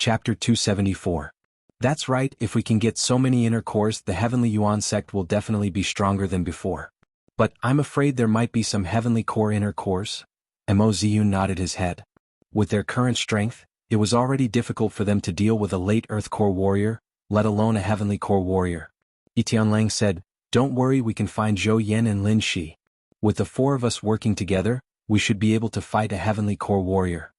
Chapter 274. That's right, if we can get so many inner cores, the Heavenly Yuan sect will definitely be stronger than before. But I'm afraid there might be some Heavenly Core inner cores. Mo Ziyun nodded his head. With their current strength, it was already difficult for them to deal with a late Earth Core warrior, let alone a Heavenly Core warrior. Tianlang said, "Don't worry, we can find Zhou Yan and Lin Shi. With the four of us working together, we should be able to fight a Heavenly Core warrior."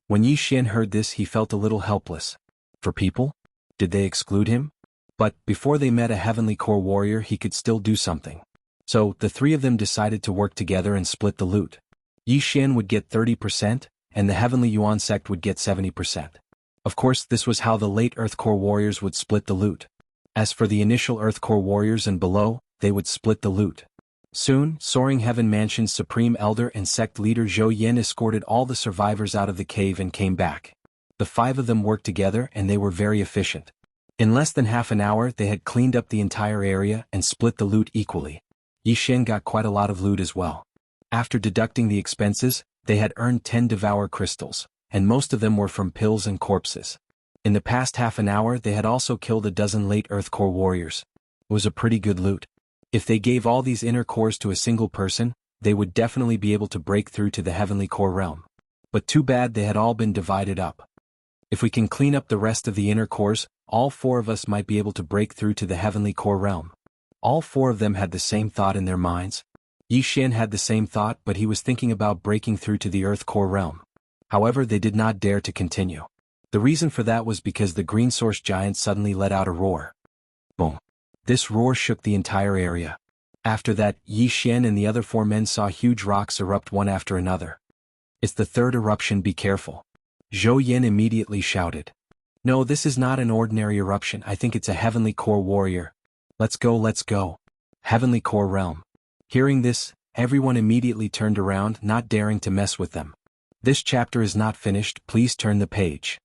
When Yi Xian heard this, he felt a little helpless. For people? Did they exclude him? But before they met a Heavenly Core warrior, he could still do something. So, the three of them decided to work together and split the loot. Yi Xian would get 30%, and the Heavenly Yuan sect would get 70%. Of course, this was how the late Earth Core warriors would split the loot. As for the initial Earth Core warriors and below, they would split the loot. Soon, Soaring Heaven Mansion's Supreme Elder and Sect Leader Zhou Yan escorted all the survivors out of the cave and came back. The five of them worked together and they were very efficient. In less than half an hour they had cleaned up the entire area and split the loot equally. Yi Xian got quite a lot of loot as well. After deducting the expenses, they had earned 10 Devour Crystals, and most of them were from pills and corpses. In the past half an hour they had also killed a dozen late Earth Core warriors. It was a pretty good loot. If they gave all these inner cores to a single person, they would definitely be able to break through to the Heavenly Core realm. But too bad they had all been divided up. If we can clean up the rest of the inner cores, all four of us might be able to break through to the Heavenly Core realm. All four of them had the same thought in their minds. Yi Xian had the same thought, but he was thinking about breaking through to the Earth Core realm. However, they did not dare to continue. The reason for that was because the green source giant suddenly let out a roar. Boom. This roar shook the entire area. After that, Yi Xian and the other four men saw huge rocks erupt one after another. "It's the third eruption, be careful." Zhou Yan immediately shouted. "No, this is not an ordinary eruption, I think it's a Heavenly Core warrior. Let's go, let's go. Heavenly Core realm." Hearing this, everyone immediately turned around, not daring to mess with them. This chapter is not finished, please turn the page.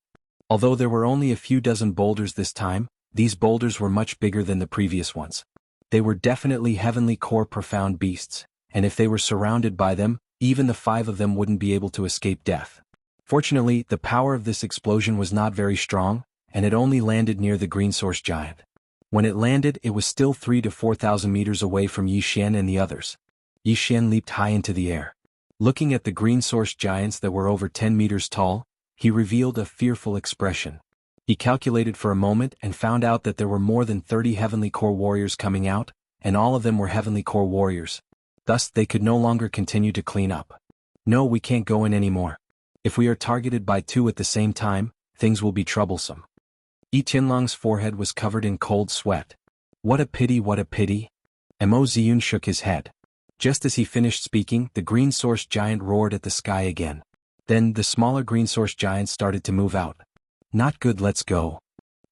Although there were only a few dozen boulders this time, these boulders were much bigger than the previous ones. They were definitely Heavenly Core profound beasts, and if they were surrounded by them, even the five of them wouldn't be able to escape death. Fortunately, the power of this explosion was not very strong, and it only landed near the green source giant. When it landed, it was still 3,000 to 4,000 meters away from Yi Xian and the others. Yi Xian leaped high into the air. Looking at the green source giants that were over 10 meters tall, he revealed a fearful expression. He calculated for a moment and found out that there were more than 30 Heavenly Core warriors coming out, and all of them were Heavenly Core warriors. Thus, they could no longer continue to clean up. "No, we can't go in anymore. If we are targeted by two at the same time, things will be troublesome." Yi Tianlang's forehead was covered in cold sweat. What a pity, what a pity. Mo Ziyun shook his head. Just as he finished speaking, the green source giant roared at the sky again. Then, the smaller green source giants started to move out. "Not good, let's go."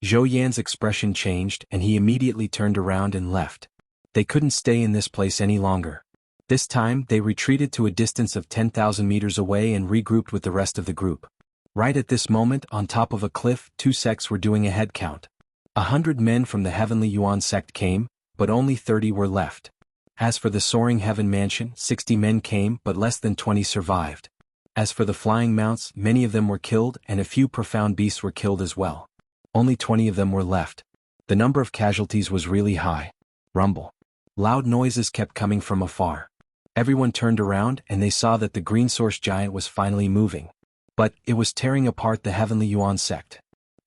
Zhou Yan's expression changed and he immediately turned around and left. They couldn't stay in this place any longer. This time, they retreated to a distance of 10,000 meters away and regrouped with the rest of the group. Right at this moment, on top of a cliff, two sects were doing a head count. 100 men from the Heavenly Yuan sect came, but only 30 were left. As for the Soaring Heaven Mansion, 60 men came, but less than 20 survived. As for the flying mounts, many of them were killed and a few profound beasts were killed as well. Only 20 of them were left. The number of casualties was really high. Rumble. Loud noises kept coming from afar. Everyone turned around and they saw that the green source giant was finally moving. But it was tearing apart the Heavenly Yuan sect.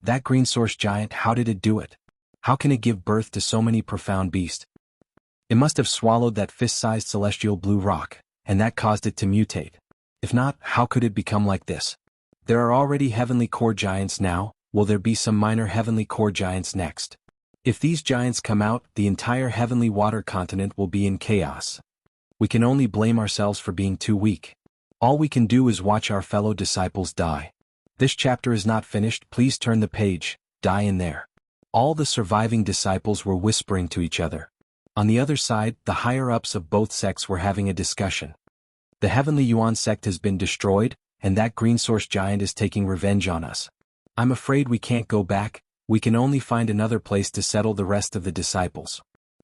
That green source giant, how did it do it? How can it give birth to so many profound beasts? It must have swallowed that fist-sized celestial blue rock, and that caused it to mutate. If not, how could it become like this? There are already Heavenly Core giants now, will there be some minor Heavenly Core giants next? If these giants come out, the entire Heavenly Water continent will be in chaos. We can only blame ourselves for being too weak. All we can do is watch our fellow disciples die. This chapter is not finished, please turn the page, die in there. All the surviving disciples were whispering to each other. On the other side, the higher-ups of both sects were having a discussion. The Heavenly Yuan sect has been destroyed, and that green source giant is taking revenge on us. I'm afraid we can't go back, we can only find another place to settle the rest of the disciples.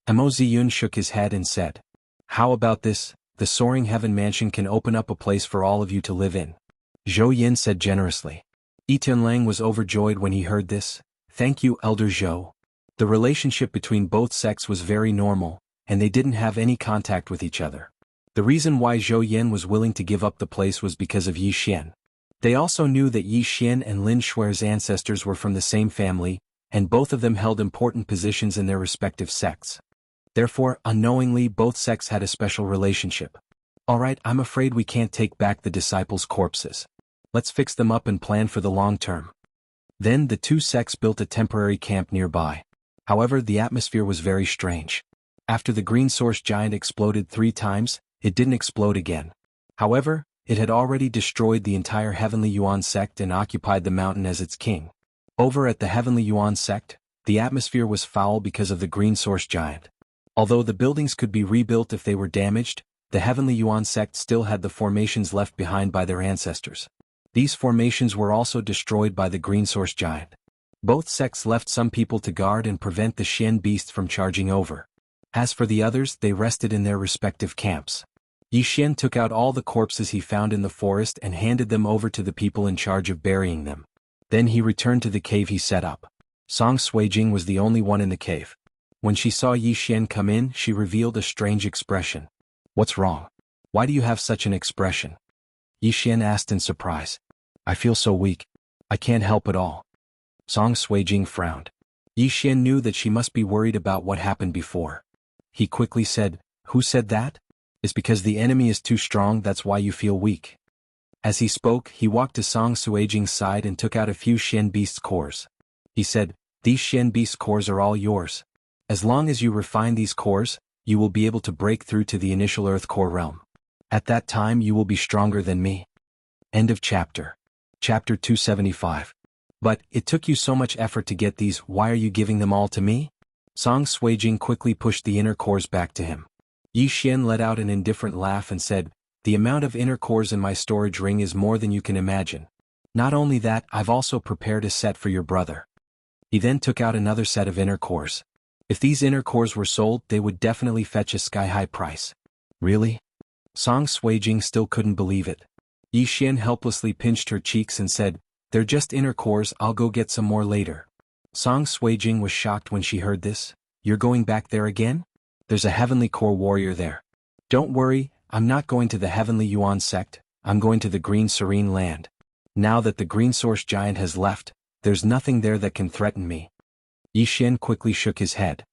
Mo Ziyun shook his head and said, "How about this? The Soaring Heaven Mansion can open up a place for all of you to live in." Zhou Yan said generously. Tianlang was overjoyed when he heard this. Thank you, Elder Zhou. The relationship between both sects was very normal, and they didn't have any contact with each other. The reason why Zhou Yan was willing to give up the place was because of Yi Xian. They also knew that Yi Xian and Lin Shuer's ancestors were from the same family, and both of them held important positions in their respective sects. Therefore, unknowingly, both sects had a special relationship. Alright, I'm afraid we can't take back the disciples' corpses. Let's fix them up and plan for the long term. Then the two sects built a temporary camp nearby. However, the atmosphere was very strange. After the green source giant exploded 3 times, it didn't explode again. However, it had already destroyed the entire Heavenly Yuan sect and occupied the mountain as its king. Over at the Heavenly Yuan sect, the atmosphere was foul because of the green source giant. Although the buildings could be rebuilt if they were damaged, the Heavenly Yuan sect still had the formations left behind by their ancestors. These formations were also destroyed by the green source giant. Both sects left some people to guard and prevent the Xian beasts from charging over. As for the others, they rested in their respective camps. Yi Xian took out all the corpses he found in the forest and handed them over to the people in charge of burying them. Then he returned to the cave he set up. Song Suijing was the only one in the cave. When she saw Yi Xian come in, she revealed a strange expression. What's wrong? Why do you have such an expression? Yi Xian asked in surprise. I feel so weak. I can't help it all. Song Suijing frowned. Yi Xian knew that she must be worried about what happened before. He quickly said, Who said that? It's because the enemy is too strong, that's why you feel weak. As he spoke, he walked to Song Suijing's side and took out a few Xian beasts' cores. He said, These Xian beasts' cores are all yours. As long as you refine these cores, you will be able to break through to the initial Earth core realm. At that time you will be stronger than me. End of chapter. Chapter 275. But, it took you so much effort to get these, why are you giving them all to me? Song Suijing quickly pushed the inner cores back to him. Yi Xian let out an indifferent laugh and said, The amount of inner cores in my storage ring is more than you can imagine. Not only that, I've also prepared a set for your brother. He then took out another set of inner cores. If these inner cores were sold, they would definitely fetch a sky-high price. Really? Song Suijing still couldn't believe it. Yi Xian helplessly pinched her cheeks and said, They're just inner cores, I'll go get some more later. Song Suijing was shocked when she heard this. You're going back there again? There's a heavenly core warrior there. Don't worry, I'm not going to the Heavenly Yuan sect, I'm going to the Green Serene Land. Now that the Green Source Giant has left, there's nothing there that can threaten me. Yi Xian quickly shook his head.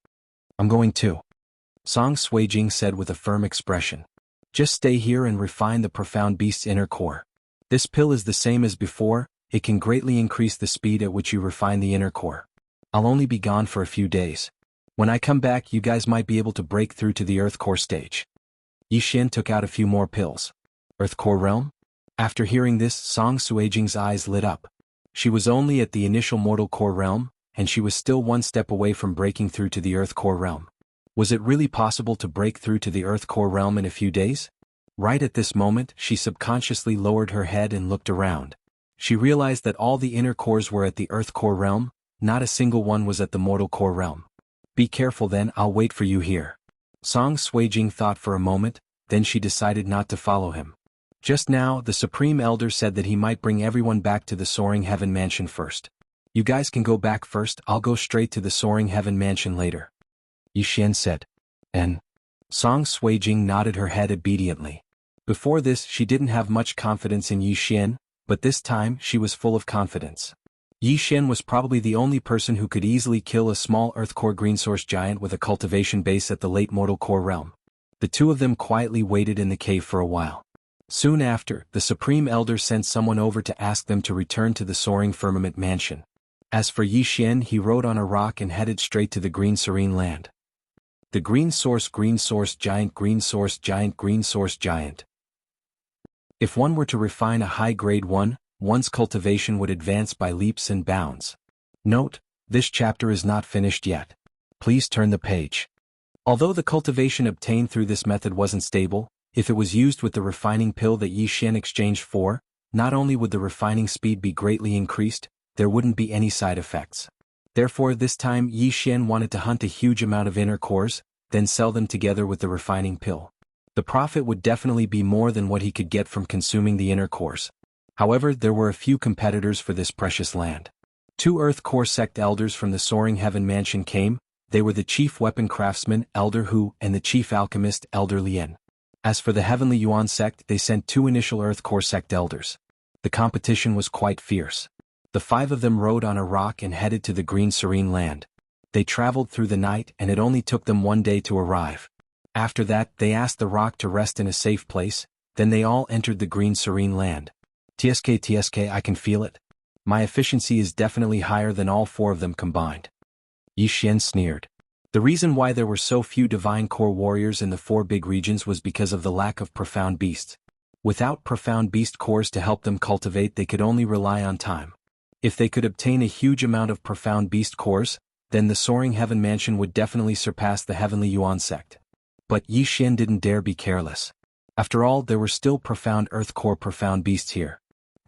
I'm going too. Song Suijing said with a firm expression. Just stay here and refine the profound beast's inner core. This pill is the same as before, it can greatly increase the speed at which you refine the inner core. I'll only be gone for a few days. When I come back, you guys might be able to break through to the Earth core stage. Yi Xian took out a few more pills. Earth core realm? After hearing this, Song Suijing's eyes lit up. She was only at the initial mortal core realm, and she was still one step away from breaking through to the Earth core realm. Was it really possible to break through to the Earth core realm in a few days? Right at this moment, she subconsciously lowered her head and looked around. She realized that all the inner cores were at the Earth core realm, not a single one was at the mortal core realm. Be careful then, I'll wait for you here. Song Suijing thought for a moment, then she decided not to follow him. Just now, the Supreme Elder said that he might bring everyone back to the Soaring Heaven Mansion first. You guys can go back first, I'll go straight to the Soaring Heaven Mansion later. Yi Xian said. And? Song Suijing nodded her head obediently. Before this, she didn't have much confidence in Yi Xian, but this time, she was full of confidence. Yi Xian was probably the only person who could easily kill a small Earth core green source giant with a cultivation base at the late mortal core realm. The two of them quietly waited in the cave for a while. Soon after, the Supreme Elder sent someone over to ask them to return to the Soaring Firmament Mansion. As for Yi Xian, he rode on a rock and headed straight to the Green Serene Land. The green source giant green source giant green source giant. If one were to refine a high-grade one, one's cultivation would advance by leaps and bounds. Note, this chapter is not finished yet. Please turn the page. Although the cultivation obtained through this method wasn't stable, if it was used with the refining pill that Yi Xian exchanged for, not only would the refining speed be greatly increased, there wouldn't be any side effects. Therefore this time Yi Xian wanted to hunt a huge amount of inner cores, then sell them together with the refining pill. The profit would definitely be more than what he could get from consuming the inner cores. However, there were a few competitors for this precious land. 2 Earth Core sect elders from the Soaring Heaven Mansion came. They were the chief weapon craftsman, Elder Hu, and the chief alchemist, Elder Lien. As for the Heavenly Yuan sect, they sent 2 initial Earth Core sect elders. The competition was quite fierce. The 5 of them rode on a rock and headed to the Green Serene Land. They traveled through the night and it only took them 1 day to arrive. After that, they asked the rock to rest in a safe place, then they all entered the Green Serene Land. TSK, I can feel it. My efficiency is definitely higher than all 4 of them combined. Yi Xian sneered. The reason why there were so few Divine Core warriors in the 4 big regions was because of the lack of Profound Beasts. Without Profound Beast cores to help them cultivate, they could only rely on time. If they could obtain a huge amount of Profound Beast cores, then the Soaring Heaven Mansion would definitely surpass the Heavenly Yuan sect. But Yi Xian didn't dare be careless. After all, there were still Profound Earth Core Profound Beasts here.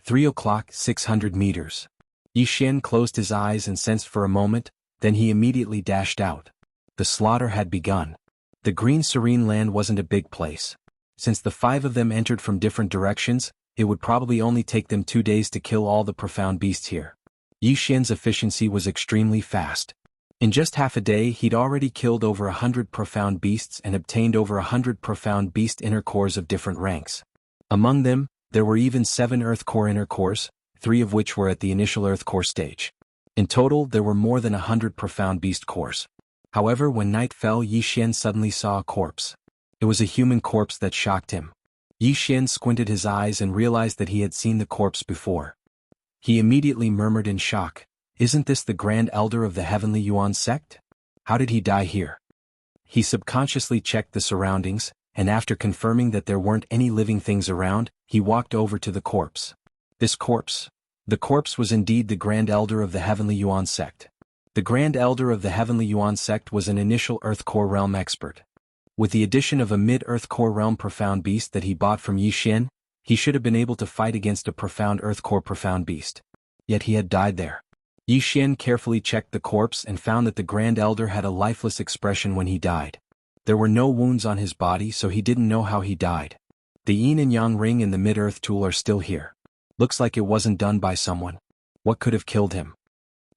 3 o'clock, 600 meters. Yi Xian closed his eyes and sensed for a moment, then he immediately dashed out. The slaughter had begun. The Green Serene Land wasn't a big place. Since the 5 of them entered from different directions, it would probably only take them 2 days to kill all the Profound Beasts here. Yi Xian's efficiency was extremely fast. In just half a day, he'd already killed over 100 Profound Beasts and obtained over 100 Profound Beast inner cores of different ranks. Among them, there were even 7 Earth Core inner cores, 3 of which were at the initial Earth Core stage. In total, there were more than 100 Profound Beast cores. However, when night fell, Yi Xian suddenly saw a corpse. It was a human corpse that shocked him. Yi Xian squinted his eyes and realized that he had seen the corpse before. He immediately murmured in shock, "Isn't this the Grand Elder of the Heavenly Yuan sect? How did he die here?" He subconsciously checked the surroundings, and after confirming that there weren't any living things around, he walked over to the corpse. The corpse was indeed the Grand Elder of the Heavenly Yuan sect. The Grand Elder of the Heavenly Yuan sect was an initial Earth Core realm expert. With the addition of a mid-Earth Core realm Profound Beast that he bought from Yi Xian, he should have been able to fight against a Profound Earth Core Profound Beast. Yet he had died there. Yi Xian carefully checked the corpse and found that the Grand Elder had a lifeless expression when he died. There were no wounds on his body, so he didn't know how he died. The yin and yang ring and the mid-earth tool are still here. Looks like it wasn't done by someone. What could have killed him?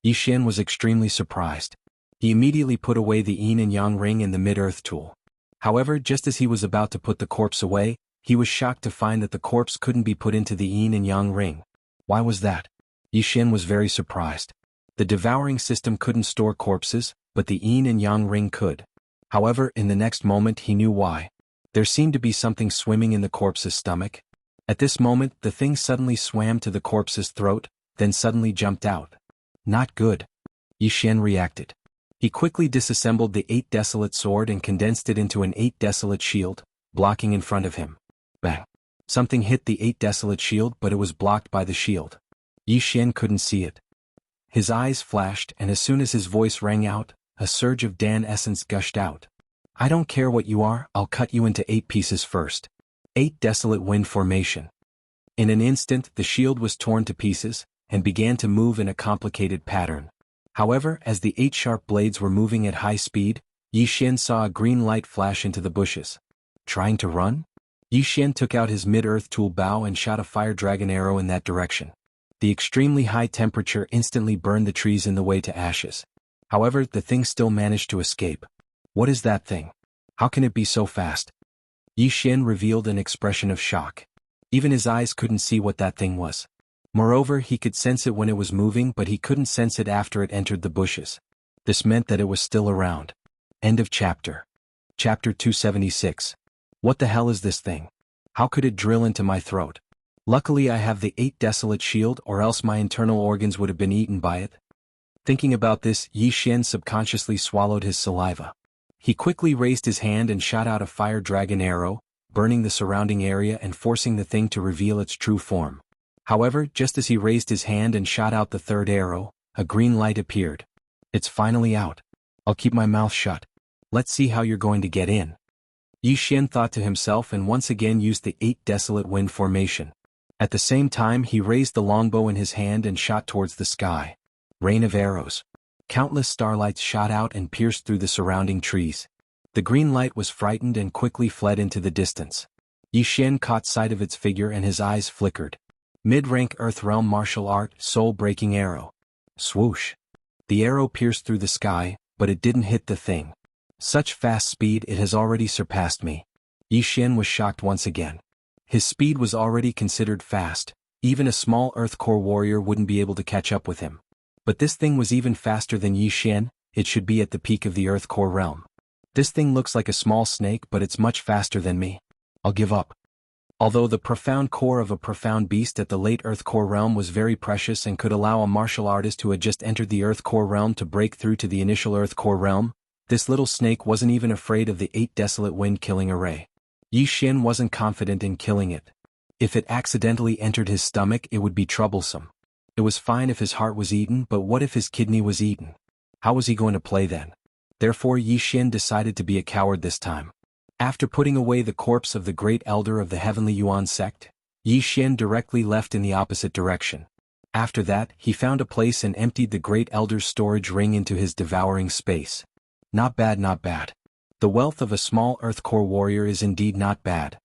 Yi Xian was extremely surprised. He immediately put away the yin and yang ring and the mid-earth tool. However, just as he was about to put the corpse away, he was shocked to find that the corpse couldn't be put into the yin and yang ring. Why was that? Yi Xian was very surprised. The devouring system couldn't store corpses, but the yin and yang ring could. However, in the next moment he knew why. There seemed to be something swimming in the corpse's stomach. At this moment, the thing suddenly swam to the corpse's throat, then suddenly jumped out. Not good. Yi Xian reacted. He quickly disassembled the 8 Desolate sword and condensed it into an 8 Desolate shield, blocking in front of him. Bang! Something hit the 8 Desolate shield, but it was blocked by the shield. Yi Xian couldn't see it. His eyes flashed, and as soon as his voice rang out, a surge of Dan essence gushed out. "I don't care what you are, I'll cut you into 8 pieces first." 8 Desolate Wind Formation. In an instant, the shield was torn to pieces, and began to move in a complicated pattern. However, as the 8 sharp blades were moving at high speed, Yi Xian saw a green light flash into the bushes. Trying to run? Yi Xian took out his mid-earth tool bow and shot a fire dragon arrow in that direction. The extremely high temperature instantly burned the trees in the way to ashes. However, the thing still managed to escape. What is that thing? How can it be so fast? Yi Xian revealed an expression of shock. Even his eyes couldn't see what that thing was. Moreover, he could sense it when it was moving, but he couldn't sense it after it entered the bushes. This meant that it was still around. End of chapter. Chapter 276. What the hell is this thing? How could it drill into my throat? Luckily I have the 8 Desolate shield, or else my internal organs would have been eaten by it. Thinking about this, Yi Xian subconsciously swallowed his saliva. He quickly raised his hand and shot out a fire dragon arrow, burning the surrounding area and forcing the thing to reveal its true form. However, just as he raised his hand and shot out the third arrow, a green light appeared. It's finally out. I'll keep my mouth shut. Let's see how you're going to get in. Yi Xian thought to himself and once again used the 8 Desolate Wind Formation. At the same time, he raised the longbow in his hand and shot towards the sky. Rain of arrows. Countless starlights shot out and pierced through the surrounding trees. The green light was frightened and quickly fled into the distance. Yi Xian caught sight of its figure and his eyes flickered. Mid-rank Earth Realm Martial Art Soul-Breaking Arrow. Swoosh. The arrow pierced through the sky, but it didn't hit the thing. Such fast speed, it has already surpassed me. Yixian was shocked once again. His speed was already considered fast, even a small Earth Core warrior wouldn't be able to catch up with him. But this thing was even faster than Yixian. It should be at the peak of the Earth Core realm. This thing looks like a small snake, but it's much faster than me. I'll give up. Although the profound core of a profound beast at the late Earth Core realm was very precious and could allow a martial artist who had just entered the Earth Core realm to break through to the initial Earth Core realm, this little snake wasn't even afraid of the 8 desolate wind-killing array. Yixian wasn't confident in killing it. If it accidentally entered his stomach, it would be troublesome. It was fine if his heart was eaten, but what if his kidney was eaten? How was he going to play then? Therefore Yixian decided to be a coward this time. After putting away the corpse of the great elder of the Heavenly Yuan sect, Yixian directly left in the opposite direction. After that, he found a place and emptied the great elder's storage ring into his devouring space. Not bad, not bad. The wealth of a small Earth Core warrior is indeed not bad.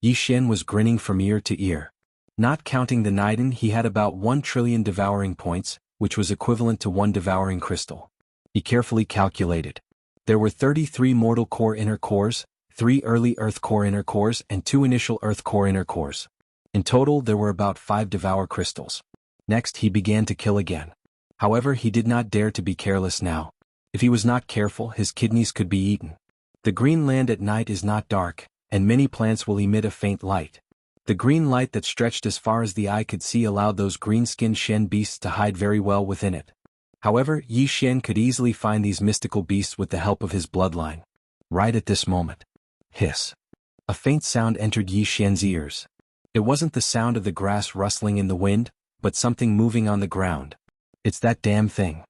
Yixian was grinning from ear to ear. Not counting the Niden, he had about 1 trillion devouring points, which was equivalent to 1 devouring crystal. He carefully calculated. There were 33 mortal core inner cores, 3 early Earth Core inner cores and 2 initial Earth Core inner cores. In total there were about 5 devour crystals. Next he began to kill again. However, he did not dare to be careless now. If he was not careful, his kidneys could be eaten. The green land at night is not dark, and many plants will emit a faint light. The green light that stretched as far as the eye could see allowed those green-skinned Shen beasts to hide very well within it. However, Yixian could easily find these mystical beasts with the help of his bloodline. Right at this moment. Hiss. A faint sound entered Yixian's ears. It wasn't the sound of the grass rustling in the wind, but something moving on the ground. It's that damn thing.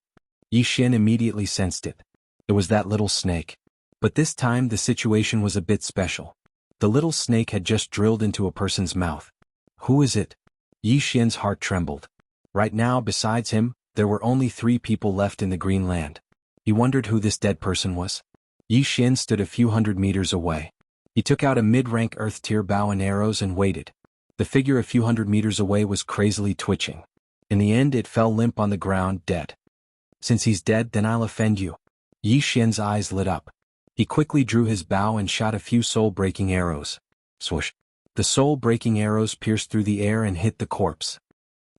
Yixian immediately sensed it. It was that little snake. But this time the situation was a bit special. The little snake had just drilled into a person's mouth. Who is it? Yixian's heart trembled. Right now, besides him, there were only 3 people left in the green land. He wondered who this dead person was. Yixian stood a few hundred meters away. He took out a mid-rank Earth tier bow and arrows and waited. The figure a few hundred meters away was crazily twitching. In the end it fell limp on the ground, dead. Since he's dead, then I'll offend you. Yixian's eyes lit up. He quickly drew his bow and shot a few soul-breaking arrows. Swoosh. The soul-breaking arrows pierced through the air and hit the corpse.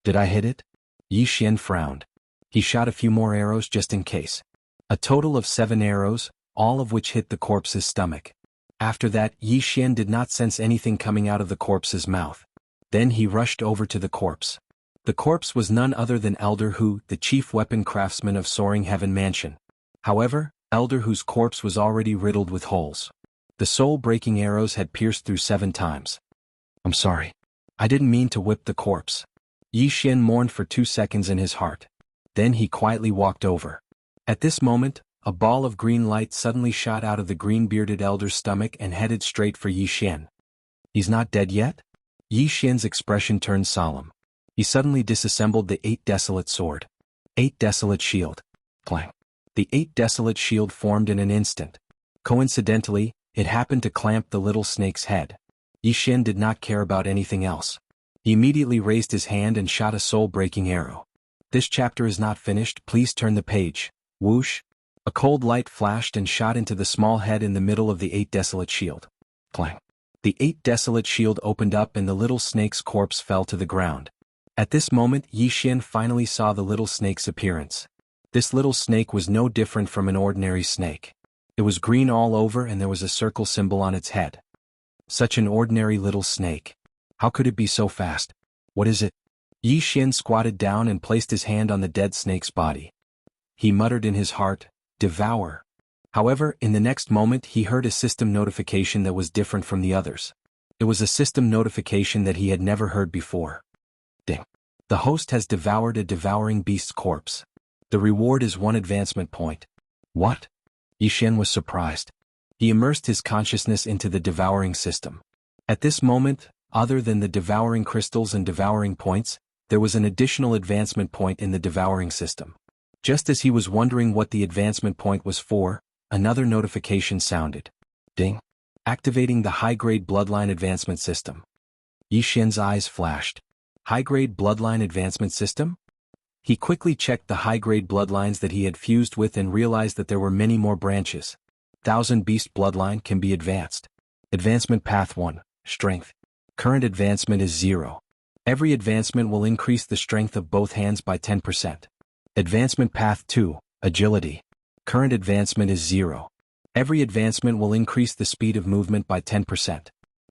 Did I hit it? Yixian frowned. He shot a few more arrows just in case. A total of 7 arrows, all of which hit the corpse's stomach. After that, Yixian did not sense anything coming out of the corpse's mouth. Then he rushed over to the corpse. The corpse was none other than Elder Hu, the chief weapon craftsman of Soaring Heaven Mansion. However, Elder Hu's corpse was already riddled with holes. The soul-breaking arrows had pierced through 7 times. I'm sorry. I didn't mean to whip the corpse. Yixian mourned for 2 seconds in his heart. Then he quietly walked over. At this moment, a ball of green light suddenly shot out of the green-bearded elder's stomach and headed straight for Yixian. He's not dead yet? Yixian's expression turned solemn. He suddenly disassembled the 8 desolate sword. 8 desolate shield. Clang. The 8 desolate shield formed in an instant. Coincidentally, it happened to clamp the little snake's head. Yixian did not care about anything else. He immediately raised his hand and shot a soul-breaking arrow. This chapter is not finished, please turn the page. Whoosh. A cold light flashed and shot into the small head in the middle of the 8 desolate shield. Clang. The 8 desolate shield opened up and the little snake's corpse fell to the ground. At this moment Yixian finally saw the little snake's appearance. This little snake was no different from an ordinary snake. It was green all over and there was a circle symbol on its head. Such an ordinary little snake. How could it be so fast? What is it? Yixian squatted down and placed his hand on the dead snake's body. He muttered in his heart, "Devour." However, in the next moment he heard a system notification that was different from the others. It was a system notification that he had never heard before. Ding. The host has devoured a devouring beast's corpse. The reward is 1 advancement point. What? Yixian was surprised. He immersed his consciousness into the devouring system. At this moment, other than the devouring crystals and devouring points, there was an additional advancement point in the devouring system. Just as he was wondering what the advancement point was for, another notification sounded. Ding. Activating the high-grade bloodline advancement system. Yixian's eyes flashed. High-grade bloodline advancement system? He quickly checked the high-grade bloodlines that he had fused with and realized that there were many more branches. 1000 Beast bloodline can be advanced. Advancement Path 1, Strength. Current advancement is 0. Every advancement will increase the strength of both hands by 10%. Advancement Path 2, Agility. Current advancement is 0. Every advancement will increase the speed of movement by 10%.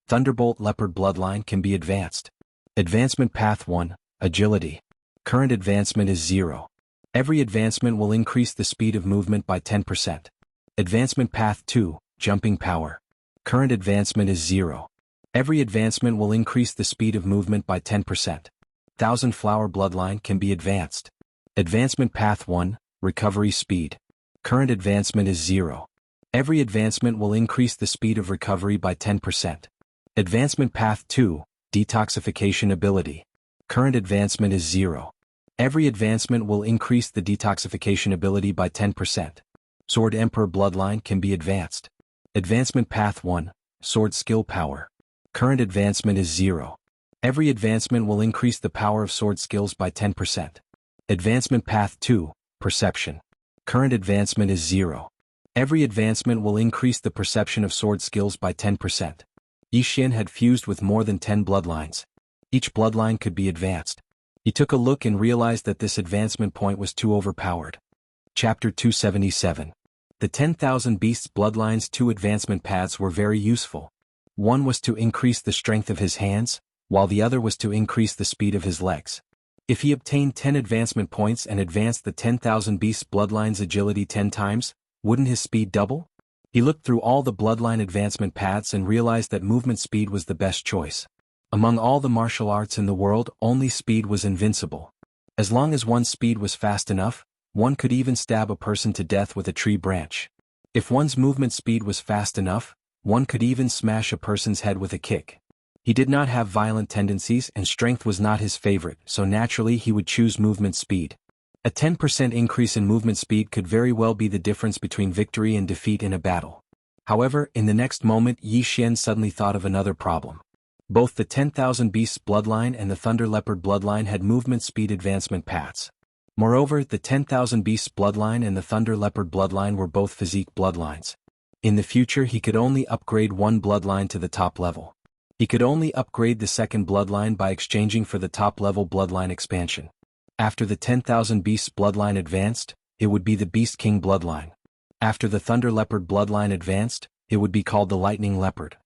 Thunderbolt Leopard bloodline can be advanced. Advancement Path 1, Agility. Current advancement is 0. Every advancement will increase the speed of movement by 10%. Advancement Path 2, Jumping Power. Current advancement is 0. Every advancement will increase the speed of movement by 10%. Thousand Flower bloodline can be advanced. Advancement Path 1, Recovery Speed. Current advancement is 0. Every advancement will increase the speed of recovery by 10%. Advancement Path 2, Detoxification Ability. Current advancement is 0. Every advancement will increase the detoxification ability by 10%. Sword Emperor bloodline can be advanced. Advancement Path 1, Sword Skill Power. Current advancement is 0. Every advancement will increase the power of sword skills by 10%. Advancement Path 2, Perception. Current advancement is 0. Every advancement will increase the perception of sword skills by 10%. Yixian had fused with more than 10 bloodlines. Each bloodline could be advanced. He took a look and realized that this advancement point was too overpowered. Chapter 277. The 10,000 Beasts bloodlines' 2 advancement paths were very useful. One was to increase the strength of his hands, while the other was to increase the speed of his legs. If he obtained 10 advancement points and advanced the 10,000 Beasts bloodlines' agility 10 times, wouldn't his speed double? He looked through all the bloodline advancement paths and realized that movement speed was the best choice. Among all the martial arts in the world, only speed was invincible. As long as one's speed was fast enough, one could even stab a person to death with a tree branch. If one's movement speed was fast enough, one could even smash a person's head with a kick. He did not have violent tendencies and strength was not his favorite, so naturally he would choose movement speed. A 10% increase in movement speed could very well be the difference between victory and defeat in a battle. However, in the next moment Yixian suddenly thought of another problem. Both the 10,000 Beasts bloodline and the Thunder Leopard bloodline had movement speed advancement paths. Moreover, the 10,000 Beasts bloodline and the Thunder Leopard bloodline were both physique bloodlines. In the future he could only upgrade one bloodline to the top level. He could only upgrade the second bloodline by exchanging for the top-level bloodline expansion. After the 10,000 Beasts bloodline advanced, it would be the Beast King bloodline. After the Thunder Leopard bloodline advanced, it would be called the Lightning Leopard.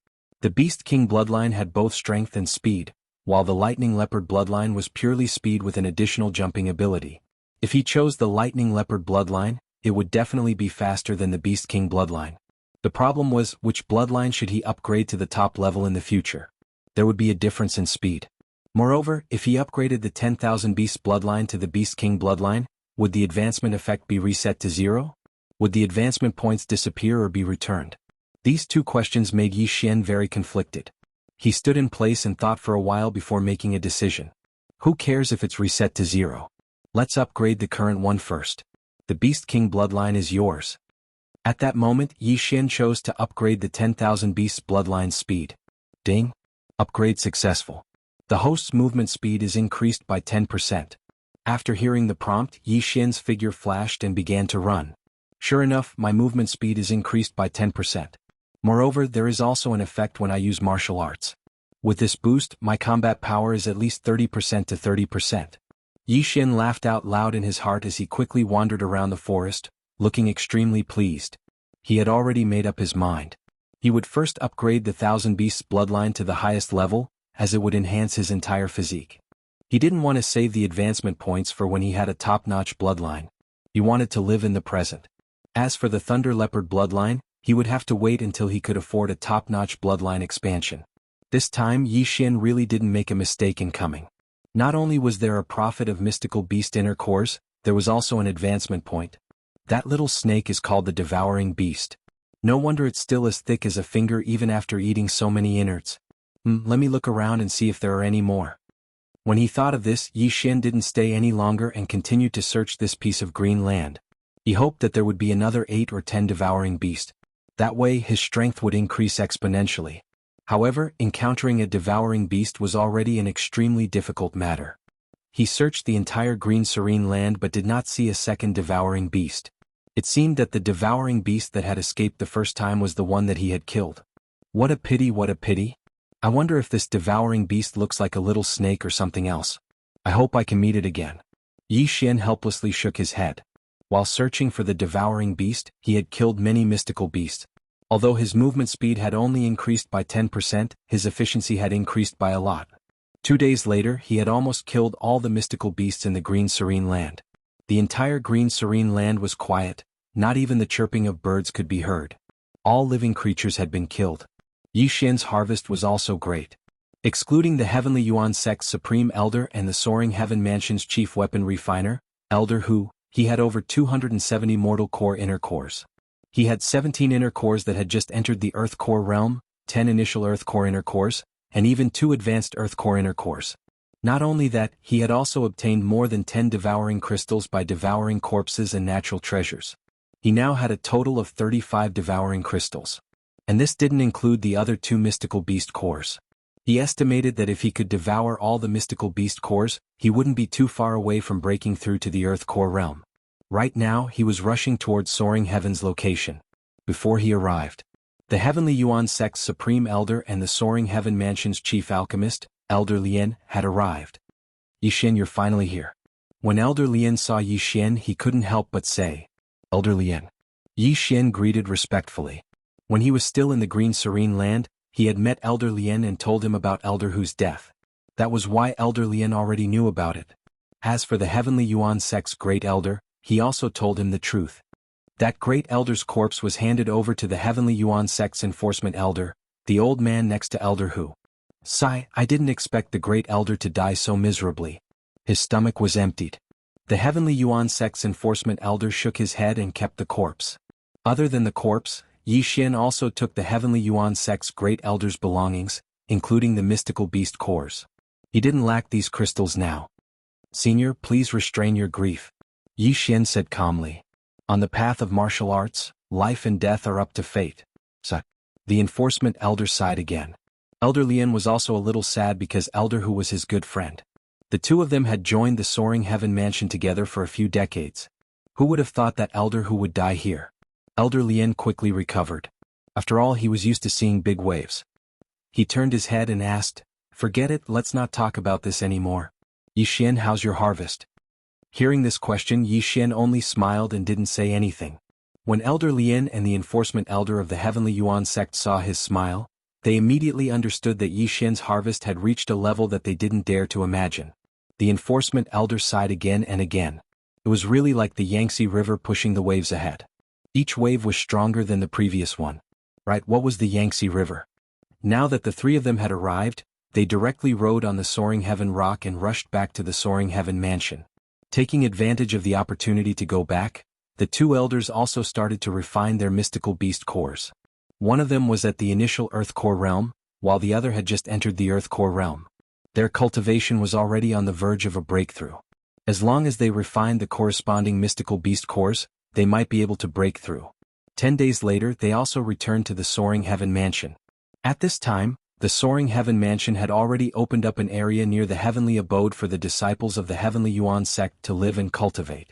The Beast King bloodline had both strength and speed, while the Lightning Leopard bloodline was purely speed with an additional jumping ability. If he chose the Lightning Leopard bloodline, it would definitely be faster than the Beast King bloodline. The problem was, which bloodline should he upgrade to the top level in the future? There would be a difference in speed. Moreover, if he upgraded the 10,000 Beast bloodline to the Beast King bloodline, would the advancement effect be reset to 0? Would the advancement points disappear or be returned? These two questions made Yixian very conflicted. He stood in place and thought for a while before making a decision. Who cares if it's reset to 0? Let's upgrade the current one first. The Beast King bloodline is yours. At that moment, Yixian chose to upgrade the 10,000 Beasts bloodline speed. Ding! Upgrade successful. The host's movement speed is increased by 10%. After hearing the prompt, Yixian's figure flashed and began to run. Sure enough, my movement speed is increased by 10%. Moreover, there is also an effect when I use martial arts. With this boost, my combat power is at least 30% to 30%. Yixian laughed out loud in his heart as he quickly wandered around the forest, looking extremely pleased. He had already made up his mind. He would first upgrade the 1000 Beasts bloodline to the highest level, as it would enhance his entire physique. He didn't want to save the advancement points for when he had a top-notch bloodline. He wanted to live in the present. As for the Thunder Leopard bloodline, he would have to wait until he could afford a top-notch bloodline expansion. This time Yixian really didn't make a mistake in coming. Not only was there a profit of mystical beast inner cores, there was also an advancement point. That little snake is called the Devouring Beast. No wonder it's still as thick as a finger even after eating so many innards. Let me look around and see if there are any more. When he thought of this, Yixian didn't stay any longer and continued to search this piece of green land. He hoped that there would be another 8 or 10 devouring beasts. That way his strength would increase exponentially. However, encountering a devouring beast was already an extremely difficult matter. He searched the entire green serene land but did not see a second devouring beast. It seemed that the devouring beast that had escaped the first time was the one that he had killed. What a pity, what a pity. I wonder if this devouring beast looks like a little snake or something else. I hope I can meet it again. Yi Xian helplessly shook his head. While searching for the devouring beast, he had killed many mystical beasts. Although his movement speed had only increased by 10%, his efficiency had increased by a lot. 2 days later, he had almost killed all the mystical beasts in the green serene land. The entire green serene land was quiet, not even the chirping of birds could be heard. All living creatures had been killed. Yi Xian's harvest was also great. Excluding the Heavenly Yuan sect's Supreme Elder and the Soaring Heaven Mansion's Chief Weapon Refiner, Elder Hu, he had over 270 mortal core inner cores. He had 17 inner cores that had just entered the Earth Core realm, 10 initial Earth Core inner cores, and even 2 advanced Earth Core inner cores. Not only that, he had also obtained more than 10 devouring crystals by devouring corpses and natural treasures. He now had a total of 35 devouring crystals. And this didn't include the other 2 mystical beast cores. He estimated that if he could devour all the mystical beast cores, he wouldn't be too far away from breaking through to the Earth Core realm. Right now, he was rushing towards Soaring Heaven's location. Before he arrived, the Heavenly Yuan sect's Supreme Elder and the Soaring Heaven Mansion's Chief Alchemist, Elder Lian, had arrived. Yi Xian, you're finally here. When Elder Lian saw Yi Xian, he couldn't help but say, Elder Lian. Yi Xian greeted respectfully. When he was still in the green serene land, he had met Elder Lian and told him about Elder Hu's death. That was why Elder Lian already knew about it. As for the Heavenly Yuan sect's Great Elder, he also told him the truth. That Great Elder's corpse was handed over to the Heavenly Yuan sect's Enforcement Elder, the old man next to Elder Hu. Sigh, I didn't expect the Great Elder to die so miserably. His stomach was emptied. The Heavenly Yuan sect's Enforcement Elder shook his head and kept the corpse. Other than the corpse, Yi Xian also took the Heavenly Yuan sect's Great Elder's belongings, including the mystical beast cores. He didn't lack these crystals now. Senior, please restrain your grief. Yi Xian said calmly. On the path of martial arts, life and death are up to fate. The Enforcement Elder sighed again. Elder Lian was also a little sad because Elder Hu was his good friend. The two of them had joined the Soaring Heaven Mansion together for a few decades. Who would have thought that Elder Hu would die here? Elder Lian quickly recovered. After all, he was used to seeing big waves. He turned his head and asked, Forget it, let's not talk about this anymore. Yi Xian, how's your harvest? Hearing this question, Yi Xian only smiled and didn't say anything. When Elder Lian and the Enforcement Elder of the Heavenly Yuan sect saw his smile, they immediately understood that Yi Xian's harvest had reached a level that they didn't dare to imagine. The Enforcement Elder sighed again and again. It was really like the Yangtze River pushing the waves ahead. Each wave was stronger than the previous one. Right, what was the Yangtze River? Now that the 3 of them had arrived, they directly rode on the Soaring Heaven Rock and rushed back to the Soaring Heaven Mansion. Taking advantage of the opportunity to go back, the 2 elders also started to refine their mystical beast cores. One of them was at the initial Earth Core realm, while the other had just entered the Earth Core realm. Their cultivation was already on the verge of a breakthrough. As long as they refined the corresponding mystical beast cores, they might be able to break through. 10 days later, they also returned to the Soaring Heaven Mansion. At this time, the Soaring Heaven Mansion had already opened up an area near the heavenly abode for the disciples of the Heavenly Yuan sect to live and cultivate.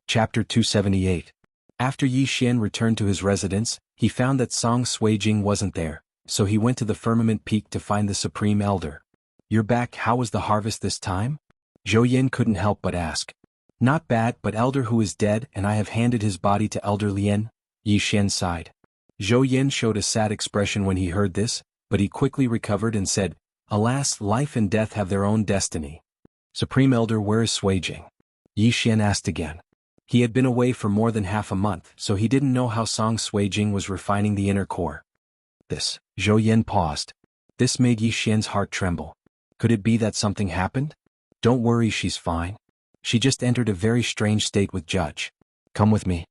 Chapter 278. After Yi Xian returned to his residence, he found that Song Suijing wasn't there, so he went to the Firmament Peak to find the Supreme Elder. You're back, how was the harvest this time? Zhou Yin couldn't help but ask. Not bad, but Elder Hu is dead and I have handed his body to Elder Lian, Yi Xian sighed. Zhou Yin showed a sad expression when he heard this, but he quickly recovered and said, Alas, life and death have their own destiny. Supreme Elder, where is Suijing? Yi Xian asked again. He had been away for more than half a month, so he didn't know how Song Suijing was refining the inner core. Zhou Yin paused. This made Yi Xian's heart tremble. Could it be that something happened? Don't worry, she's fine. She just entered a very strange state with Judge. Come with me.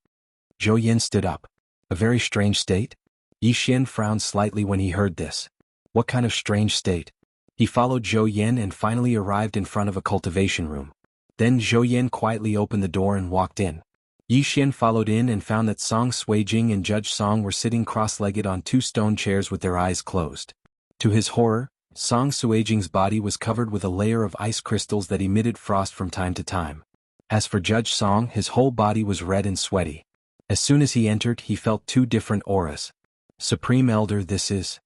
Zhou Yin stood up. A very strange state? Yi Xian frowned slightly when he heard this. What kind of strange state? He followed Zhou Yin and finally arrived in front of a cultivation room. Then Zhou Yin quietly opened the door and walked in. Yi Xian followed in and found that Song Suijing and Judge Song were sitting cross-legged on 2 stone chairs with their eyes closed. To his horror, Song Suijing's body was covered with a layer of ice crystals that emitted frost from time to time. As for Judge Song, his whole body was red and sweaty. As soon as he entered, he felt two different auras. Supreme Elder, this is?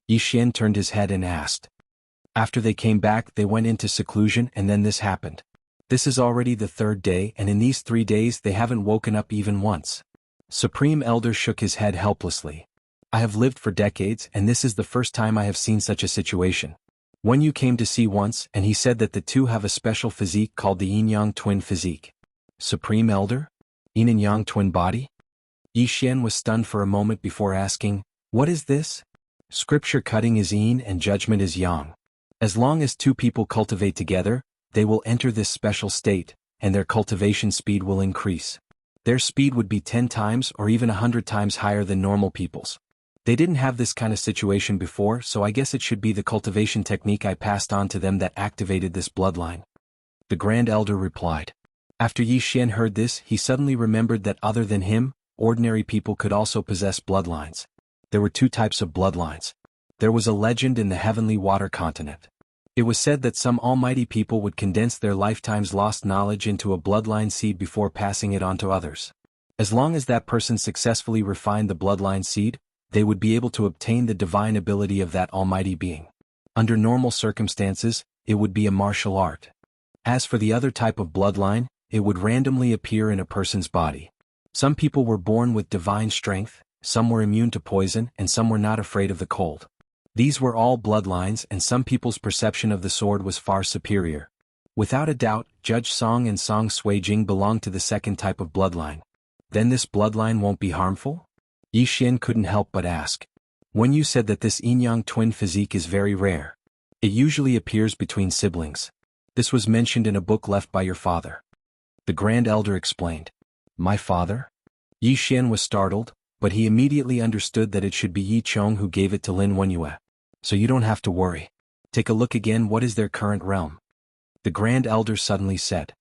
Yi Xian turned his head and asked. After they came back, they went into seclusion, and then this happened. This is already the third day, and in these 3 days they haven't woken up even once. Supreme Elder shook his head helplessly. I have lived for decades, and this is the first time I have seen such a situation. When you came to see once, and he said that the two have a special physique called the yin-yang twin physique. Supreme Elder? Yin and Yang twin body? Yi Xian was stunned for a moment before asking, what is this? Scripture cutting is yin and judgment is yang. As long as two people cultivate together, they will enter this special state, and their cultivation speed will increase. Their speed would be 10 times or even 100 times higher than normal people's. They didn't have this kind of situation before, so I guess it should be the cultivation technique I passed on to them that activated this bloodline. The Grand Elder replied. After Yi Xian heard this, he suddenly remembered that other than him, ordinary people could also possess bloodlines. There were 2 types of bloodlines. There was a legend in the heavenly water continent. It was said that some almighty people would condense their lifetime's lost knowledge into a bloodline seed before passing it on to others. As long as that person successfully refined the bloodline seed, they would be able to obtain the divine ability of that almighty being. Under normal circumstances, it would be a martial art. As for the other type of bloodline, it would randomly appear in a person's body. Some people were born with divine strength, some were immune to poison, and some were not afraid of the cold. These were all bloodlines, and some people's perception of the sword was far superior. Without a doubt, Judge Song and Song Suijing belonged to the second type of bloodline. Then this bloodline won't be harmful? Yi Xian couldn't help but ask. When you said that this yin-yang twin physique is very rare. It usually appears between siblings. This was mentioned in a book left by your father. The Grand Elder explained. My father? Yi Xian was startled, but he immediately understood that it should be Yi Chong who gave it to Lin Wenyue. So you don't have to worry. Take a look again, what is their current realm? The Grand Elder suddenly said.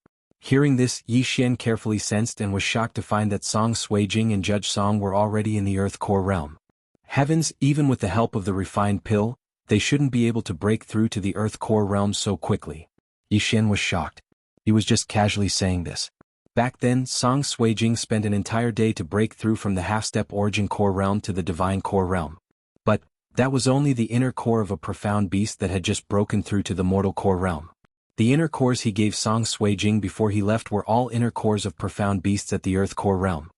Hearing this, Yi Xian carefully sensed and was shocked to find that Song Suijing and Judge Song were already in the Earth Core realm. Heavens, even with the help of the refined pill, they shouldn't be able to break through to the Earth Core realm so quickly. Yi Xian was shocked. He was just casually saying this. Back then, Song Suijing spent an entire day to break through from the half-step origin core realm to the divine core realm. But that was only the inner core of a profound beast that had just broken through to the mortal core realm. The inner cores he gave Song Suijing before he left were all inner cores of profound beasts at the Earth Core realm.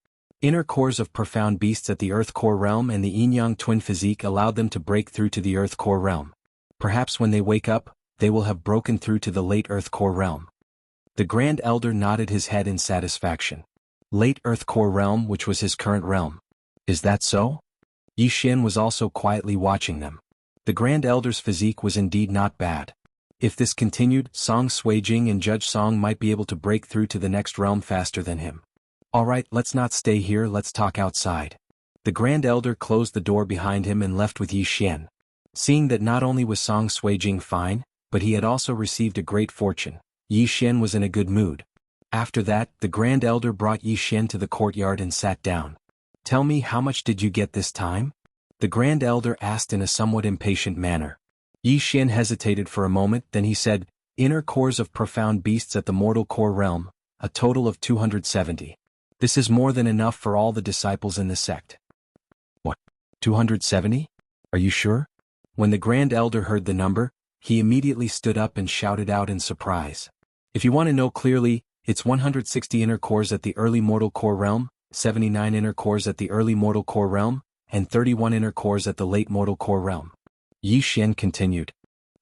Inner cores of profound beasts at the Earth Core realm and the yin-yang twin physique allowed them to break through to the Earth Core realm. Perhaps when they wake up, they will have broken through to the late Earth Core realm. The Grand Elder nodded his head in satisfaction. Late Earth Core realm, which was his current realm. Is that so? Yi Xian was also quietly watching them. The Grand Elder's physique was indeed not bad. If this continued, Song Suijing and Judge Song might be able to break through to the next realm faster than him. Alright, let's not stay here, let's talk outside. The Grand Elder closed the door behind him and left with Yi Xian. Seeing that not only was Song Suijing fine, but he had also received a great fortune, Yi Xian was in a good mood. After that, the Grand Elder brought Yi Xian to the courtyard and sat down. Tell me, how much did you get this time? The Grand Elder asked in a somewhat impatient manner. Yi Xian hesitated for a moment, then he said, Inner cores of profound beasts at the mortal core realm, a total of 270. This is more than enough for all the disciples in the sect. What? 270? Are you sure? When the Grand Elder heard the number, he immediately stood up and shouted out in surprise. If you want to know clearly, it's 160 inner cores at the early mortal core realm, 79 inner cores at the early mortal core realm, and 31 inner cores at the late mortal core realm. Yi Xian continued.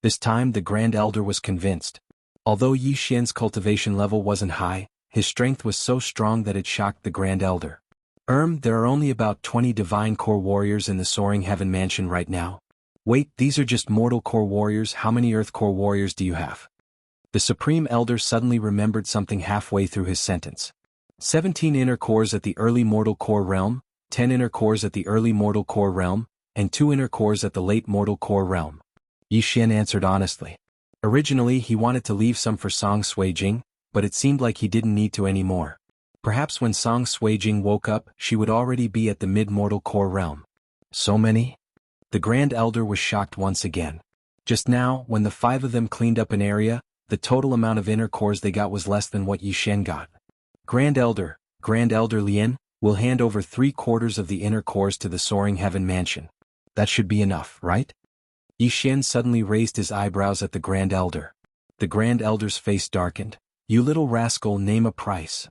This time the Grand Elder was convinced. Although Yi Xian's cultivation level wasn't high, his strength was so strong that it shocked the Grand Elder. There are only about 20 divine core warriors in the Soaring Heaven Mansion right now. Wait, these are just mortal core warriors, how many earth core warriors do you have? The Supreme Elder suddenly remembered something halfway through his sentence. 17 inner cores at the early mortal core realm, 10 inner cores at the early mortal core realm, and 2 inner cores at the late mortal core realm. Yi Xian answered honestly. Originally he wanted to leave some for Song Suijing, but it seemed like he didn't need to anymore. Perhaps when Song Suijing woke up, she would already be at the mid-mortal core realm. So many? The Grand Elder was shocked once again. Just now, when the 5 of them cleaned up an area, the total amount of inner cores they got was less than what Yi Xian got. Grand Elder Lien, will hand over 3/4 of the inner cores to the Soaring Heaven Mansion. That should be enough, right? Yi Xian suddenly raised his eyebrows at the Grand Elder. The Grand Elder's face darkened. You little rascal, name a price.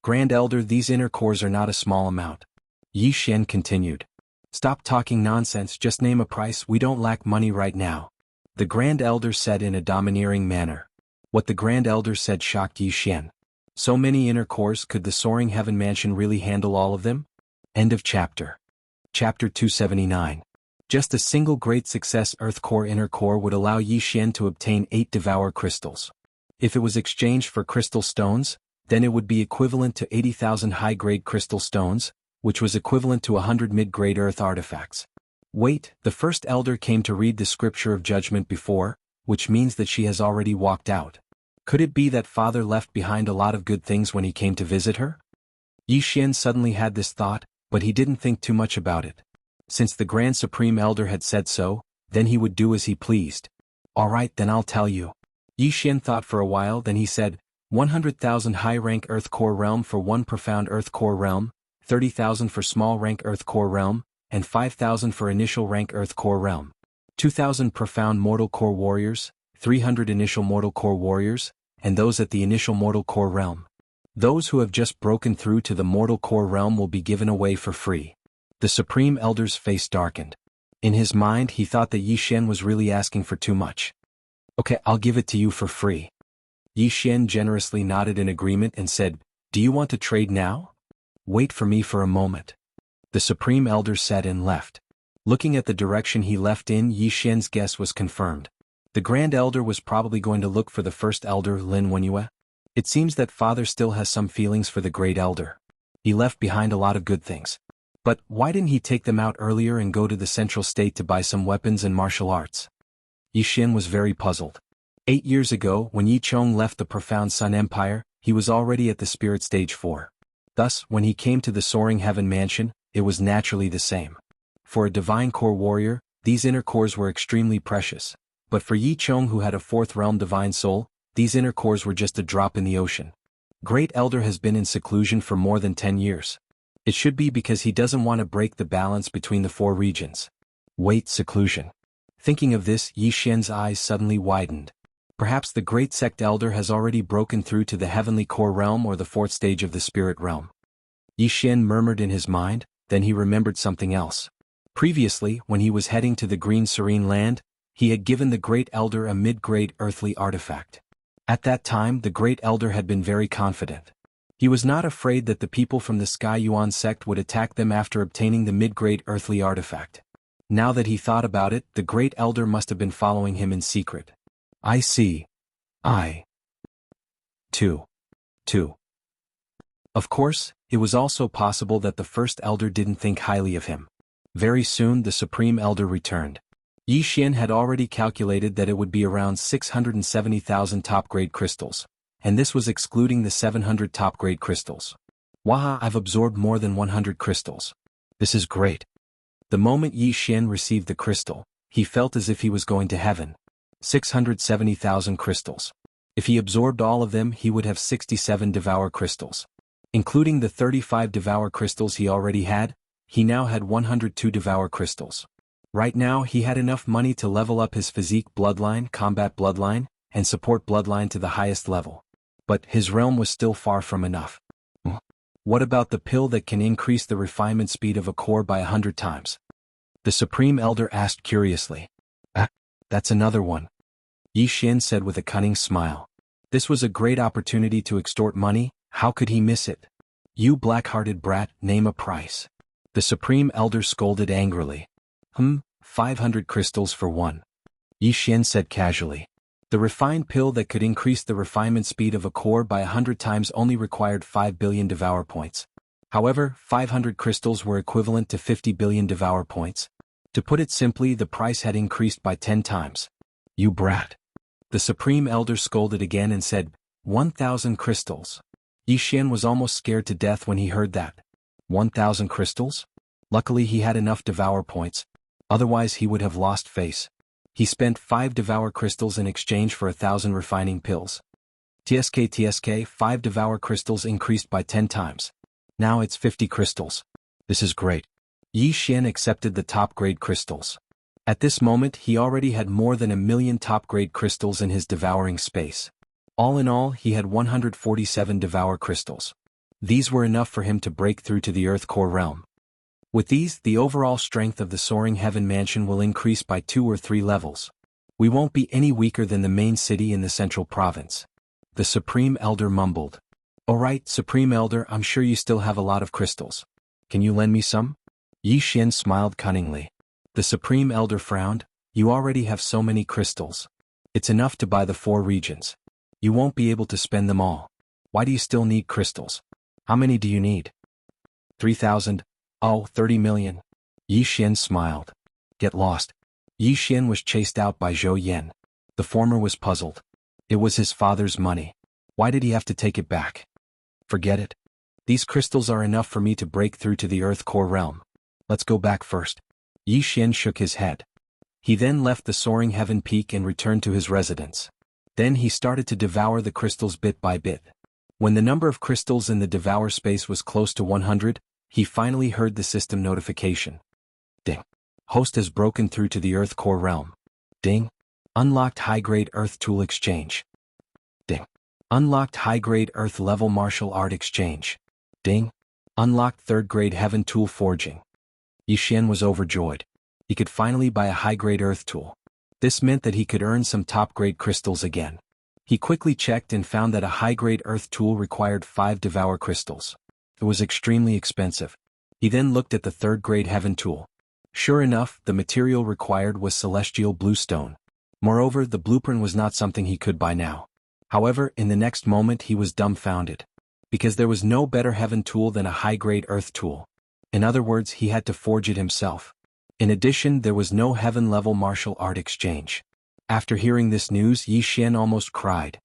Grand Elder, these inner cores are not a small amount. Yi Xian continued. Stop talking nonsense, just name a price, we don't lack money right now. The Grand Elder said in a domineering manner. What the Grand Elder said shocked Yi Xian. So many inner cores, could the Soaring Heaven Mansion really handle all of them? End of chapter. Chapter 279. Just a single great success Earth Core Inner Core would allow Yi Xian to obtain 8 Devour Crystals. If it was exchanged for crystal stones, then it would be equivalent to 80,000 high-grade crystal stones, which was equivalent to 100 mid-grade Earth artifacts. Wait, the First Elder came to read the Scripture of Judgment before, which means that she has already walked out. Could it be that Father left behind a lot of good things when he came to visit her? Yi Xian suddenly had this thought, but he didn't think too much about it. Since the Grand Supreme Elder had said so, then he would do as he pleased. Alright, then I'll tell you. Yi Xian thought for a while, then he said, 100,000 high-rank Earth Core Realm for 1 profound Earth Core Realm, 30,000 for small-rank Earth Core Realm, and 5,000 for initial-rank Earth Core Realm. 2,000 profound Mortal Core Warriors, 300 initial Mortal Core Warriors, and those at the initial Mortal Core Realm. Those who have just broken through to the Mortal Core Realm will be given away for free. The Supreme Elder's face darkened. In his mind he thought that Yi Xian was really asking for too much. Okay, I'll give it to you for free. Yi Xian generously nodded in agreement and said, Do you want to trade now? Wait for me for a moment. The Supreme Elder said and left. Looking at the direction he left in, Yi Xian's guess was confirmed. The Grand Elder was probably going to look for the First Elder, Lin Wenyue. It seems that Father still has some feelings for the Great Elder. He left behind a lot of good things. But why didn't he take them out earlier and go to the Central State to buy some weapons and martial arts? Yi Xian was very puzzled. 8 years ago, when Yi Chong left the Profound Sun Empire, he was already at the Spirit Stage 4. Thus, when he came to the Soaring Heaven Mansion, it was naturally the same. For a Divine Core Warrior, these inner cores were extremely precious. But for Yi Chong, who had a 4th Realm Divine Soul, these inner cores were just a drop in the ocean. Great Elder has been in seclusion for more than 10 years. It should be because he doesn't want to break the balance between the 4 regions. Wait, seclusion. Thinking of this, Yi Xian's eyes suddenly widened. Perhaps the Great Sect Elder has already broken through to the Heavenly Core Realm or the 4th stage of the Spirit Realm. Yi Xian murmured in his mind, then he remembered something else. Previously, when he was heading to the Green Serene Land, he had given the Great Elder a mid-grade earthly artifact. At that time, the Great Elder had been very confident. He was not afraid that the people from the Sky Yuan sect would attack them after obtaining the mid-grade earthly artifact. Now that he thought about it, the Great Elder must have been following him in secret. I see. Two. Of course, it was also possible that the First Elder didn't think highly of him. Very soon the Supreme Elder returned. Yi Xian had already calculated that it would be around 670,000 top-grade crystals, and this was excluding the 700 top-grade crystals. Waha, I've absorbed more than 100 crystals. This is great. The moment Yi Xian received the crystal, he felt as if he was going to heaven. 670,000 crystals. If he absorbed all of them, he would have 67 Devour Crystals. Including the 35 Devour Crystals he already had, he now had 102 Devour Crystals. Right now he had enough money to level up his physique bloodline, combat bloodline, and support bloodline to the highest level. But his realm was still far from enough. What about the pill that can increase the refinement speed of a core by 100 times? The Supreme Elder asked curiously. That's another one. Yi Xian said with a cunning smile. This was a great opportunity to extort money, how could he miss it? You black-hearted brat, name a price. The Supreme Elder scolded angrily. 500 crystals for one. Yi Xian said casually. The refined pill that could increase the refinement speed of a core by 100 times only required 5 billion Devour points. However, 500 crystals were equivalent to 50 billion Devour points. To put it simply, the price had increased by 10 times. You brat. The Supreme Elder scolded again and said, 1,000 crystals. Yi Xian was almost scared to death when he heard that. 1,000 crystals? Luckily he had enough Devour points. Otherwise he would have lost face. He spent 5 Devour Crystals in exchange for 1,000 refining pills. TSK 5 Devour Crystals increased by 10 times. Now it's 50 crystals. This is great. Yi Xian accepted the top-grade crystals. At this moment he already had more than 1,000,000 top-grade crystals in his devouring space. All in all he had 147 Devour Crystals. These were enough for him to break through to the Earth Core realm. With these, the overall strength of the Soaring Heaven Mansion will increase by 2 or 3 levels. We won't be any weaker than the main city in the central province. The Supreme Elder mumbled. Alright, Supreme Elder, I'm sure you still have a lot of crystals. Can you lend me some? Yi Xian smiled cunningly. The Supreme Elder frowned. You already have so many crystals. It's enough to buy the 4 regions. You won't be able to spend them all. Why do you still need crystals? How many do you need? 3,000. Oh, 30 million. Yi Xian smiled. Get lost. Yi Xian was chased out by Zhou Yan. The former was puzzled. It was his father's money. Why did he have to take it back? Forget it. These crystals are enough for me to break through to the Earth Core realm. Let's go back first. Yi Xian shook his head. He then left the Soaring Heaven Peak and returned to his residence. Then he started to devour the crystals bit by bit. When the number of crystals in the devour space was close to 100, he finally heard the system notification. Ding. Host has broken through to the Earth Core realm. Ding. Unlocked high-grade Earth Tool Exchange. Ding. Unlocked high-grade Earth Level Martial Art Exchange. Ding. Unlocked third-grade Heaven Tool Forging. Yi Xian was overjoyed. He could finally buy a high-grade Earth Tool. This meant that he could earn some top-grade crystals again. He quickly checked and found that a high-grade Earth Tool required 5 Devour Crystals. It was extremely expensive. He then looked at the third-grade Heaven Tool. Sure enough, the material required was Celestial Bluestone. Moreover, the blueprint was not something he could buy now. However, in the next moment he was dumbfounded. Because there was no better Heaven Tool than a high-grade Earth Tool. In other words, he had to forge it himself. In addition, there was no Heaven-level martial art exchange. After hearing this news, Yi Xian almost cried.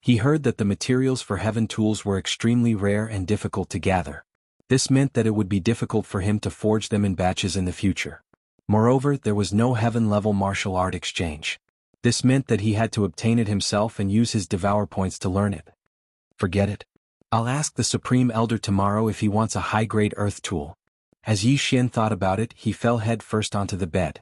He heard that the materials for Heaven Tools were extremely rare and difficult to gather. This meant that it would be difficult for him to forge them in batches in the future. Moreover, there was no Heaven-level martial art exchange. This meant that he had to obtain it himself and use his Devour points to learn it. Forget it. I'll ask the Supreme Elder tomorrow if he wants a high-grade Earth Tool. As Yi Xian thought about it, he fell head first onto the bed.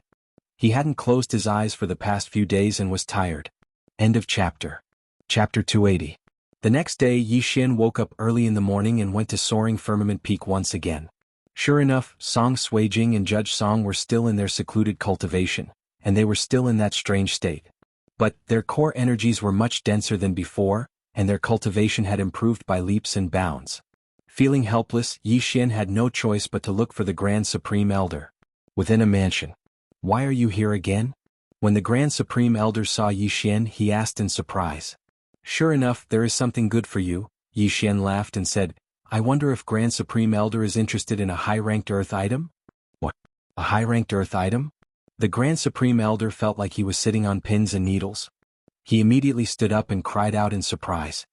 He hadn't closed his eyes for the past few days and was tired. End of chapter. Chapter 280. The next day Yi Xian woke up early in the morning and went to Soaring Firmament Peak once again. Sure enough, Song Suijing and Judge Song were still in their secluded cultivation, and they were still in that strange state. But their core energies were much denser than before, and their cultivation had improved by leaps and bounds. Feeling helpless, Yi Xian had no choice but to look for the Grand Supreme Elder. Within a mansion. Why are you here again? When the Grand Supreme Elder saw Yi Xian, he asked in surprise. Sure enough, there is something good for you, Yi Xian laughed and said, I wonder if Grand Supreme Elder is interested in a high-ranked Earth item? What? A high-ranked Earth item? The Grand Supreme Elder felt like he was sitting on pins and needles. He immediately stood up and cried out in surprise.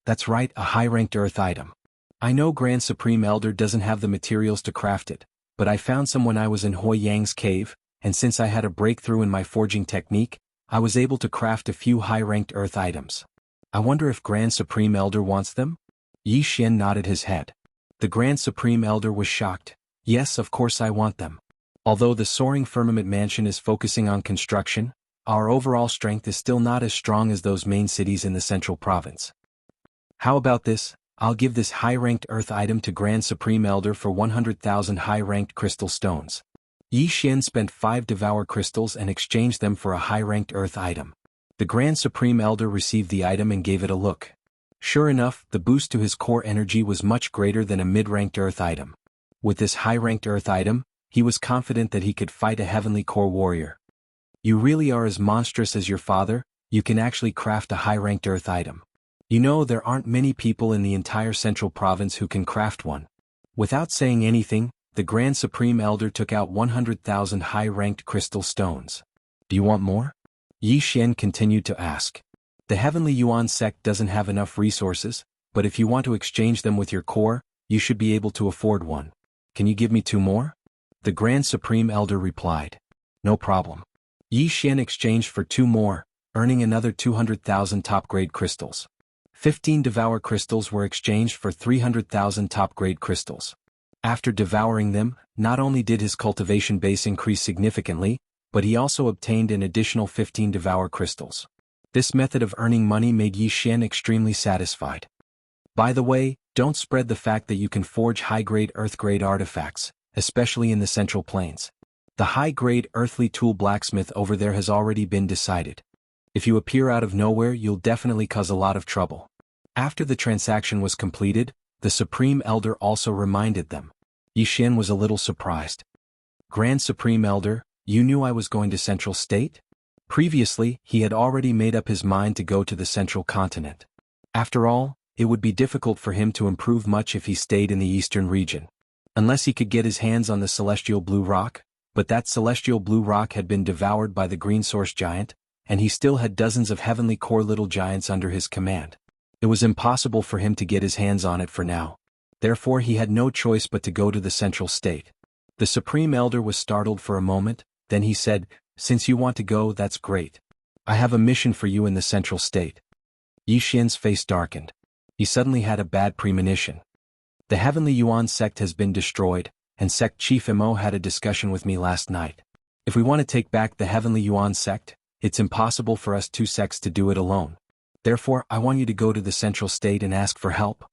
That's right, a high-ranked Earth item. I know Grand Supreme Elder doesn't have the materials to craft it, but I found some when I was in Hoi Yang's cave, and since I had a breakthrough in my forging technique, I was able to craft a few high-ranked Earth items. I wonder if Grand Supreme Elder wants them? Yi Xian nodded his head. The Grand Supreme Elder was shocked. Yes, of course I want them. Although the Soaring Firmament Mansion is focusing on construction, our overall strength is still not as strong as those main cities in the central province. How about this? I'll give this high-ranked Earth item to Grand Supreme Elder for 100,000 high-ranked crystal stones. Yi Xian spent 5 Devour crystals and exchanged them for a high-ranked Earth item. The Grand Supreme Elder received the item and gave it a look. Sure enough, the boost to his core energy was much greater than a mid-ranked Earth item. With this high-ranked Earth item, he was confident that he could fight a heavenly core warrior. You really are as monstrous as your father, you can actually craft a high-ranked Earth item. You know, there aren't many people in the entire central province who can craft one. Without saying anything, the Grand Supreme Elder took out 100,000 high-ranked crystal stones. Do you want more? Yi Xian continued to ask. The Heavenly Yuan sect doesn't have enough resources, but if you want to exchange them with your core, you should be able to afford one. Can you give me 2 more? The Grand Supreme Elder replied. No problem. Yi Xian exchanged for 2 more, earning another 200,000 top-grade crystals. 15 Devour crystals were exchanged for 300,000 top-grade crystals. After devouring them, not only did his cultivation base increase significantly, but he also obtained an additional 15 Devour crystals. This method of earning money made Yi Xian extremely satisfied. By the way, don't spread the fact that you can forge high-grade earth-grade artifacts, especially in the Central Plains. The high-grade earthly tool blacksmith over there has already been decided. If you appear out of nowhere, you'll definitely cause a lot of trouble. After the transaction was completed, the Supreme Elder also reminded them. Yi Xian was a little surprised. Grand Supreme Elder, you knew I was going to Central State? Previously, he had already made up his mind to go to the Central Continent. After all, it would be difficult for him to improve much if he stayed in the eastern region. Unless he could get his hands on the Celestial Blue Rock, but that Celestial Blue Rock had been devoured by the Green Source Giant, and he still had dozens of Heavenly Core Little Giants under his command. It was impossible for him to get his hands on it for now. Therefore he had no choice but to go to the Central State. The Supreme Elder was startled for a moment, then he said, "Since you want to go, that's great. I have a mission for you in the Central State." Yi Xian's face darkened. He suddenly had a bad premonition. The Heavenly Yuan sect has been destroyed, and Sect Chief Mo had a discussion with me last night. If we want to take back the Heavenly Yuan sect, it's impossible for us 2 sects to do it alone. Therefore, I want you to go to the Central State and ask for help.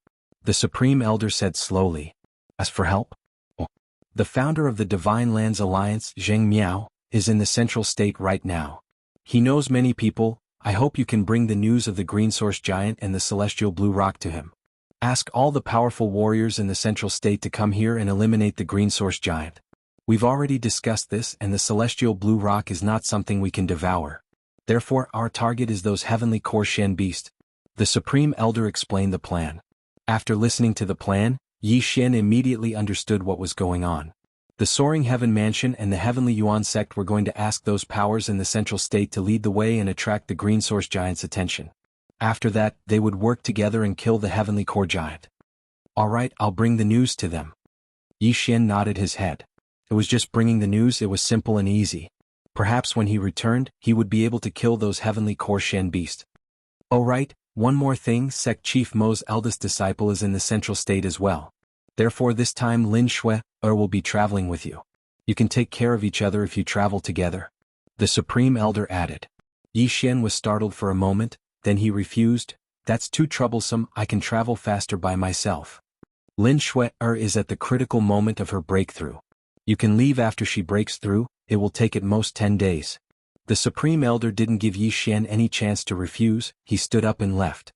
The Supreme Elder said slowly. Ask for help? Oh. The founder of the Divine Lands Alliance, Zheng Miao, is in the Central State right now. He knows many people. I hope you can bring the news of the Green Source Giant and the Celestial Blue Rock to him. Ask all the powerful warriors in the Central State to come here and eliminate the Green Source Giant. We've already discussed this, and the Celestial Blue Rock is not something we can devour. Therefore, our target is those Heavenly Core Shen beasts. The Supreme Elder explained the plan. After listening to the plan, Yi Xian immediately understood what was going on. The Soaring Heaven Mansion and the Heavenly Yuan sect were going to ask those powers in the Central State to lead the way and attract the Green Source Giant's attention. After that, they would work together and kill the Heavenly Core Giant. Alright, I'll bring the news to them. Yi Xian nodded his head. It was just bringing the news, it was simple and easy. Perhaps when he returned, he would be able to kill those Heavenly Core Shen beasts. Oh right, one more thing, Sect Chief Mo's eldest disciple is in the Central State as well. Therefore this time Lin Shui will be traveling with you. You can take care of each other if you travel together. The Supreme Elder added. Yi Xian was startled for a moment, then he refused. That's too troublesome, I can travel faster by myself. Lin Shui is at the critical moment of her breakthrough. You can leave after she breaks through, it will take at most 10 days. The Supreme Elder didn't give Yi Xian any chance to refuse, he stood up and left.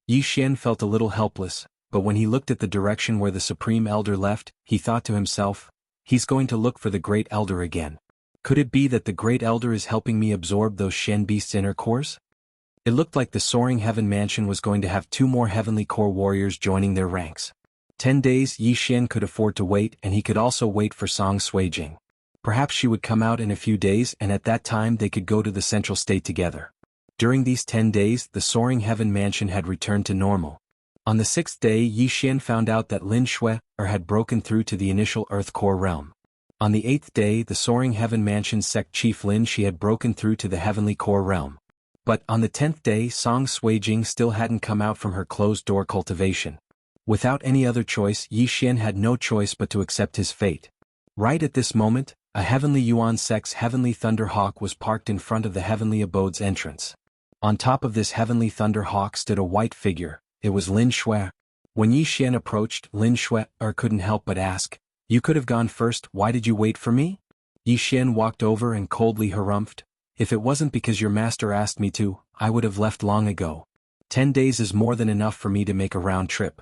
Yi Xian felt a little helpless, but when he looked at the direction where the Supreme Elder left, he thought to himself, he's going to look for the Great Elder again. Could it be that the Great Elder is helping me absorb those Shen beasts' inner cores? It looked like the Soaring Heaven Mansion was going to have 2 more Heavenly Core warriors joining their ranks. 10 days Yi Xian could afford to wait, and he could also wait for Song Suijing. Perhaps she would come out in a few days, and at that time they could go to the Central State together. During these 10 days, the Soaring Heaven Mansion had returned to normal. On the 6th day, Yi Xian found out that Lin Shui had broken through to the initial Earth Core realm. On the 8th day, the Soaring Heaven Mansion Sect Chief Lin Shi had broken through to the Heavenly Core realm. But on the 10th day, Song Suijing still hadn't come out from her closed-door cultivation. Without any other choice, Yi Xian had no choice but to accept his fate. Right at this moment, a Heavenly Yuan sect's Heavenly Thunder Hawk was parked in front of the Heavenly Abode's entrance. On top of this Heavenly Thunder Hawk stood a white figure. It was Lin Shui. When Yi Xian approached, Lin Shui couldn't help but ask, "You could have gone first, why did you wait for me?" Yi Xian walked over and coldly harumphed, "If it wasn't because your master asked me to, I would have left long ago. 10 days is more than enough for me to make a round trip."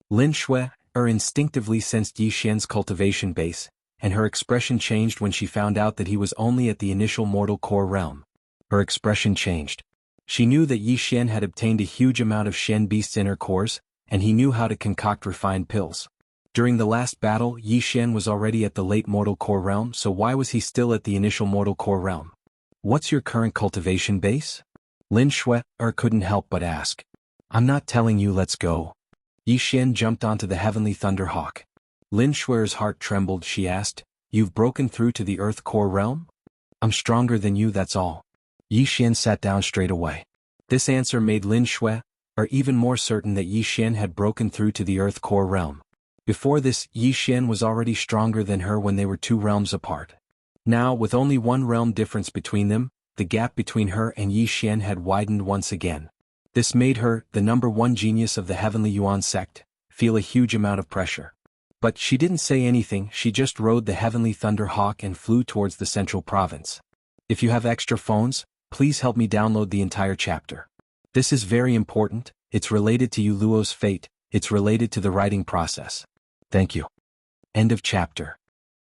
Lin Shui instinctively sensed Yi Xian's cultivation base, and her expression changed when she found out that he was only at the initial mortal core realm. Her expression changed. She knew that Yi Xian had obtained a huge amount of Shen Beast's inner cores, and he knew how to concoct refined pills. During the last battle, Yi Xian was already at the late mortal core realm, so why was he still at the initial mortal core realm? "What's your current cultivation base?" Lin Shui couldn't help but ask. "I'm not telling you, let's go." Yi Xian jumped onto the Heavenly Thunder Hawk. Lin Shui's heart trembled, she asked, "You've broken through to the Earth Core realm?" I'm stronger than you, that's all. Yi Xian sat down straight away. This answer made Lin Shui, even more certain that Yi Xian had broken through to the Earth Core realm. Before this, Yi Xian was already stronger than her when they were 2 realms apart. Now, with only 1 realm difference between them, the gap between her and Yi Xian had widened once again. This made her, the #1 genius of the Heavenly Yuan sect, feel a huge amount of pressure. But she didn't say anything, she just rode the Heavenly Thunder Hawk and flew towards the central province. If you have extra phones, please help me download the entire chapter. This is very important, it's related to Yu Luo's fate, it's related to the writing process. Thank you. End of chapter.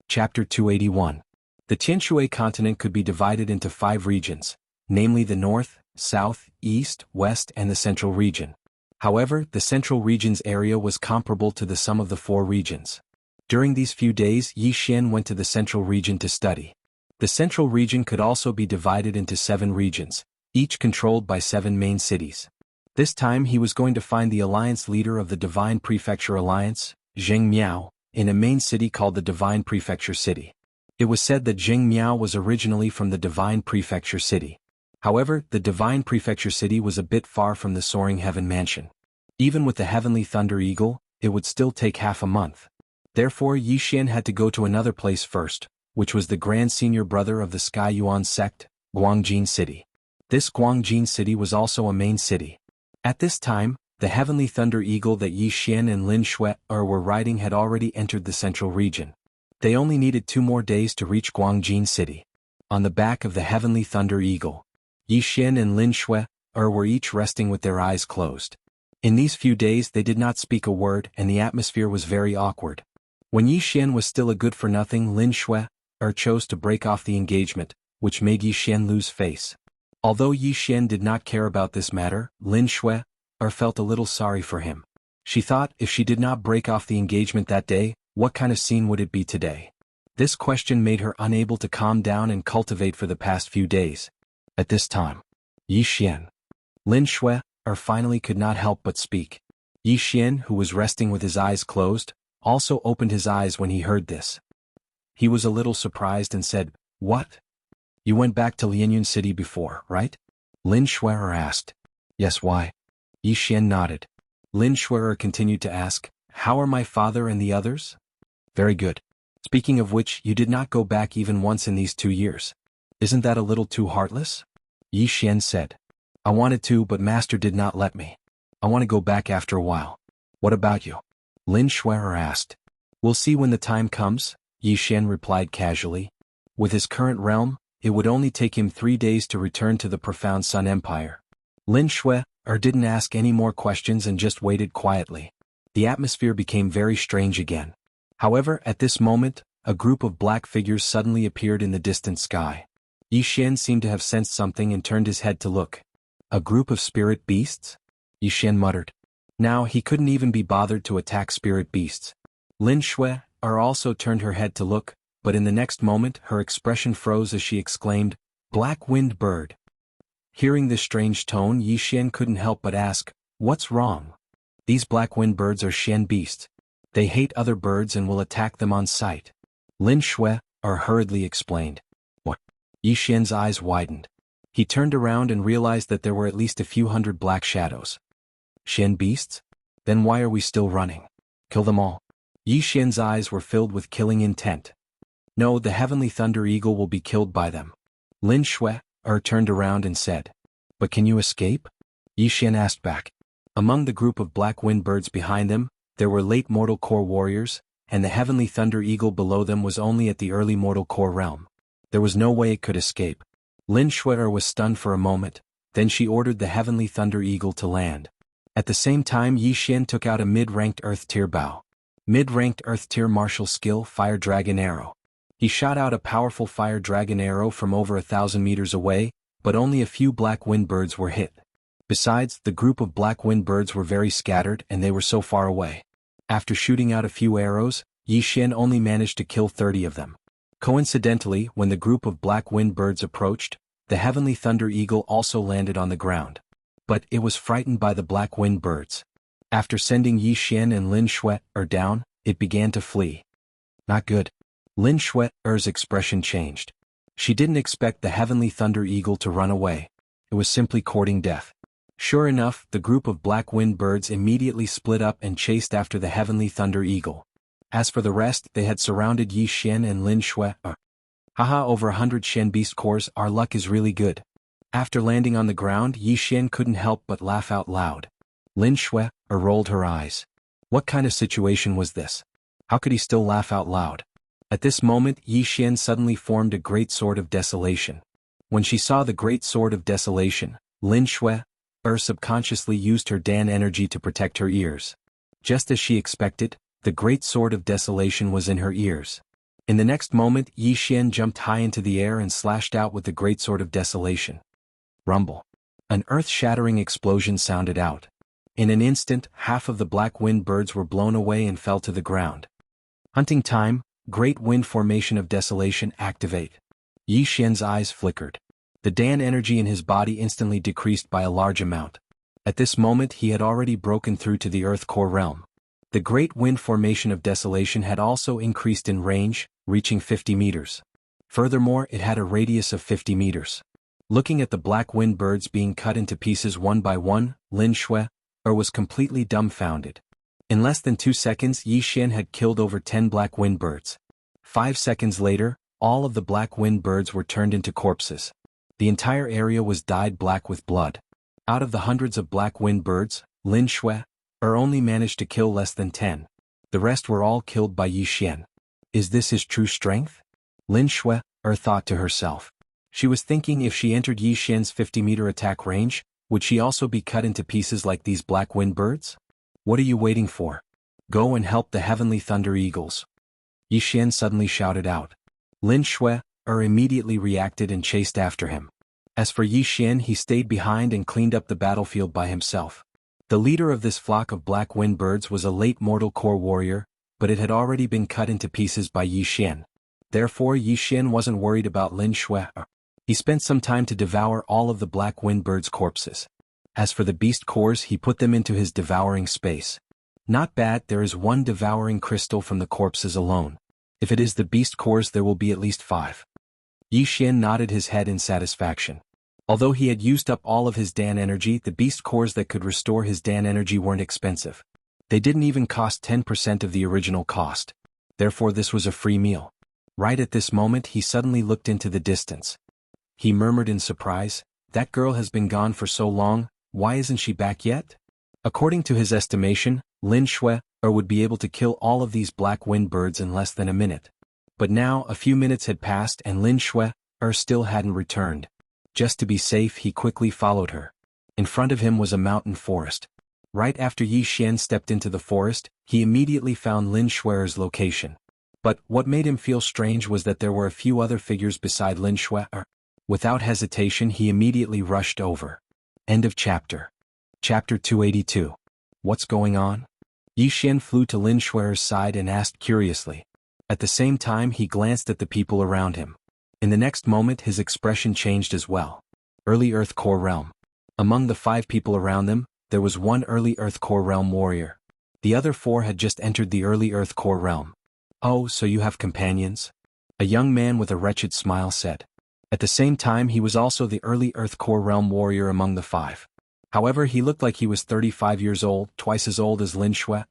Chapter 281. The Tianshui continent could be divided into 5 regions, namely the North, South, East, West and the Central region. However, the Central region's area was comparable to the sum of the 4 regions. During these few days, Yi Xian went to the Central region to study. The Central region could also be divided into 7 regions, each controlled by 7 main cities. This time he was going to find the alliance leader of the Divine Prefecture Alliance, Zheng Miao, in a main city called the Divine Prefecture City. It was said that Zheng Miao was originally from the Divine Prefecture City. However, the Divine Prefecture City was a bit far from the Soaring Heaven Mansion. Even with the Heavenly Thunder Eagle, it would still take half a month. Therefore Yi Xian had to go to another place first, which was the Grand Senior Brother of the Sky Yuan sect, Guangjin City. This Guangjin City was also a main city. At this time, the Heavenly Thunder Eagle that Yi Xian and Lin Shui were riding had already entered the Central region. They only needed 2 more days to reach Guangjin City. On the back of the Heavenly Thunder Eagle, Yi Xian and Lin Shui were each resting with their eyes closed. In these few days they did not speak a word and the atmosphere was very awkward. When Yi Xian was still a good-for-nothing, Lin Shui chose to break off the engagement, which made Yi Xian lose face. Although Yi Xian did not care about this matter, Lin Shui felt a little sorry for him. She thought if she did not break off the engagement that day, what kind of scene would it be today? This question made her unable to calm down and cultivate for the past few days. At this time, Yi Xian, Lin Shui finally could not help but speak. Yi Xian, who was resting with his eyes closed, also opened his eyes when he heard this. He was a little surprised and said, "What? You went back to Lianyun City before, right?" Lin Shui asked. "Yes, why?" Yi Xian nodded. Lin Shui continued to ask, "How are my father and the others?" "Very good. Speaking of which, you did not go back even once in these 2 years. Isn't that a little too heartless?" Yi Xian said. "I wanted to, but Master did not let me. I want to go back after a while. What about you?" Lin Shui asked. "We'll see when the time comes," Yi Xian replied casually. With his current realm, it would only take him 3 days to return to the Profound Sun Empire. Lin Shui didn't ask any more questions and just waited quietly. The atmosphere became very strange again. However, at this moment, a group of black figures suddenly appeared in the distant sky. Yi Xian seemed to have sensed something and turned his head to look. "A group of spirit beasts?" Yi Xian muttered. Now he couldn't even be bothered to attack spirit beasts. Lin Shui also turned her head to look, but in the next moment her expression froze as she exclaimed, "Black-winged bird." Hearing this strange tone, Yi Xian couldn't help but ask, "What's wrong?" "These black-winged birds are Xian beasts. They hate other birds and will attack them on sight," Lin Shui hurriedly explained. "What?" Yi Xian's eyes widened. He turned around and realized that there were at least a few hundred black shadows. "Xian beasts? Then why are we still running? Kill them all." Yi Xian's eyes were filled with killing intent. "No, the Heavenly Thunder Eagle will be killed by them." Lin Shui turned around and said. "But can you escape?" Yi Xian asked back. Among the group of black-winged birds behind them, there were late mortal core warriors, and the Heavenly Thunder Eagle below them was only at the early mortal core realm. There was no way it could escape. Lin Shui was stunned for a moment, then she ordered the Heavenly Thunder Eagle to land. At the same time, Yi Xian took out a mid-ranked Earth Tier bow. Mid-ranked Earth Tier martial skill, Fire Dragon Arrow. He shot out a powerful Fire Dragon Arrow from over 1,000 meters away, but only a few black-winged birds were hit. Besides, the group of black-winged birds were very scattered and they were so far away. After shooting out a few arrows, Yi Xian only managed to kill 30 of them. Coincidentally, when the group of black-winged birds approached, the Heavenly Thunder Eagle also landed on the ground. But it was frightened by the black-winged birds. After sending Yi Xian and Lin Shui down, it began to flee. Not good. Lin Shui's expression changed. She didn't expect the heavenly thunder eagle to run away. It was simply courting death. Sure enough, the group of black wind birds immediately split up and chased after the heavenly thunder eagle. As for the rest, they had surrounded Yi Xian and Lin Shui. Haha, over 100 Shen beast cores, our luck is really good. After landing on the ground, Yi Xian couldn't help but laugh out loud. Lin Shui rolled her eyes. What kind of situation was this? How could he still laugh out loud? At this moment, Yi Xian suddenly formed a great sword of desolation. When she saw the great sword of desolation, Lin Shui subconsciously used her Dan energy to protect her ears. Just as she expected, the great sword of desolation was in her ears. In the next moment, Yi Xian jumped high into the air and slashed out with the great sword of desolation. Rumble. An earth-shattering explosion sounded out. In an instant, half of the black wind birds were blown away and fell to the ground. Hunting time, Great Wind Formation of Desolation activate. Yi Xian's eyes flickered. The Dan energy in his body instantly decreased by a large amount. At this moment he had already broken through to the Earth core realm. The Great Wind Formation of Desolation had also increased in range, reaching 50 meters. Furthermore, it had a radius of 50 meters. Looking at the black wind birds being cut into pieces one by one, Lin Shui was completely dumbfounded. In less than 2 seconds, Yi Xian had killed over 10 black wind birds. 5 seconds later, all of the black wind birds were turned into corpses. The entire area was dyed black with blood. Out of the hundreds of black wind birds, Lin Shui only managed to kill less than 10. The rest were all killed by Yi Xian. Is this his true strength? Lin Shui thought to herself. She was thinking if she entered Yi Xian's 50-meter attack range, would she also be cut into pieces like these black wind birds? What are you waiting for? Go and help the heavenly thunder eagles. Yi Xian suddenly shouted out. Lin Shui immediately reacted and chased after him. As for Yi Xian, he stayed behind and cleaned up the battlefield by himself. The leader of this flock of black wind birds was a late mortal core warrior, but it had already been cut into pieces by Yi Xian. Therefore Yi Xian wasn't worried about Lin Shui. He spent some time to devour all of the black wind birds' corpses. As for the beast cores, he put them into his devouring space. Not bad, there is one devouring crystal from the corpses alone. If it is the beast cores, there will be at least 5. Yi Xian nodded his head in satisfaction. Although he had used up all of his Dan energy, the beast cores that could restore his Dan energy weren't expensive. They didn't even cost 10% of the original cost. Therefore this was a free meal. Right at this moment he suddenly looked into the distance. He murmured in surprise, "That girl has been gone for so long, why isn't she back yet?" According to his estimation, Lin Shui would be able to kill all of these black wind birds in less than a minute. But now a few minutes had passed and Lin Shui still hadn't returned. Just to be safe, he quickly followed her. In front of him was a mountain forest. Right after Yi Xian stepped into the forest, he immediately found Lin Shui's location. But what made him feel strange was that there were a few other figures beside Lin Shui. Without hesitation he immediately rushed over. End of chapter. Chapter 282. What's going on? Yi Xian flew to Lin Shui's side and asked curiously. At the same time he glanced at the people around him. In the next moment his expression changed as well. Early Earth Core Realm. Among the 5 people around them, there was one Early Earth Core Realm warrior. The other 4 had just entered the Early Earth Core Realm. Oh, so you have companions? A young man with a wretched smile said. At the same time he was also the Early Earth Core Realm warrior among the 5. However, he looked like he was 35 years old, twice as old as Lin Shui.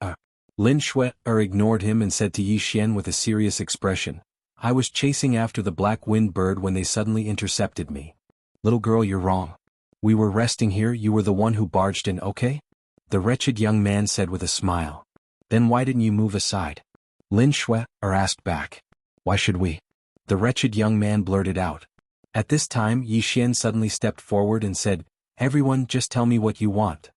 Lin Shui ignored him and said to Yi Xian with a serious expression, "I was chasing after the black wind bird when they suddenly intercepted me." "Little girl, you're wrong. We were resting here, you were the one who barged in, okay?" The wretched young man said with a smile. "Then why didn't you move aside?" Lin Shui asked back. "Why should we?" The wretched young man blurted out. At this time Yi Xian suddenly stepped forward and said, "Everyone, just tell me what you want."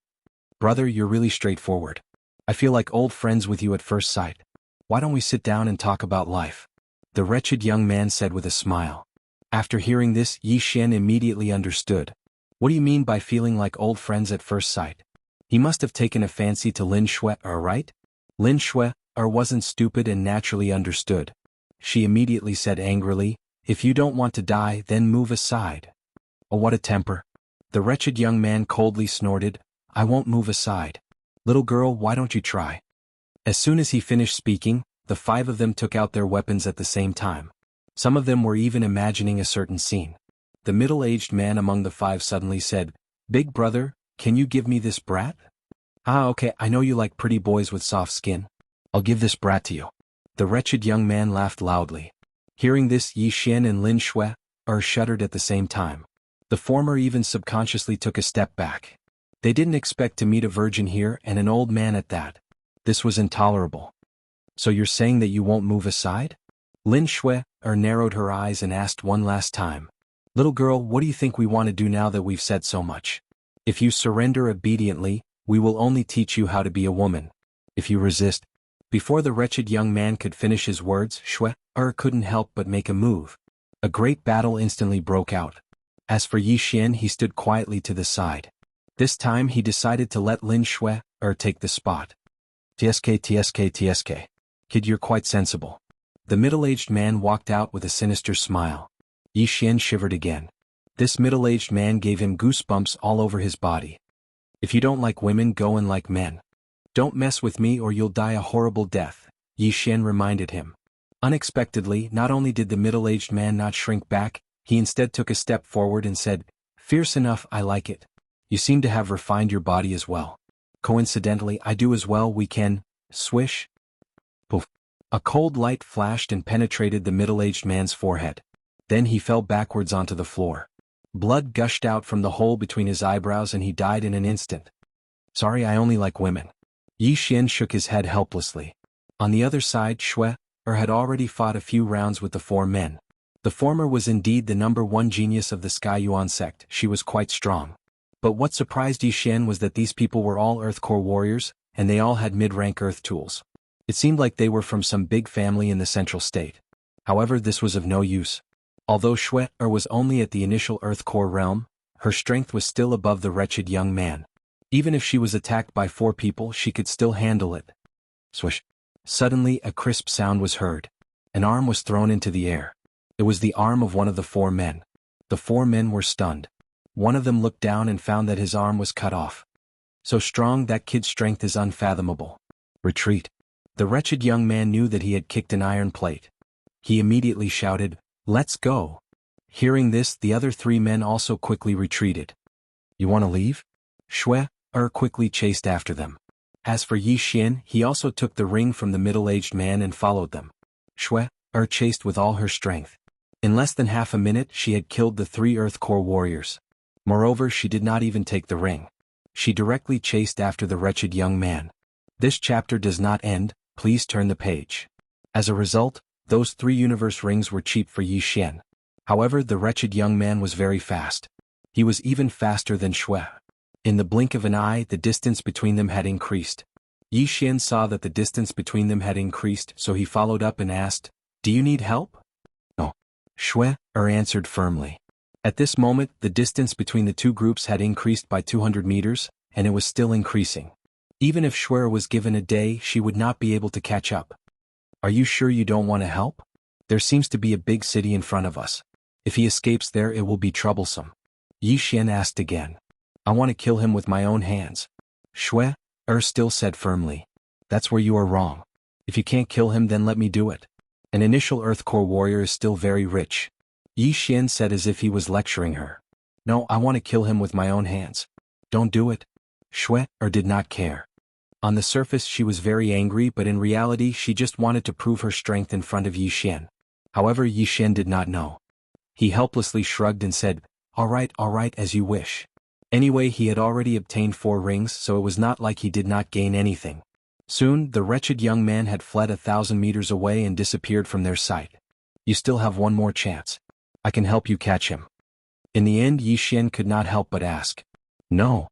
"Brother, you're really straightforward. I feel like old friends with you at first sight. Why don't we sit down and talk about life?" The wretched young man said with a smile. After hearing this, Yi Xian immediately understood. What do you mean by feeling like old friends at first sight? He must have taken a fancy to Lin Shui, right? Lin Shui wasn't stupid and naturally understood. She immediately said angrily, "If you don't want to die, then move aside." Oh, what a temper. The wretched young man coldly snorted, "I won't move aside. Little girl, why don't you try?" As soon as he finished speaking, the 5 of them took out their weapons at the same time. Some of them were even imagining a certain scene. The middle-aged man among the five suddenly said, "Big brother, can you give me this brat?" "Ah, okay, I know you like pretty boys with soft skin. I'll give this brat to you." The wretched young man laughed loudly. Hearing this, Yi Xian and Lin Shui shuddered at the same time. The former even subconsciously took a step back. They didn't expect to meet a virgin here and an old man at that. This was intolerable. "So you're saying that you won't move aside?" Lin Shui narrowed her eyes and asked one last time. "Little girl, what do you think we want to do now that we've said so much? If you surrender obediently, we will only teach you how to be a woman. If you resist—" Before the wretched young man could finish his words, Shui couldn't help but make a move. A great battle instantly broke out. As for Yi Xian, he stood quietly to the side. This time he decided to let Lin Shui take the spot. TSK. Kid, you're quite sensible." The middle-aged man walked out with a sinister smile. Yi Xian shivered again. This middle-aged man gave him goosebumps all over his body. "If you don't like women, go and like men. Don't mess with me or you'll die a horrible death," Yi Xian reminded him. Unexpectedly, not only did the middle-aged man not shrink back, he instead took a step forward and said, "Fierce enough, I like it. You seem to have refined your body as well. Coincidentally, I do as well. We can—" Swish. Poof. A cold light flashed and penetrated the middle-aged man's forehead. Then he fell backwards onto the floor. Blood gushed out from the hole between his eyebrows and he died in an instant. "Sorry, I only like women." Yi Xian shook his head helplessly. On the other side, Shui had already fought a few rounds with the four men. The former was indeed the #1 genius of the Sky Yuan sect. She was quite strong. But what surprised Yi Xian was that these people were all Earth Core warriors, and they all had mid-rank Earth tools. It seemed like they were from some big family in the Central State. However, this was of no use. Although Shui was only at the initial Earth Core realm, her strength was still above the wretched young man. Even if she was attacked by four people, she could still handle it. Swish. Suddenly, a crisp sound was heard. An arm was thrown into the air. It was the arm of one of the four men. The four men were stunned. One of them looked down and found that his arm was cut off. So strong, that kid's strength is unfathomable. Retreat. The wretched young man knew that he had kicked an iron plate. He immediately shouted, "Let's go." Hearing this, the other three men also quickly retreated. "You want to leave?" Shui quickly chased after them. As for Yi Xian, he also took the ring from the middle-aged man and followed them. Shui chased with all her strength. In less than half a minute, she had killed the 3 Earth Core warriors. Moreover, she did not even take the ring. She directly chased after the wretched young man. This chapter does not end, please turn the page. As a result, those 3 universe rings were cheap for Yi Xian. However, the wretched young man was very fast. He was even faster than Shui. In the blink of an eye, the distance between them had increased. Yi Xian saw that the distance between them had increased, so he followed up and asked, "Do you need help?" "No." Shui answered firmly. At this moment, the distance between the two groups had increased by 200 meters, and it was still increasing. Even if Shui was given a day, she would not be able to catch up. "Are you sure you don't want to help? There seems to be a big city in front of us. If he escapes there, it will be troublesome." Yi Xian asked again. "I want to kill him with my own hands." Shui still said firmly. "That's where you are wrong. If you can't kill him, then let me do it. An initial Earth Core warrior is still very rich." Yi Xian said as if he was lecturing her. "No, I want to kill him with my own hands." "Don't do it." Shui did not care. On the surface she was very angry, but in reality she just wanted to prove her strength in front of Yi Xian. However, Yi Xian did not know. He helplessly shrugged and said, all right, as you wish." Anyway, he had already obtained 4 rings, so it was not like he did not gain anything. Soon, the wretched young man had fled 1,000 meters away and disappeared from their sight. "You still have one more chance. I can help you catch him." In the end, Yi Xian could not help but ask. "No."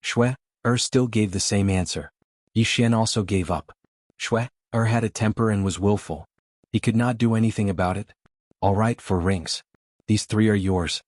Shui still gave the same answer. Yi Xian also gave up. Shui had a temper and was willful. He could not do anything about it. "All right, for rings. These 3 are yours."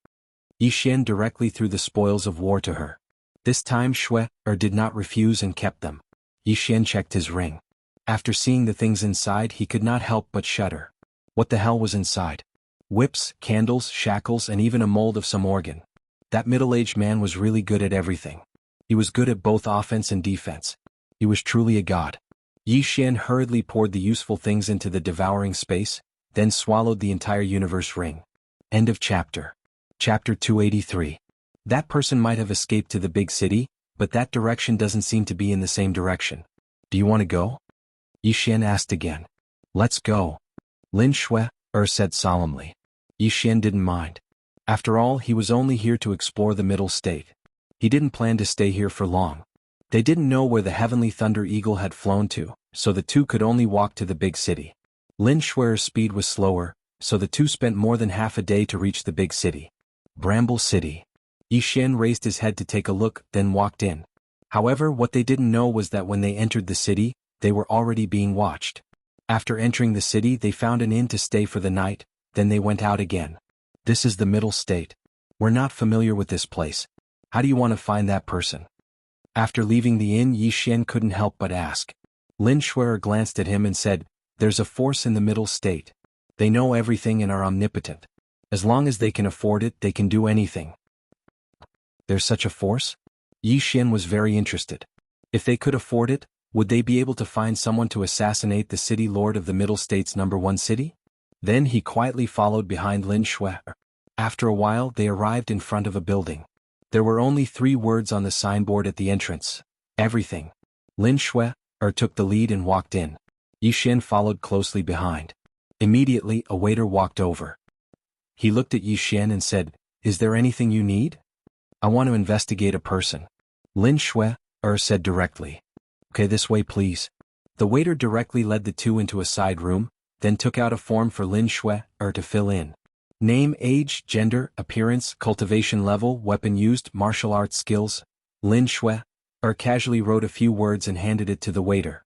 Yi Xian directly threw the spoils of war to her. This time Shui did not refuse and kept them. Yi Xian checked his ring. After seeing the things inside, he could not help but shudder. What the hell was inside? Whips, candles, shackles, and even a mold of some organ. That middle-aged man was really good at everything. He was good at both offense and defense. He was truly a god. Yi Xian hurriedly poured the useful things into the devouring space, then swallowed the entire universe ring. End of chapter. Chapter 283. That person might have escaped to the big city, but that direction doesn't seem to be in the same direction. Do you want to go? Yixian asked again. Let's go. Lin Shui said solemnly. Yixian didn't mind. After all, he was only here to explore the middle state. He didn't plan to stay here for long. They didn't know where the heavenly thunder eagle had flown to, so the two could only walk to the big city. Lin Shui's speed was slower, so the two spent more than half a day to reach the big city. Bramble City. Yixian raised his head to take a look, then walked in. However, what they didn't know was that when they entered the city, they were already being watched. After entering the city, they found an inn to stay for the night, then they went out again. This is the middle state. We're not familiar with this place. How do you want to find that person? After leaving the inn, Yixian couldn't help but ask. Lin Shui glanced at him and said, There's a force in the middle state. They know everything and are omnipotent. As long as they can afford it, they can do anything. There's such a force? Yixian was very interested. If they could afford it, would they be able to find someone to assassinate the city lord of the middle state's #1 city? Then he quietly followed behind Lin Shui. After a while, they arrived in front of a building. There were only 3 words on the signboard at the entrance. Everything. Lin Shui took the lead and walked in. Yixian followed closely behind. Immediately, a waiter walked over. He looked at Yixian and said, Is there anything you need? I want to investigate a person. Lin Shui said directly. Okay, this way please. The waiter directly led the two into a side room, then took out a form for Lin Shui to fill in. Name, age, gender, appearance, cultivation level, weapon used, martial arts skills. Lin Shui casually wrote a few words and handed it to the waiter.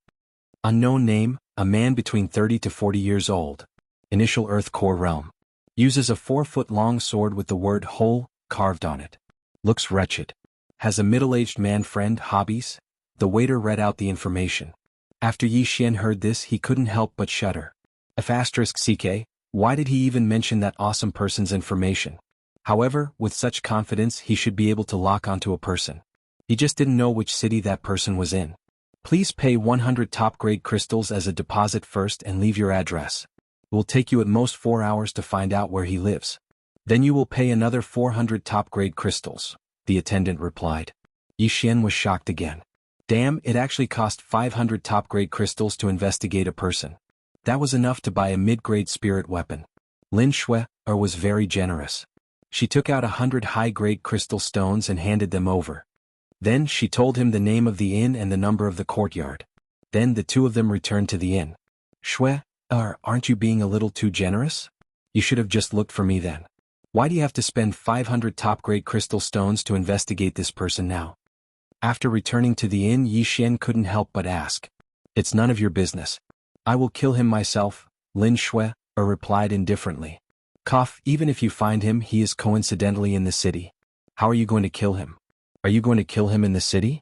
Unknown name, a man between 30 to 40 years old. Initial Earth Core Realm. Uses a 4-foot-long sword with the word whole carved on it. Looks wretched. Has a middle-aged man friend. Hobbies? The waiter read out the information. After Yixian heard this, he couldn't help but shudder. *CK, why did he even mention that awesome person's information? However, with such confidence, he should be able to lock onto a person. He just didn't know which city that person was in. Please pay 100 top-grade crystals as a deposit first and leave your address. It will take you at most 4 hours to find out where he lives. Then you will pay another 400 top-grade crystals, the attendant replied. Yixian was shocked again. Damn, it actually cost 500 top-grade crystals to investigate a person. That was enough to buy a mid-grade spirit weapon. Lin Shui was very generous. She took out 100 high-grade crystal stones and handed them over. Then she told him the name of the inn and the number of the courtyard. Then the two of them returned to the inn. Shui, aren't you being a little too generous? You should have just looked for me then. Why do you have to spend 500 top-grade crystal stones to investigate this person now? After returning to the inn, Yixian couldn't help but ask. It's none of your business. I will kill him myself, Lin Shui replied indifferently. Cough, even if you find him, he is coincidentally in the city. How are you going to kill him? Are you going to kill him in the city?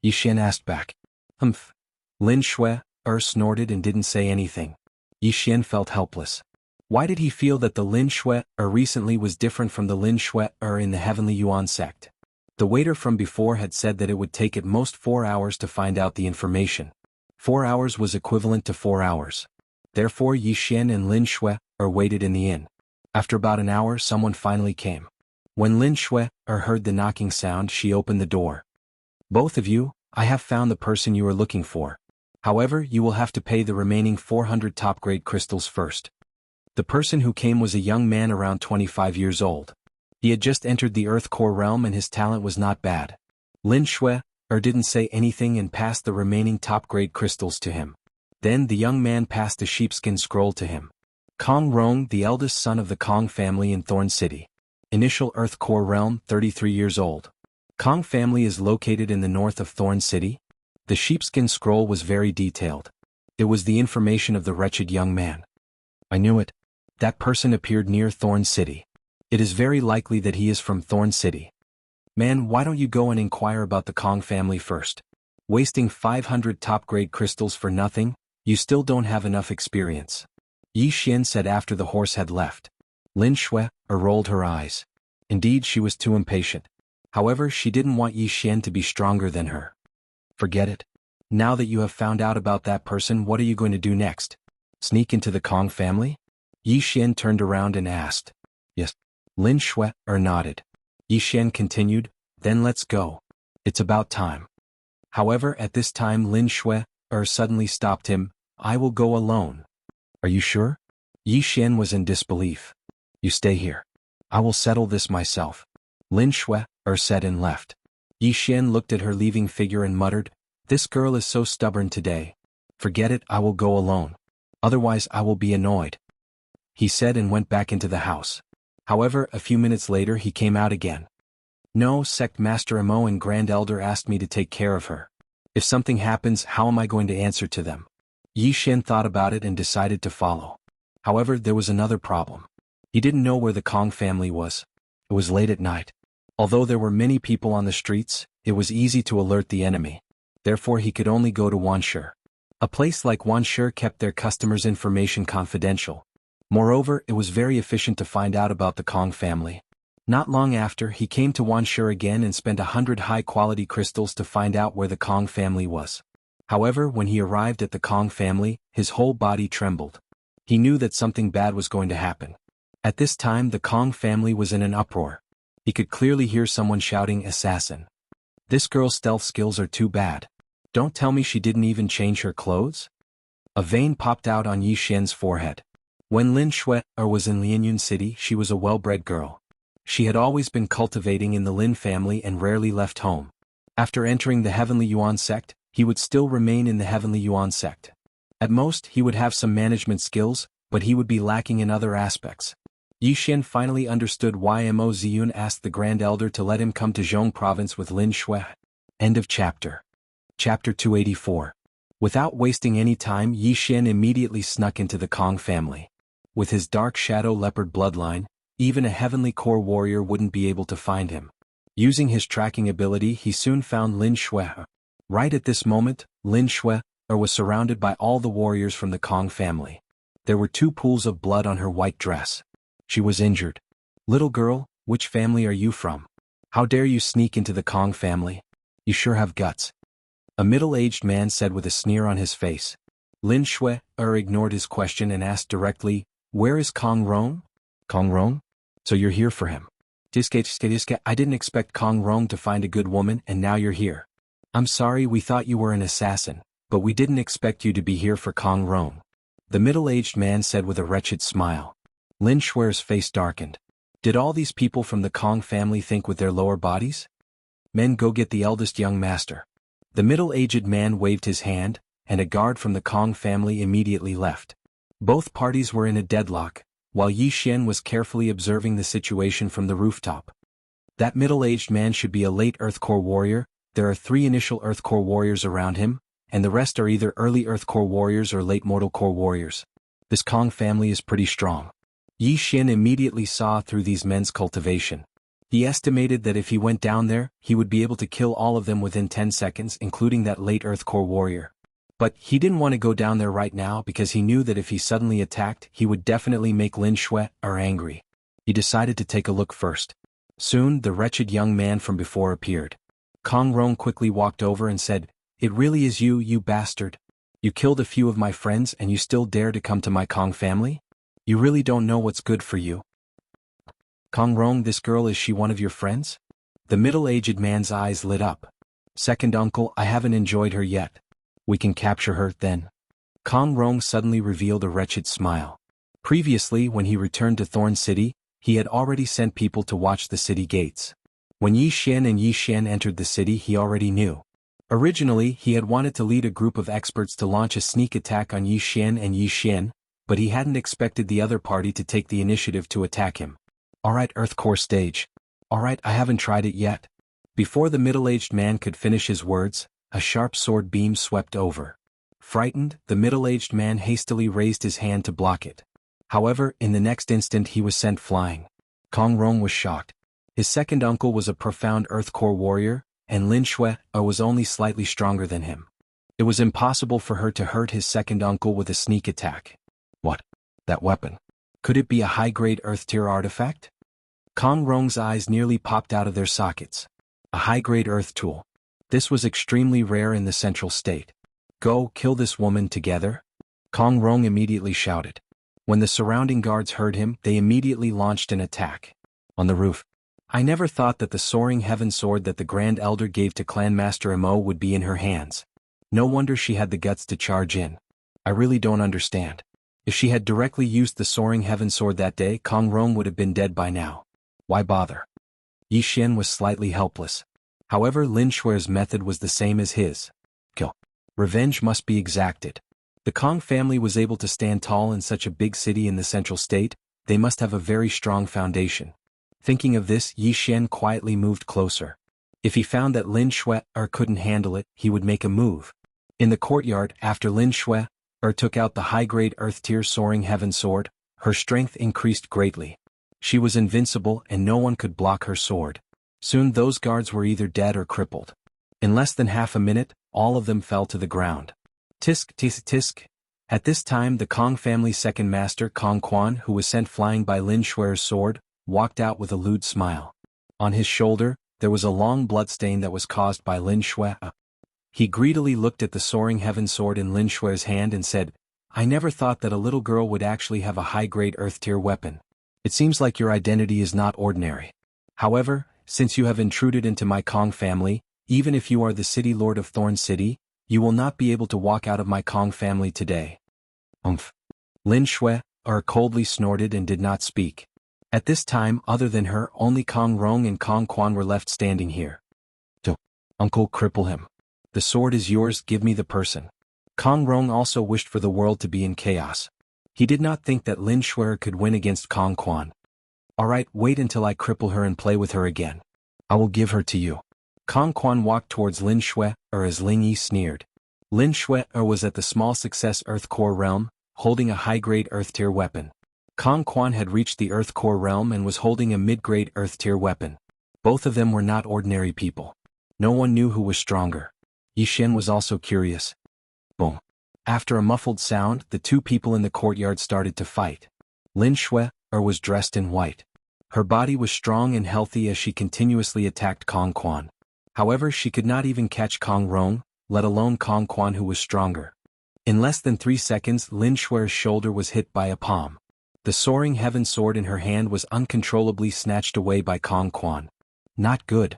Yixian asked back. Humph. Lin Shui snorted and didn't say anything. Yixian felt helpless. Why did he feel that the Lin Shui recently was different from the Lin Shui in the Heavenly Yuan sect? The waiter from before had said that it would take at most 4 hours to find out the information. 4 hours was equivalent to 4 hours. Therefore Yixian and Lin Shui waited in the inn. After about an hour, someone finally came. When Lin Shui heard the knocking sound, she opened the door. Both of you, I have found the person you are looking for. However, you will have to pay the remaining 400 top-grade crystals first. The person who came was a young man around 25 years old. He had just entered the Earth Core realm and his talent was not bad. Lin Shui didn't say anything and passed the remaining top-grade crystals to him. Then the young man passed a sheepskin scroll to him. Kong Rong, the eldest son of the Kong family in Thorn City. Initial Earth Core realm, 33 years old. Kong family is located in the north of Thorn City. The sheepskin scroll was very detailed. It was the information of the wretched young man. I knew it. That person appeared near Thorn City. It is very likely that he is from Thorn City. Man, why don't you go and inquire about the Kong family first? Wasting 500 top-grade crystals for nothing, you still don't have enough experience. Yixian said after the horse had left. Lin Shui rolled her eyes. Indeed, she was too impatient. However, she didn't want Yixian to be stronger than her. Forget it. Now that you have found out about that person, what are you going to do next? Sneak into the Kong family? Yi Xian turned around and asked. Yes. Lin Shui nodded. Yi Xian continued, then let's go. It's about time. However, at this time Lin Shui suddenly stopped him. I will go alone. Are you sure? Yi Xian was in disbelief. You stay here. I will settle this myself. Lin Shui said and left. Yi Xian looked at her leaving figure and muttered, this girl is so stubborn today. Forget it, I will go alone. Otherwise I will be annoyed. He said and went back into the house. However, a few minutes later he came out again. No, Sect Master Imo and Grand Elder asked me to take care of her. If something happens, how am I going to answer to them? Yi Xian thought about it and decided to follow. However, there was another problem. He didn't know where the Kong family was. It was late at night. Although there were many people on the streets, it was easy to alert the enemy. Therefore he could only go to Wanshi. A place like Wanshi kept their customers' information confidential. Moreover, it was very efficient to find out about the Kong family. Not long after, he came to Wanshi again and spent 100 high-quality crystals to find out where the Kong family was. However, when he arrived at the Kong family, his whole body trembled. He knew that something bad was going to happen. At this time the Kong family was in an uproar. He could clearly hear someone shouting, assassin. This girl's stealth skills are too bad. Don't tell me she didn't even change her clothes? A vein popped out on Yi Xian's forehead. When Lin Shui was in Lianyun City, she was a well-bred girl. She had always been cultivating in the Lin family and rarely left home. After entering the Heavenly Yuan sect, he would still remain in the Heavenly Yuan sect. At most, he would have some management skills, but he would be lacking in other aspects. Yi Xian finally understood why Mo Ziyun asked the Grand Elder to let him come to Zhong province with Lin Shui. End of chapter. Chapter 284. Without wasting any time, Yi Xian immediately snuck into the Kong family. With his dark shadow leopard bloodline, even a heavenly core warrior wouldn't be able to find him. Using his tracking ability, he soon found Lin Shui. Right at this moment, Lin Shui was surrounded by all the warriors from the Kong family. There were 2 pools of blood on her white dress. She was injured. Little girl, which family are you from? How dare you sneak into the Kong family? You sure have guts. A middle-aged man said with a sneer on his face. Lin Shui ignored his question and asked directly, where is Kong Rong? Kong Rong? So you're here for him. I didn't expect Kong Rong to find a good woman and now you're here. I'm sorry, we thought you were an assassin, but we didn't expect you to be here for Kong Rong. The middle-aged man said with a wretched smile. Lin Shui's face darkened. Did all these people from the Kong family think with their lower bodies? Men, go get the eldest young master. The middle-aged man waved his hand, and a guard from the Kong family immediately left. Both parties were in a deadlock, while Yi Xian was carefully observing the situation from the rooftop. That middle-aged man should be a late Earth Core warrior. There are 3 initial Earth Core warriors around him, and the rest are either early Earth Core warriors or late Mortal Core warriors. This Kong family is pretty strong. Yi Xian immediately saw through these men's cultivation. He estimated that if he went down there, he would be able to kill all of them within 10 seconds, including that late Earth Core warrior. But he didn't want to go down there right now because he knew that if he suddenly attacked, he would definitely make Lin Shui angry. He decided to take a look first. Soon, the wretched young man from before appeared. Kong Rong quickly walked over and said, "It really is you, you bastard. You killed a few of my friends and you still dare to come to my Kong family? You really don't know what's good for you." "Kong Rong, this girl, is she one of your friends?" The middle-aged man's eyes lit up. "Second uncle, I haven't enjoyed her yet. We can capture her, then." Kong Rong suddenly revealed a wretched smile. Previously, when he returned to Thorn City, he had already sent people to watch the city gates. When Yi Xian and Yi Xian entered the city, he already knew. Originally, he had wanted to lead a group of experts to launch a sneak attack on Yi Xian and Yi Xian, but he hadn't expected the other party to take the initiative to attack him. "Alright, Earth Core stage. Alright, I haven't tried it yet." Before the middle-aged man could finish his words, a sharp sword beam swept over. Frightened, the middle-aged man hastily raised his hand to block it. However, in the next instant he was sent flying. Kong Rong was shocked. His second uncle was a profound Earth Core warrior, and Lin Shui was only slightly stronger than him. It was impossible for her to hurt his second uncle with a sneak attack. What? That weapon? Could it be a high-grade Earth-tier artifact? Kong Rong's eyes nearly popped out of their sockets. A high-grade Earth tool. This was extremely rare in the Central State. "Go, kill this woman together?" Kong Rong immediately shouted. When the surrounding guards heard him, they immediately launched an attack. On the roof. I never thought that the soaring heaven sword that the Grand Elder gave to Clan Master Imo would be in her hands. No wonder she had the guts to charge in. I really don't understand. If she had directly used the soaring heaven sword that day, Kong Rong would have been dead by now. Why bother? Yi Xian was slightly helpless. However, Lin Shui's method was the same as his. Kill. Revenge must be exacted. The Kong family was able to stand tall in such a big city in the central state. They must have a very strong foundation. Thinking of this, Yi Xian quietly moved closer. If he found that Lin Shui couldn't handle it, he would make a move. In the courtyard, after Lin Shui took out the high-grade earth-tier soaring heaven sword, her strength increased greatly. She was invincible and no one could block her sword. Soon those guards were either dead or crippled. In less than half a minute, all of them fell to the ground. Tisk tisk tisk. At this time the Kong family's second master Kong Quan, who was sent flying by Lin Shui's sword, walked out with a lewd smile. On his shoulder, there was a long bloodstain that was caused by Lin Shui. He greedily looked at the soaring heaven sword in Lin Shui's hand and said, I never thought that a little girl would actually have a high-grade earth-tier weapon. It seems like your identity is not ordinary. However, since you have intruded into my Kong family, even if you are the city lord of Thorn City, you will not be able to walk out of my Kong family today. Lin Shui coldly snorted and did not speak. At this time, other than her, only Kong Rong and Kong Quan were left standing here. Uncle, cripple him. The sword is yours, give me the person. Kong Rong also wished for the world to be in chaos. He did not think that Lin Shui could win against Kong Quan. Alright, wait until I cripple her and play with her again. I will give her to you. Kong Quan walked towards Lin Shui, as Ling Yi sneered. Lin Shui was at the small success Earth Core realm, holding a high-grade Earth-tier weapon. Kong Quan had reached the Earth Core realm and was holding a mid-grade Earth-tier weapon. Both of them were not ordinary people. No one knew who was stronger. Yi Xian was also curious. Boom. After a muffled sound, the two people in the courtyard started to fight. Lin Shui was dressed in white. Her body was strong and healthy as she continuously attacked Kong Quan. However, she could not even catch Kong Rong, let alone Kong Quan, who was stronger. In less than 3 seconds, Lin Shui's shoulder was hit by a palm. The soaring heaven sword in her hand was uncontrollably snatched away by Kong Quan. Not good.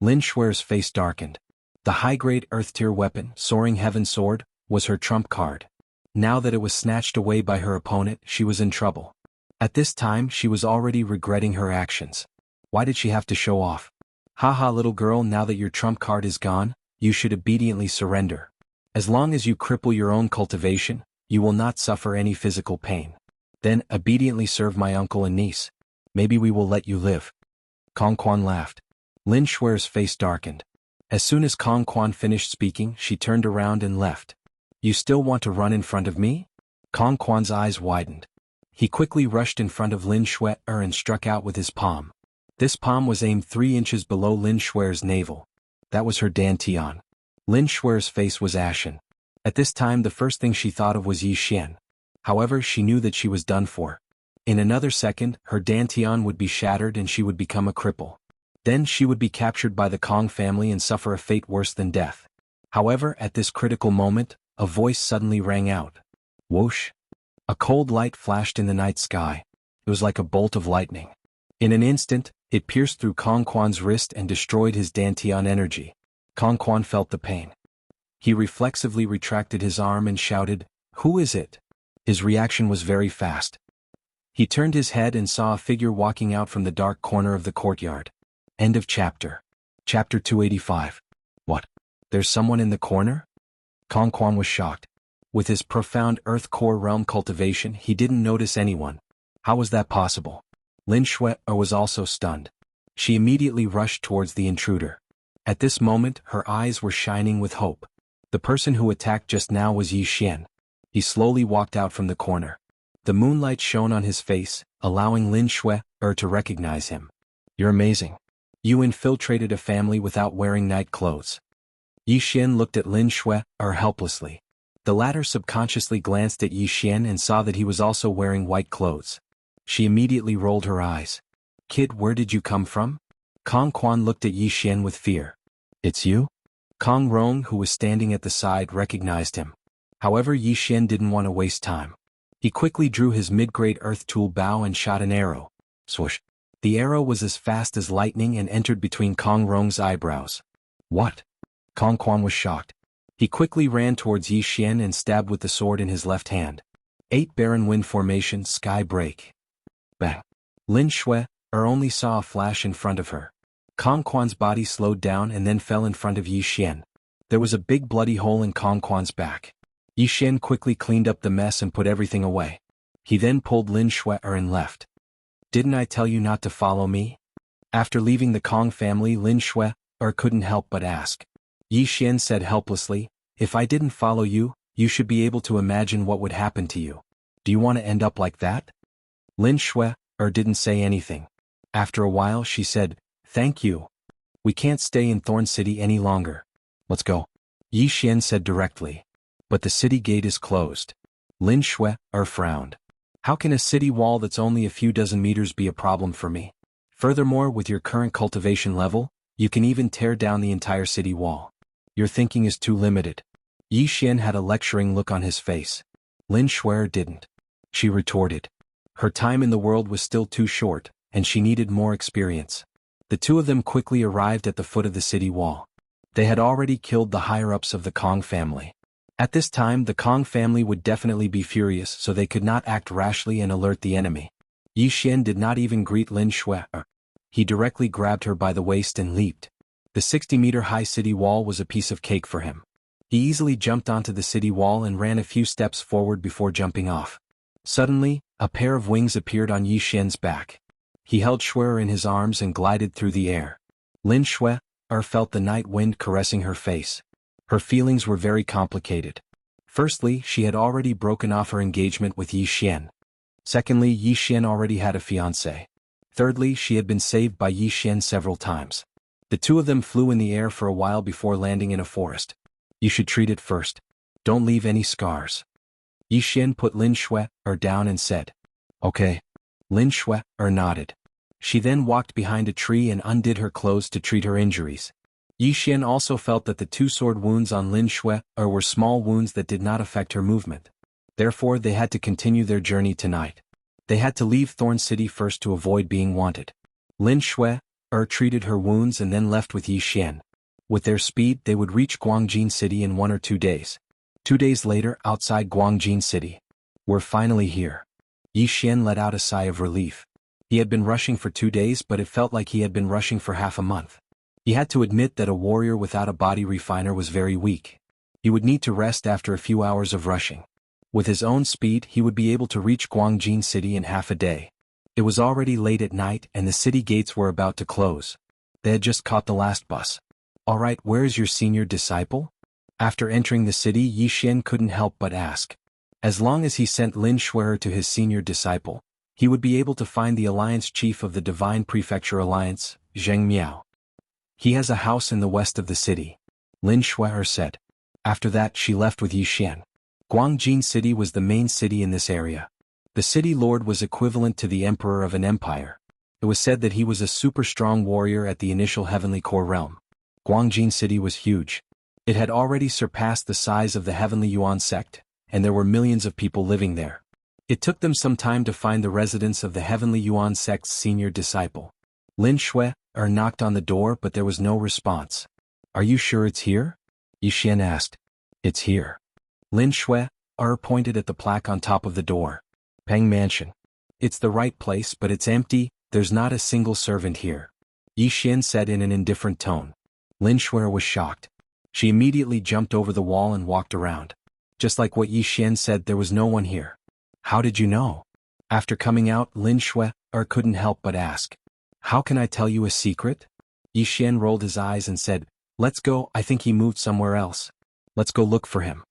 Lin Shui's face darkened. The high-grade earth-tier weapon, soaring heaven sword, was her trump card. Now that it was snatched away by her opponent, she was in trouble. At this time, she was already regretting her actions. Why did she have to show off? Haha, little girl, now that your trump card is gone, you should obediently surrender. As long as you cripple your own cultivation, you will not suffer any physical pain. Then, obediently serve my uncle and niece. Maybe we will let you live. Kong Quan laughed. Lin Shui's face darkened. As soon as Kong Quan finished speaking, she turned around and left. You still want to run in front of me? Kong Quan's eyes widened. He quickly rushed in front of Lin Shui and struck out with his palm. This palm was aimed 3 inches below Lin Shui's navel. That was her dantian. Lin Shui's face was ashen. At this time the first thing she thought of was Yi Xian. However, she knew that she was done for. In another second, her dantian would be shattered and she would become a cripple. Then she would be captured by the Kong family and suffer a fate worse than death. However, at this critical moment, a voice suddenly rang out. Whoosh! A cold light flashed in the night sky. It was like a bolt of lightning. In an instant, it pierced through Kong Quan's wrist and destroyed his dantian energy. Kong Quan felt the pain. He reflexively retracted his arm and shouted, Who is it? His reaction was very fast. He turned his head and saw a figure walking out from the dark corner of the courtyard. End of chapter. Chapter 285. What? There's someone in the corner? Kong Quan was shocked. With his profound Earth Core realm cultivation, he didn't notice anyone. How was that possible? Lin Shui was also stunned. She immediately rushed towards the intruder. At this moment, her eyes were shining with hope. The person who attacked just now was Yi Xian. He slowly walked out from the corner. The moonlight shone on his face, allowing Lin Shui to recognize him. You're amazing. You infiltrated a family without wearing night clothes. Yi Xian looked at Lin Shui helplessly. The latter subconsciously glanced at Yi Xian and saw that he was also wearing white clothes. She immediately rolled her eyes. Kid, where did you come from? Kong Quan looked at Yi Xian with fear. It's you? Kong Rong, who was standing at the side, recognized him. However, Yi Xian didn't want to waste time. He quickly drew his mid-grade earth tool bow and shot an arrow. Swoosh. The arrow was as fast as lightning and entered between Kong Rong's eyebrows. What? Kong Quan was shocked. He quickly ran towards Yi Xian and stabbed with the sword in his left hand. 8 Baron Wind Formation Sky Break. Bang. Lin Shui only saw a flash in front of her. Kong Quan's body slowed down and then fell in front of Yi Xian. There was a big bloody hole in Kong Quan's back. Yi Xian quickly cleaned up the mess and put everything away. He then pulled Lin Shui and left. Didn't I tell you not to follow me? After leaving the Kong family, Lin Shui couldn't help but ask. Yi Xian said helplessly, if I didn't follow you, you should be able to imagine what would happen to you. Do you want to end up like that? Lin Shui didn't say anything. After a while she said, thank you. We can't stay in Thorn City any longer. Let's go. Yi Xian said directly. But the city gate is closed. Lin Shui frowned. How can a city wall that's only a few dozen meters be a problem for me? Furthermore, with your current cultivation level, you can even tear down the entire city wall. Your thinking is too limited. Yi Xian had a lecturing look on his face. Lin Shui didn't. She retorted. Her time in the world was still too short, and she needed more experience. The two of them quickly arrived at the foot of the city wall. They had already killed the higher-ups of the Kong family. At this time the Kong family would definitely be furious, so they could not act rashly and alert the enemy. Yi Xian did not even greet Lin Shui. He directly grabbed her by the waist and leaped. The 60-meter-high city wall was a piece of cake for him. He easily jumped onto the city wall and ran a few steps forward before jumping off. Suddenly, a pair of wings appeared on Yi Xian's back. He held Shui in his arms and glided through the air. Lin Shui felt the night wind caressing her face. Her feelings were very complicated. Firstly, she had already broken off her engagement with Yi Xian. Secondly, Yi Xian already had a fiancé. Thirdly, she had been saved by Yi Xian several times. The two of them flew in the air for a while before landing in a forest. You should treat it first. Don't leave any scars. Yi Xian put Lin Shui down and said, okay. Lin Shui nodded. She then walked behind a tree and undid her clothes to treat her injuries. Yi Xian also felt that the 2 sword wounds on Lin Shui were small wounds that did not affect her movement. Therefore they had to continue their journey tonight. They had to leave Thorn City first to avoid being wanted. Lin Shui treated her wounds and then left with Yi Xian. With their speed they would reach Guangjin City in 1 or 2 days. 2 days later, outside Guangjin City. We're finally here. Yi Xian let out a sigh of relief. He had been rushing for 2 days, but it felt like he had been rushing for half a month. He had to admit that a warrior without a body refiner was very weak. He would need to rest after a few hours of rushing. With his own speed he would be able to reach Guangjin City in half a day. It was already late at night and the city gates were about to close. They had just caught the last bus. Alright, where is your senior disciple? After entering the city, Yi Xian couldn't help but ask. As long as he sent Lin Shui to his senior disciple, he would be able to find the alliance chief of the Divine Prefecture Alliance, Zheng Miao. He has a house in the west of the city. Lin Shui said. After that she left with Yi Xian. Guangjin City was the main city in this area. The city lord was equivalent to the emperor of an empire. It was said that he was a super strong warrior at the initial Heavenly Core realm. Guangjin City was huge. It had already surpassed the size of the Heavenly Yuan sect, and there were millions of people living there. It took them some time to find the residence of the Heavenly Yuan sect's senior disciple. Lin Shui knocked on the door, but there was no response. Are you sure it's here? Yi Xian asked. It's here. Lin Shui pointed at the plaque on top of the door. Peng Mansion. It's the right place, but it's empty. There's not a single servant here. Yi Xian said in an indifferent tone. Lin Shui was shocked. She immediately jumped over the wall and walked around. Just like what Yi Xian said, there was no one here. How did you know? After coming out, Lin Shui couldn't help but ask. How can I tell you a secret? Yi Xian rolled his eyes and said, let's go, I think he moved somewhere else. Let's go look for him.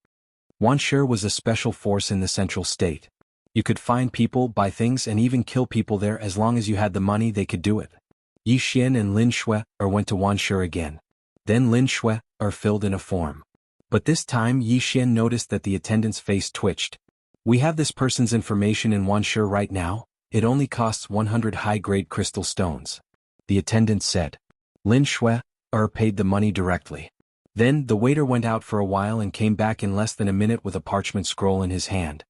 Wanshi was a special force in the central state. You could find people, buy things and even kill people there as long as you had the money. They could do it. Yi Xian and Lin Shui went to Wanshi again. Then Lin Shui filled in a form. But this time Yi Xian noticed that the attendant's face twitched. We have this person's information in Wanshi right now. It only costs 100 high-grade crystal stones. The attendant said. Lin Shui paid the money directly. Then the waiter went out for a while and came back in less than a minute with a parchment scroll in his hand.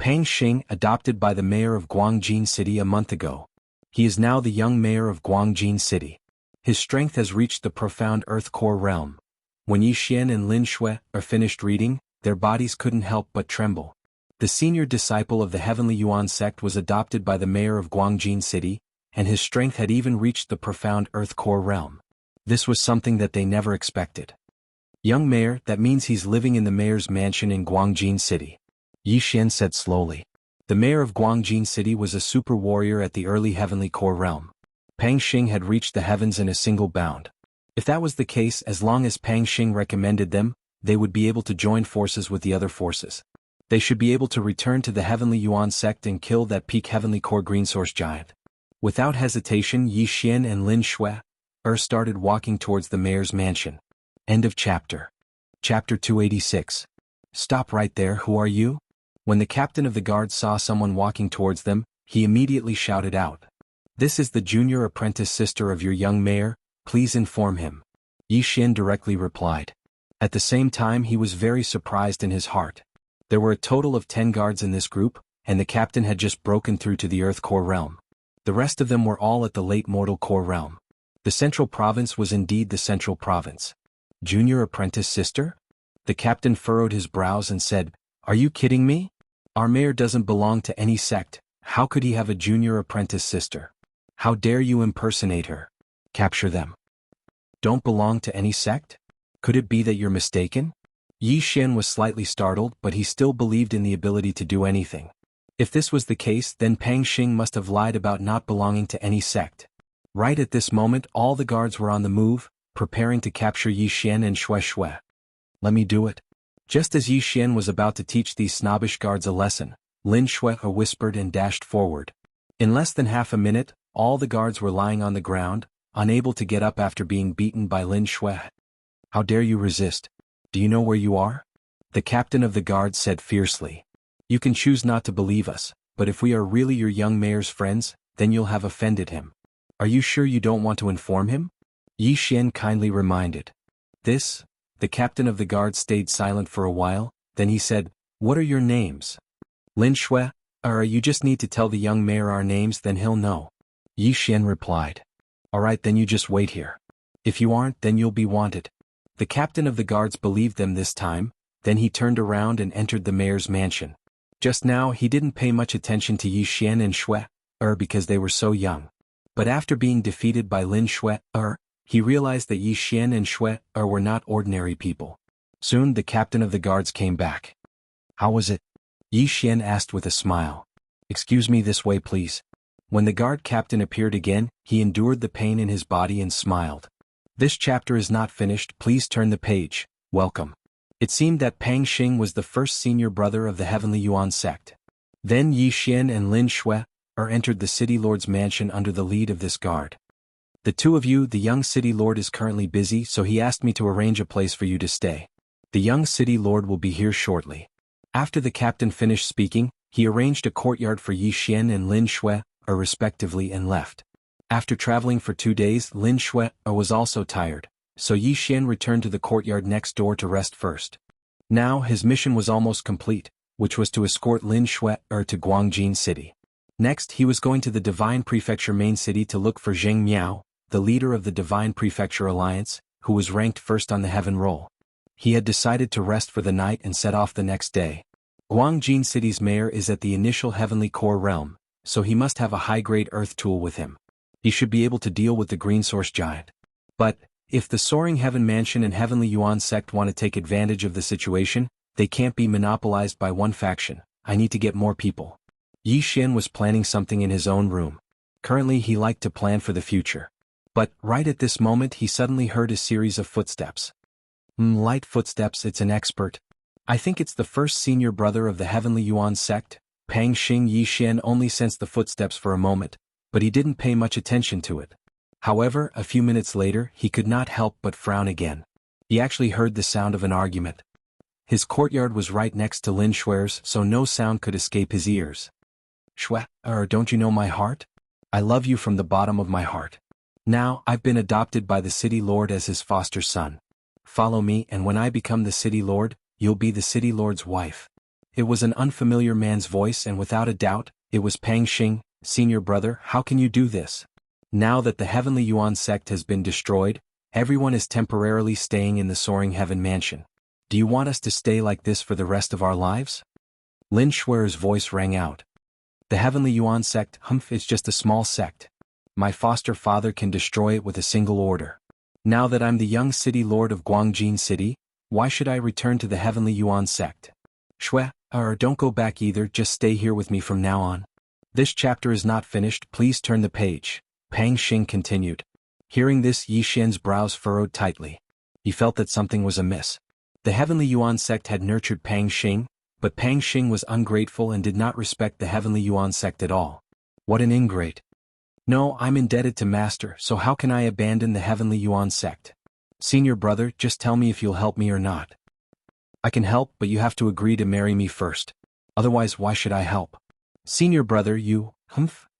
Pang Xing adopted by the mayor of Guangjin City a month ago. He is now the young mayor of Guangjin City. His strength has reached the profound Earth Core realm. When Yi Xian and Lin Shui are finished reading, their bodies couldn't help but tremble. The senior disciple of the Heavenly Yuan sect was adopted by the mayor of Guangjin City, and his strength had even reached the profound Earth Core realm. This was something that they never expected. Young mayor, that means he's living in the mayor's mansion in Guangjin City. Yi Xian said slowly. The mayor of Guangjin City was a super warrior at the early Heavenly Core realm. Pang Xing had reached the heavens in a single bound. If that was the case, as long as Pang Xing recommended them, they would be able to join forces with the other forces. They should be able to return to the Heavenly Yuan sect and kill that peak Heavenly Core Green Source giant. Without hesitation, Yi Xian and Lin Shui started walking towards the mayor's mansion. End of chapter. Chapter 286. Stop right there, who are you? When the captain of the guard saw someone walking towards them, he immediately shouted out. This is the junior apprentice sister of your young mayor, please inform him. Yi Xian directly replied. At the same time he was very surprised in his heart. There were a total of 10 guards in this group, and the captain had just broken through to the Earth Core realm. The rest of them were all at the late Mortal Core realm. The central province was indeed the central province. Junior apprentice sister? The captain furrowed his brows and said, Are you kidding me? Our mayor doesn't belong to any sect, how could he have a junior apprentice sister? How dare you impersonate her? Capture them. Don't belong to any sect? Could it be that you're mistaken? Yi Xian was slightly startled, but he still believed in the ability to do anything. If this was the case, then Pang Xing must have lied about not belonging to any sect. Right at this moment, all the guards were on the move, preparing to capture Yi Xian and Shui Shui. Let me do it. Just as Yi Xian was about to teach these snobbish guards a lesson, Lin Shui whispered and dashed forward. In less than half a minute, all the guards were lying on the ground, unable to get up after being beaten by Lin Shui. How dare you resist? Do you know where you are? The captain of the guard said fiercely. You can choose not to believe us, but if we are really your young mayor's friends, then you'll have offended him. Are you sure you don't want to inform him? Yi Xian kindly reminded. The captain of the guard stayed silent for a while, then he said, What are your names? Lin Shui, you just need to tell the young mayor our names, then he'll know. Yi Xian replied. Alright, then you just wait here. If you aren't, then you'll be wanted. The captain of the guards believed them this time, then he turned around and entered the mayor's mansion. Just now he didn't pay much attention to Yi Xian and Shui, because they were so young. But after being defeated by Lin Shui, he realized that Yi Xian and Shui were not ordinary people. Soon the captain of the guards came back. How was it? Yi Xian asked with a smile. Excuse me, this way please. When the guard captain appeared again, he endured the pain in his body and smiled. This chapter is not finished, please turn the page, welcome. It seemed that Pang Xing was the first senior brother of the Heavenly Yuan sect. Then Yi Xian and Lin Shui entered the city lord's mansion under the lead of this guard. The two of you, the young city lord is currently busy, so he asked me to arrange a place for you to stay. The young city lord will be here shortly. After the captain finished speaking, he arranged a courtyard for Yi Xian and Lin Shui, respectively, and left. After traveling for 2 days, Lin Shui was also tired, so Yi Xian returned to the courtyard next door to rest first. Now his mission was almost complete, which was to escort Lin Shui to Guangjin City. Next he was going to the Divine Prefecture main city to look for Zheng Miao, the leader of the Divine Prefecture Alliance, who was ranked first on the heaven roll. He had decided to rest for the night and set off the next day. Guangjin City's mayor is at the initial Heavenly Core realm, so he must have a high-grade earth tool with him. He should be able to deal with the Green Source giant. But, if the Soaring Heaven Mansion and Heavenly Yuan sect want to take advantage of the situation, they can't be monopolized by one faction. I need to get more people. Yi Xian was planning something in his own room. Currently he liked to plan for the future. But, right at this moment he suddenly heard a series of footsteps. Light footsteps, it's an expert. I think it's the first senior brother of the Heavenly Yuan sect. Pang Xing. Yi Xian only sensed the footsteps for a moment, but he didn't pay much attention to it. However, a few minutes later he could not help but frown again. He actually heard the sound of an argument. His courtyard was right next to Lin Shui's, so no sound could escape his ears. Shui, don't you know my heart? I love you from the bottom of my heart. Now, I've been adopted by the city lord as his foster son. Follow me, and when I become the city lord, you'll be the city lord's wife. It was an unfamiliar man's voice, and without a doubt, it was Pang Xing. Senior brother, how can you do this? Now that the Heavenly Yuan sect has been destroyed, everyone is temporarily staying in the Soaring Heaven Mansion. Do you want us to stay like this for the rest of our lives? Lin Shuer's voice rang out. The Heavenly Yuan sect, is just a small sect. My foster father can destroy it with a single order. Now that I'm the young city lord of Guangjin City, why should I return to the Heavenly Yuan sect? Shui, don't go back either, just stay here with me from now on. This chapter is not finished, please turn the page. Pang Xing continued. Hearing this, Yi Xian's brows furrowed tightly. He felt that something was amiss. The Heavenly Yuan sect had nurtured Pang Xing, but Pang Xing was ungrateful and did not respect the Heavenly Yuan sect at all. What an ingrate. No, I'm indebted to Master, so how can I abandon the Heavenly Yuan sect? Senior brother, just tell me if you'll help me or not. I can help, but you have to agree to marry me first. Otherwise, why should I help? Senior brother,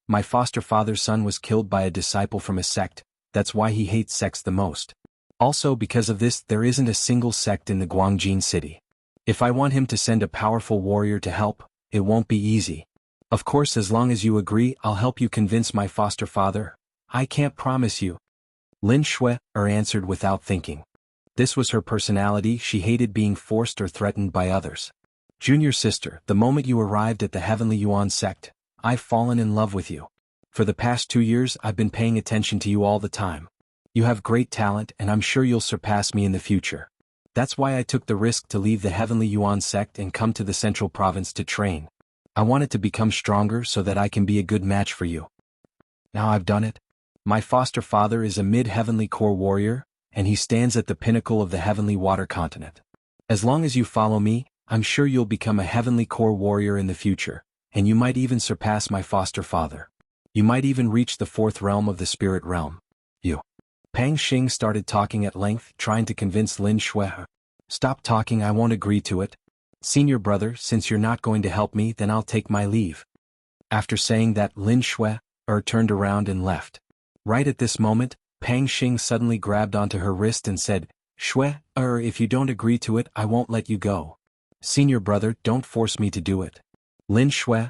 my foster father's son was killed by a disciple from a sect, that's why he hates sects the most. Also because of this, there isn't a single sect in the Guangjin city. If I want him to send a powerful warrior to help, it won't be easy. Of course, as long as you agree, I'll help you convince my foster father. I can't promise you. Lin Shui answered without thinking. This was her personality, she hated being forced or threatened by others. Junior sister, the moment you arrived at the Heavenly Yuan sect, I've fallen in love with you. For the past 2 years I've been paying attention to you all the time. You have great talent and I'm sure you'll surpass me in the future. That's why I took the risk to leave the Heavenly Yuan sect and come to the Central Province to train. I wanted to become stronger so that I can be a good match for you. Now I've done it. My foster father is a mid-heavenly core warrior, and he stands at the pinnacle of the Heavenly Water Continent. As long as you follow me, I'm sure you'll become a Heavenly Core warrior in the future, and you might even surpass my foster father. You might even reach the 4th realm of the spirit realm. You. Pang Xing started talking at length, trying to convince Lin Shui. Stop talking, I won't agree to it. Senior brother, since you're not going to help me, then I'll take my leave. After saying that, Lin Shui turned around and left. Right at this moment, Pang Xing suddenly grabbed onto her wrist and said, Shui, if you don't agree to it, I won't let you go. Senior brother, don't force me to do it. Lin Shui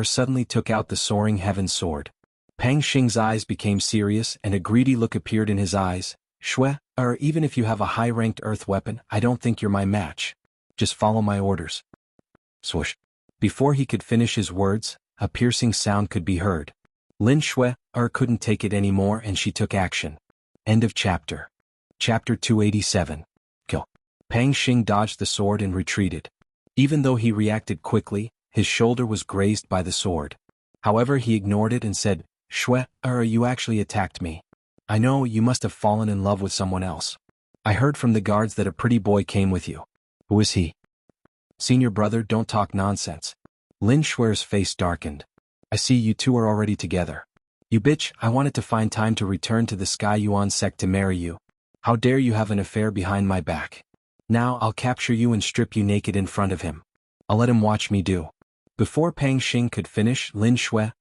suddenly took out the Soaring Heaven sword. Pang Xing's eyes became serious and a greedy look appeared in his eyes. Shui, even if you have a high-ranked earth weapon, I don't think you're my match. Just follow my orders. Swoosh. Before he could finish his words, a piercing sound could be heard. Lin Shui couldn't take it anymore and she took action. End of chapter. Chapter 287. Kill. Pang Xing dodged the sword and retreated. Even though he reacted quickly, his shoulder was grazed by the sword. However, he ignored it and said, Shui, you actually attacked me. I know, you must have fallen in love with someone else. I heard from the guards that a pretty boy came with you. Who is he? Senior brother, don't talk nonsense. Lin Shui's face darkened. I see you two are already together. You bitch, I wanted to find time to return to the Sky Yuan sect to marry you. How dare you have an affair behind my back? Now I'll capture you and strip you naked in front of him. I'll let him watch me do. Before Pang Xing could finish, Lin Shui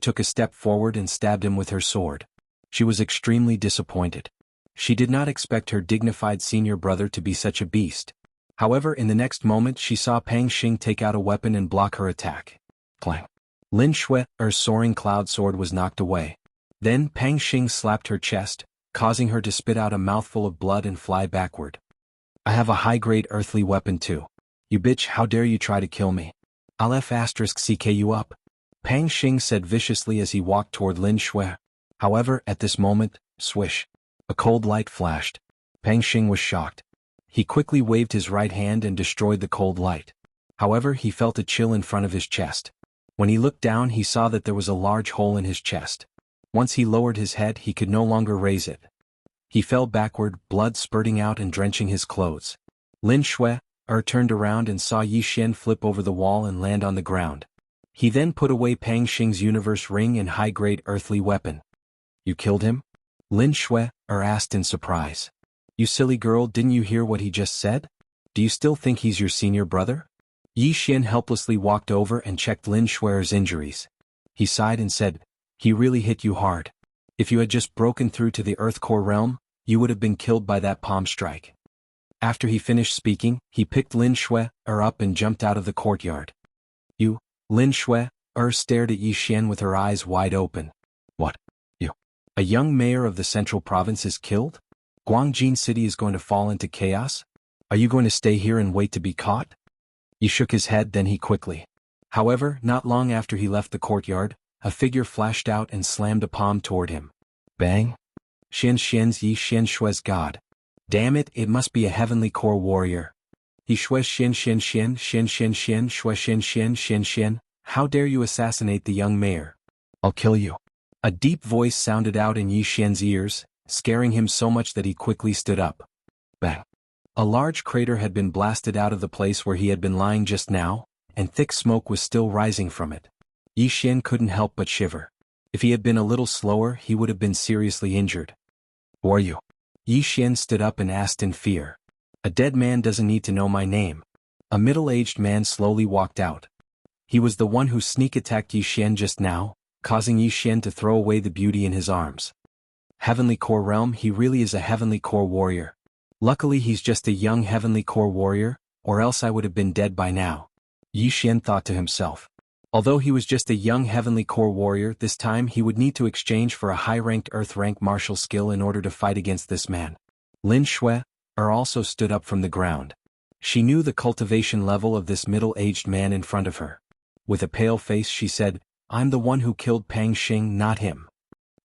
took a step forward and stabbed him with her sword. She was extremely disappointed. She did not expect her dignified senior brother to be such a beast. However, in the next moment she saw Pang Xing take out a weapon and block her attack. Clang. Lin Shui's soaring cloud sword was knocked away. Then Pang Xing slapped her chest, causing her to spit out a mouthful of blood and fly backward. I have a high-grade earthly weapon too. You bitch, how dare you try to kill me? I'll *CK you up. Pang Xing said viciously as he walked toward Lin Shui. However, at this moment, swish. A cold light flashed. Pang Xing was shocked. He quickly waved his right hand and destroyed the cold light. However, he felt a chill in front of his chest. When he looked down, he saw that there was a large hole in his chest. Once he lowered his head, he could no longer raise it. He fell backward, blood spurting out and drenching his clothes. Lin Shui turned around and saw Yi Xian flip over the wall and land on the ground. He then put away Pang Xing's universe ring and high-grade earthly weapon. You killed him? Lin Shui asked in surprise. You silly girl, didn't you hear what he just said? Do you still think he's your senior brother? Yi Xian helplessly walked over and checked Lin Shui's injuries. He sighed and said, he really hit you hard. If you had just broken through to the Earth Core realm, you would have been killed by that palm strike. After he finished speaking, he picked Lin Shui up and jumped out of the courtyard. You, Lin Shui stared at Yi Xian with her eyes wide open. What? You? A young mayor of the central province is killed? Guangjin City is going to fall into chaos? Are you going to stay here and wait to be caught? He shook his head, then he quickly. However, not long after he left the courtyard, a figure flashed out and slammed a palm toward him. Bang! Xianxian's Yi Xian Shui's god. Damn it, it must be a heavenly core warrior. Yi Shui Xian Xian Xian Xian Xian Xian Shui Xian Xian Xian Xian. How dare you assassinate the young mayor? I'll kill you. A deep voice sounded out in Yi Xian's ears, scaring him so much that he quickly stood up. Bang! A large crater had been blasted out of the place where he had been lying just now, and thick smoke was still rising from it. Yi Xian couldn't help but shiver. If he had been a little slower, he would have been seriously injured. Who are you? Yi Xian stood up and asked in fear. A dead man doesn't need to know my name. A middle-aged man slowly walked out. He was the one who sneak-attacked Yi Xian just now, causing Yi Xian to throw away the beauty in his arms. Heavenly Core Realm, he really is a Heavenly Core warrior. Luckily he's just a young Heavenly Core warrior, or else I would have been dead by now. Yi Xian thought to himself. Although he was just a young Heavenly Core warrior, this time he would need to exchange for a high-ranked Earth-rank martial skill in order to fight against this man. Lin Shui also stood up from the ground. She knew the cultivation level of this middle-aged man in front of her. With a pale face she said, I'm the one who killed Pang Xing, not him.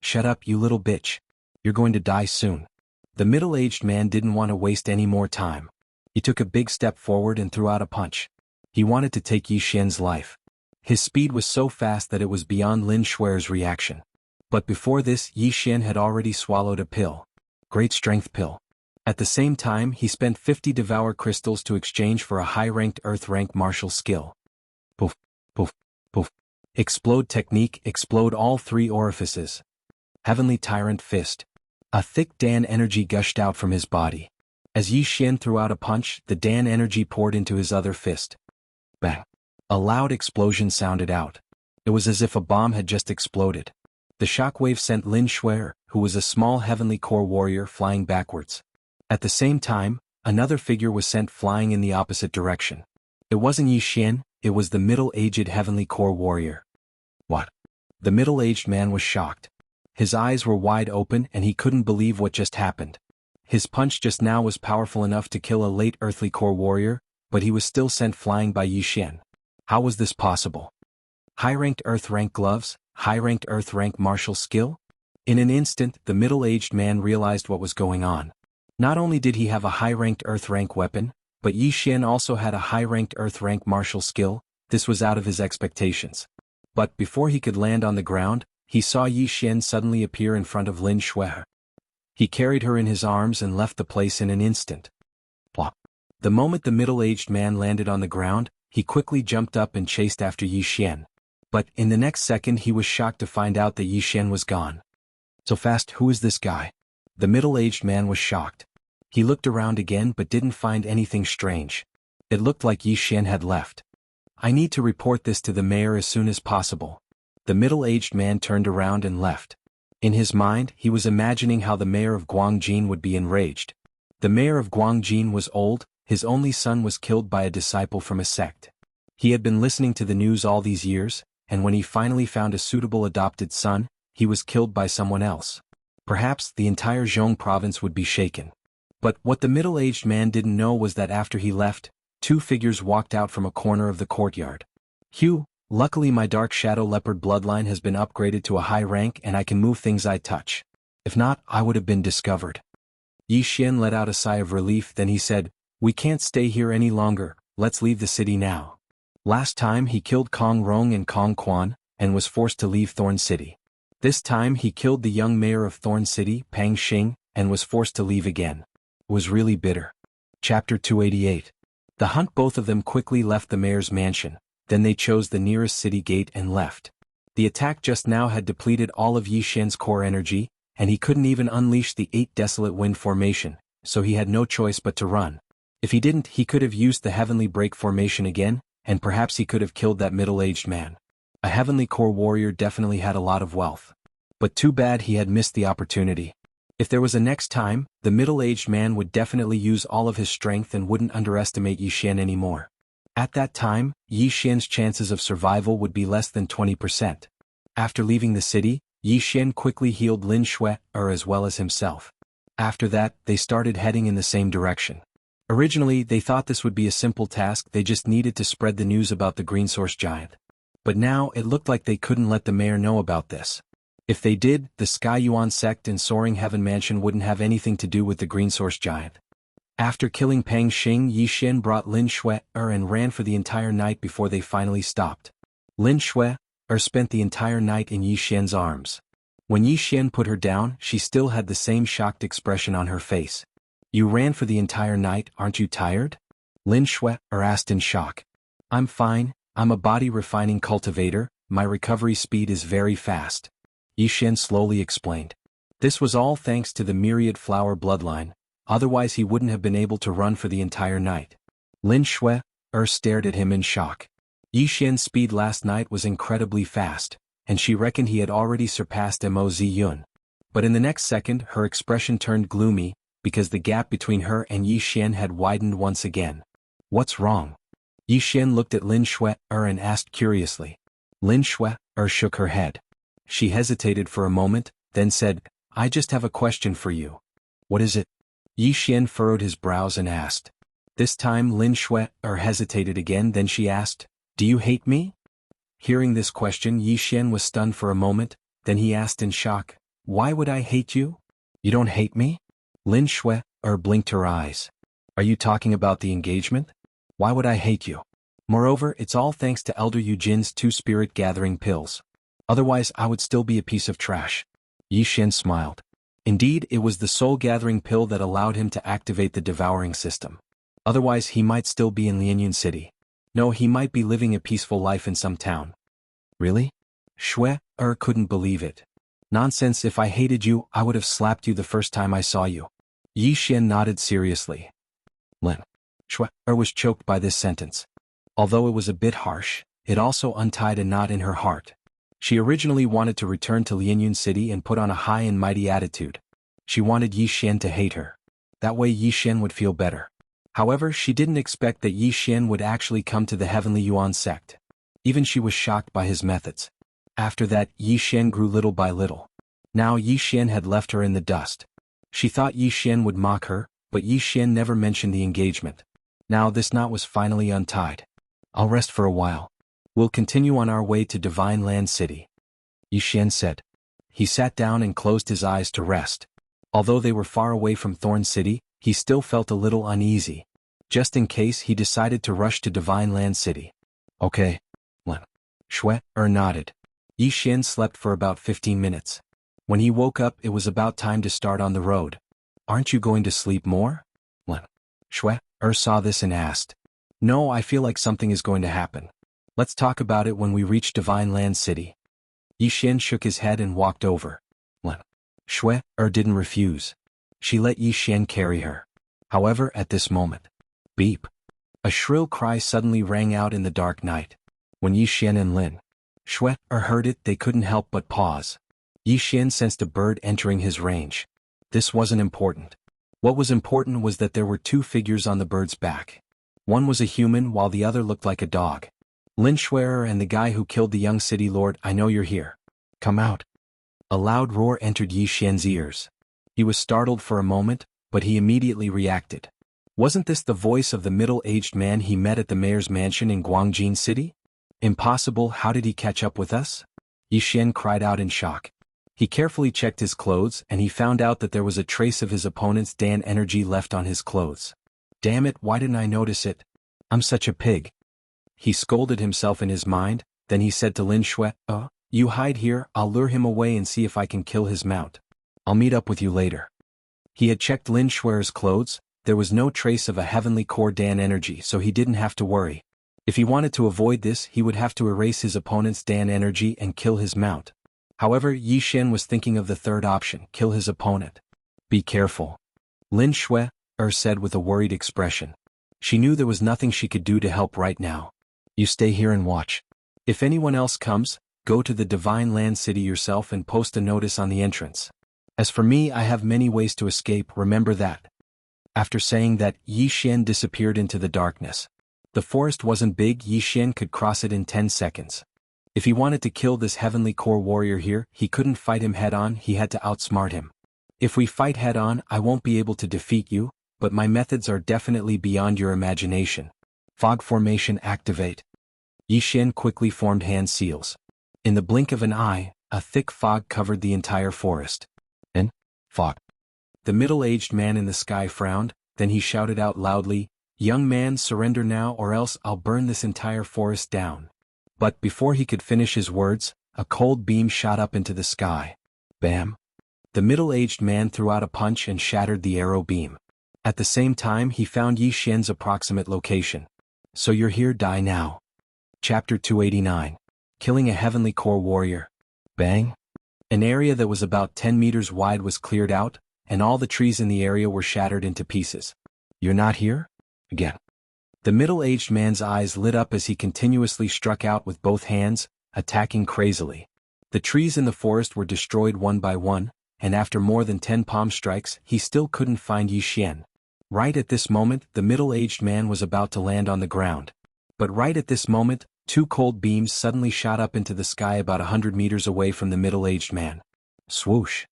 Shut up, you little bitch. You're going to die soon. The middle-aged man didn't want to waste any more time. He took a big step forward and threw out a punch. He wanted to take Yi Xian's life. His speed was so fast that it was beyond Lin Shui's reaction. But before this, Yi Xian had already swallowed a pill. Great strength pill. At the same time, he spent 50 devour crystals to exchange for a high-ranked Earth-rank martial skill. Poof, poof, poof. Explode technique, explode all 3 orifices. Heavenly Tyrant Fist. A thick Dan energy gushed out from his body. As Yi Xian threw out a punch, the Dan energy poured into his other fist. Bang! A loud explosion sounded out. It was as if a bomb had just exploded. The shockwave sent Lin Shui, who was a small Heavenly Core warrior, flying backwards. At the same time, another figure was sent flying in the opposite direction. It wasn't Yi Xian, it was the middle-aged Heavenly Core warrior. What? The middle-aged man was shocked. His eyes were wide open and he couldn't believe what just happened. His punch just now was powerful enough to kill a late Earthly Core warrior, but he was still sent flying by Yi Xian. How was this possible? High-ranked Earth-rank gloves, high-ranked Earth-rank martial skill? In an instant, the middle-aged man realized what was going on. Not only did he have a high-ranked Earth-rank weapon, but Yi Xian also had a high-ranked Earth-rank martial skill. This was out of his expectations. But before he could land on the ground, he saw Yi Xian suddenly appear in front of Lin Shui. He carried her in his arms and left the place in an instant. Plop. The moment the middle-aged man landed on the ground, he quickly jumped up and chased after Yi Xian. But in the next second he was shocked to find out that Yi Xian was gone. So fast, who is this guy? The middle-aged man was shocked. He looked around again but didn't find anything strange. It looked like Yi Xian had left. I need to report this to the mayor as soon as possible. The middle-aged man turned around and left. In his mind, he was imagining how the mayor of Guangjin would be enraged. The mayor of Guangjin was old, his only son was killed by a disciple from a sect. He had been listening to the news all these years, and when he finally found a suitable adopted son, he was killed by someone else. Perhaps the entire Zhong province would be shaken. But what the middle-aged man didn't know was that after he left, 2 figures walked out from a corner of the courtyard. Hugh, luckily my dark shadow leopard bloodline has been upgraded to a high rank and I can move things I touch. If not, I would have been discovered. Yi Xian let out a sigh of relief, then he said, we can't stay here any longer, let's leave the city now. Last time he killed Kong Rong and Kong Quan, and was forced to leave Thorn City. This time he killed the young mayor of Thorn City, Pang Xing, and was forced to leave again. It was really bitter. Chapter 288. The hunt. Both of them quickly left the mayor's mansion, then they chose the nearest city gate and left. The attack just now had depleted all of Yi Xian's core energy, and he couldn't even unleash the 8 desolate wind formation, so he had no choice but to run. If he didn't, he could have used the heavenly break formation again, and perhaps he could have killed that middle-aged man. A heavenly core warrior definitely had a lot of wealth. But too bad he had missed the opportunity. If there was a next time, the middle-aged man would definitely use all of his strength and wouldn't underestimate Yi Xian anymore. At that time, Yi Xian's chances of survival would be less than 20%. After leaving the city, Yi Xian quickly healed Lin Shui as well as himself. After that, they started heading in the same direction. Originally, they thought this would be a simple task, they just needed to spread the news about the Green Source Giant. But now, it looked like they couldn't let the mayor know about this. If they did, the Sky Yuan sect and Soaring Heaven Mansion wouldn't have anything to do with the Green Source Giant. After killing Pang Xing, Yi Xian brought Lin Shui and ran for the entire night before they finally stopped. Lin Shui spent the entire night in Yi Xian's arms. When Yi Xian put her down, she still had the same shocked expression on her face. You ran for the entire night, aren't you tired? Lin Shui asked in shock. I'm fine, I'm a body-refining cultivator, my recovery speed is very fast. Yi Xian slowly explained. This was all thanks to the myriad flower bloodline, otherwise he wouldn't have been able to run for the entire night. Lin Shui stared at him in shock. Yi Xian's speed last night was incredibly fast, and she reckoned he had already surpassed Mo Ziyun. But in the next second her expression turned gloomy, because the gap between her and Yi Xian had widened once again. What's wrong? Yi Xian looked at Lin Shui and asked curiously. Lin Shui shook her head. She hesitated for a moment, then said, I just have a question for you. What is it? Yi Xian furrowed his brows and asked. This time Lin Shui hesitated again, then she asked, Do you hate me? Hearing this question, Yi Xian was stunned for a moment, then he asked in shock, Why would I hate you? You don't hate me? Lin Shui blinked her eyes. Are you talking about the engagement? Why would I hate you? Moreover, it's all thanks to Elder Yujin's 2 spirit-gathering pills. Otherwise I would still be a piece of trash. Yi Xian smiled. Indeed, it was the soul-gathering pill that allowed him to activate the devouring system. Otherwise he might still be in Lianyun City. No, he might be living a peaceful life in some town. Really? Shui couldn't believe it. Nonsense, if I hated you, I would have slapped you the first time I saw you. Yi Xian nodded seriously. Lin Shui was choked by this sentence. Although it was a bit harsh, it also untied a knot in her heart. She originally wanted to return to Lianyun City and put on a high and mighty attitude. She wanted Yi Xian to hate her. That way Yi Xian would feel better. However, she didn't expect that Yi Xian would actually come to the Heavenly Yuan sect. Even she was shocked by his methods. After that, Yi Xian grew little by little. Now Yi Xian had left her in the dust. She thought Yi Xian would mock her, but Yi Xian never mentioned the engagement. Now this knot was finally untied. I'll rest for a while. We'll continue on our way to Divine Land City. Yi Xian said. He sat down and closed his eyes to rest. Although they were far away from Thorn City, he still felt a little uneasy. Just in case, he decided to rush to Divine Land City. Okay. Lin Shui nodded. Yi Xian slept for about 15 minutes. When he woke up, it was about time to start on the road. Aren't you going to sleep more? Lin Shui saw this and asked. No, I feel like something is going to happen. Let's talk about it when we reach Divine Land City. Yi Xian shook his head and walked over. Lin Shui didn't refuse. She let Yi Xian carry her. However, at this moment, beep! A shrill cry suddenly rang out in the dark night. When Yi Xian and Lin Shui heard it, they couldn't help but pause. Yi Xian sensed a bird entering his range. This wasn't important. What was important was that there were 2 figures on the bird's back. One was a human while the other looked like a dog. Lin Shui and the guy who killed the young city lord, I know you're here. Come out. A loud roar entered Yi Xian's ears. He was startled for a moment, but he immediately reacted. Wasn't this the voice of the middle-aged man he met at the mayor's mansion in Guangjin City? Impossible, how did he catch up with us? Yi Xian cried out in shock. He carefully checked his clothes and he found out that there was a trace of his opponent's Dan energy left on his clothes. Damn it, why didn't I notice it? I'm such a pig. He scolded himself in his mind, then he said to Lin Shui, you hide here, I'll lure him away and see if I can kill his mount. I'll meet up with you later. He had checked Lin Shui's clothes, there was no trace of a heavenly core Dan energy, so he didn't have to worry. If he wanted to avoid this, he would have to erase his opponent's Dan energy and kill his mount. However, Yi Xian was thinking of the third option, kill his opponent. Be careful. Lin Shui said with a worried expression. She knew there was nothing she could do to help right now. You stay here and watch. If anyone else comes, go to the Divine Land City yourself and post a notice on the entrance. As for me, I have many ways to escape, remember that. After saying that, Yi Xian disappeared into the darkness. The forest wasn't big, Yi Xian could cross it in 10 seconds. If he wanted to kill this heavenly core warrior here, he couldn't fight him head-on, he had to outsmart him. If we fight head-on, I won't be able to defeat you, but my methods are definitely beyond your imagination. Fog formation activate. Yi Xian quickly formed hand seals. In the blink of an eye, a thick fog covered the entire forest. And fog. The middle-aged man in the sky frowned, then he shouted out loudly, "Young man, surrender now or else I'll burn this entire forest down." But before he could finish his words, a cold beam shot up into the sky. Bam! The middle-aged man threw out a punch and shattered the arrow beam. At the same time he found Yi Xian's approximate location. "So you're here, die now." Chapter 289. Killing a Heavenly Core Warrior. Bang! An area that was about 10 meters wide was cleared out, and all the trees in the area were shattered into pieces. "You're not here?" Again. The middle-aged man's eyes lit up as he continuously struck out with both hands, attacking crazily. The trees in the forest were destroyed one by one, and after more than 10 palm strikes, he still couldn't find Yi Xian. Right at this moment, the middle-aged man was about to land on the ground. But right at this moment, 2 cold beams suddenly shot up into the sky about 100 meters away from the middle-aged man. Swoosh!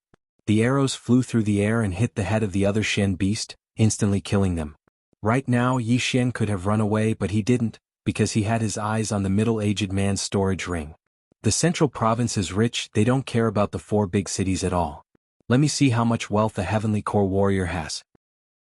The arrows flew through the air and hit the head of the other Shen beast, instantly killing them. Right now Yi Xian could have run away, but he didn't, because he had his eyes on the middle-aged man's storage ring. The central province is rich, they don't care about the 4 big cities at all. Let me see how much wealth a Heavenly Core Warrior has.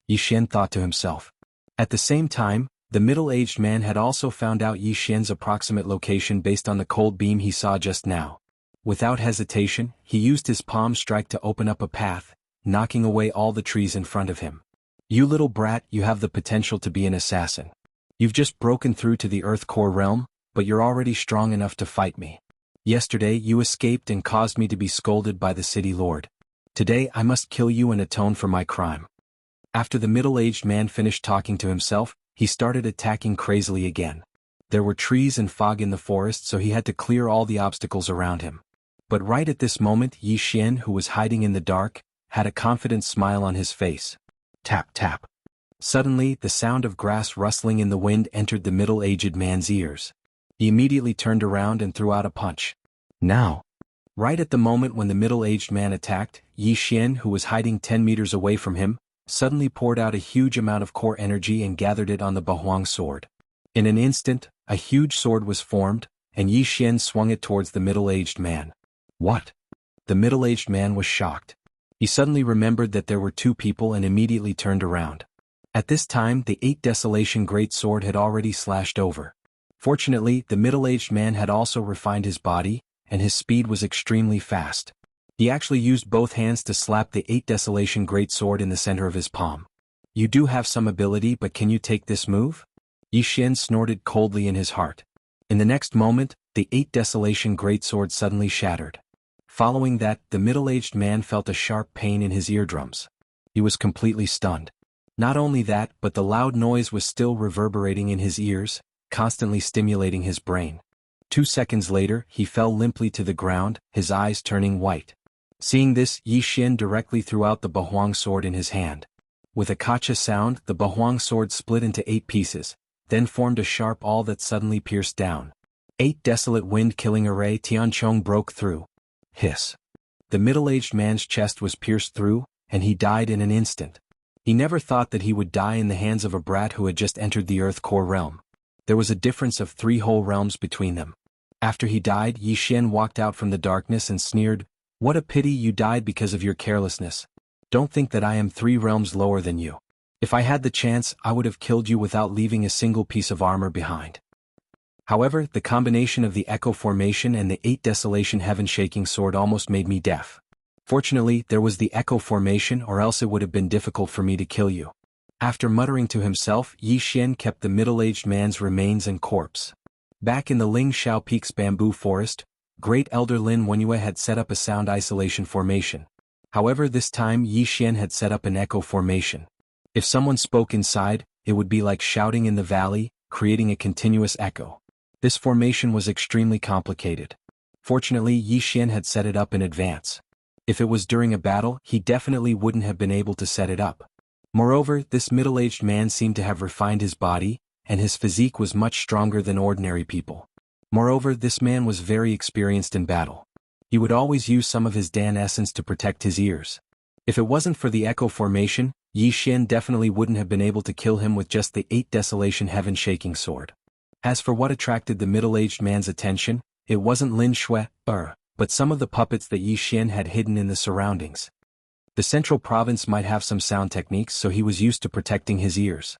Yi Xian thought to himself. At the same time, the middle-aged man had also found out Yi Xian's approximate location based on the cold beam he saw just now. Without hesitation, he used his palm strike to open up a path, knocking away all the trees in front of him. "You little brat, you have the potential to be an assassin. You've just broken through to the Earth Core realm, but you're already strong enough to fight me. Yesterday you escaped and caused me to be scolded by the city lord. Today I must kill you and atone for my crime." After the middle-aged man finished talking to himself, he started attacking crazily again. There were trees and fog in the forest, so he had to clear all the obstacles around him. But right at this moment Yi Xian, who was hiding in the dark, had a confident smile on his face. Tap tap. Suddenly, the sound of grass rustling in the wind entered the middle-aged man's ears. He immediately turned around and threw out a punch. Now! Right at the moment when the middle-aged man attacked, Yi Xian, who was hiding 10 meters away from him, suddenly poured out a huge amount of core energy and gathered it on the Bahuang sword. In an instant, a huge sword was formed, and Yi Xian swung it towards the middle-aged man. What? The middle-aged man was shocked. He suddenly remembered that there were 2 people and immediately turned around. At this time, the 8 Desolation Great Sword had already slashed over. Fortunately, the middle-aged man had also refined his body, and his speed was extremely fast. He actually used both hands to slap the 8 Desolation Great Sword in the center of his palm. "You do have some ability, but can you take this move?" Yi Xian snorted coldly in his heart. In the next moment, the 8 Desolation Great Sword suddenly shattered. Following that, the middle-aged man felt a sharp pain in his eardrums. He was completely stunned. Not only that, but the loud noise was still reverberating in his ears, constantly stimulating his brain. 2 seconds later, he fell limply to the ground, his eyes turning white. Seeing this, Yi Xian directly threw out the Bahuang sword in his hand. With a kacha sound, the Bahuang sword split into 8 pieces, then formed a sharp awl that suddenly pierced down. 8 desolate wind-killing array Tianchong broke through. Hiss. The middle-aged man's chest was pierced through, and he died in an instant. He never thought that he would die in the hands of a brat who had just entered the Earth Core realm. There was a difference of 3 whole realms between them. After he died, Yi Xian walked out from the darkness and sneered, "What a pity you died because of your carelessness. Don't think that I am 3 realms lower than you. If I had the chance, I would have killed you without leaving a single piece of armor behind." However, the combination of the Echo Formation and the 8 Desolation Heaven-Shaking Sword almost made me deaf. Fortunately, there was the Echo Formation, or else it would have been difficult for me to kill you. After muttering to himself, Yi Xian kept the middle-aged man's remains and corpse. Back in the Ling Shao Peak's bamboo forest, Great Elder Lin Wenyue had set up a sound isolation formation. However, this time Yi Xian had set up an Echo Formation. If someone spoke inside, it would be like shouting in the valley, creating a continuous echo. This formation was extremely complicated. Fortunately, Yi Xian had set it up in advance. If it was during a battle, he definitely wouldn't have been able to set it up. Moreover, this middle-aged man seemed to have refined his body, and his physique was much stronger than ordinary people. Moreover, this man was very experienced in battle. He would always use some of his Dan essence to protect his ears. If it wasn't for the echo formation, Xian definitely wouldn't have been able to kill him with just the 8 Desolation Heaven-shaking sword. As for what attracted the middle-aged man's attention, it wasn't Lin Shui, but some of the puppets that Xian had hidden in the surroundings. The central province might have some sound techniques, so he was used to protecting his ears.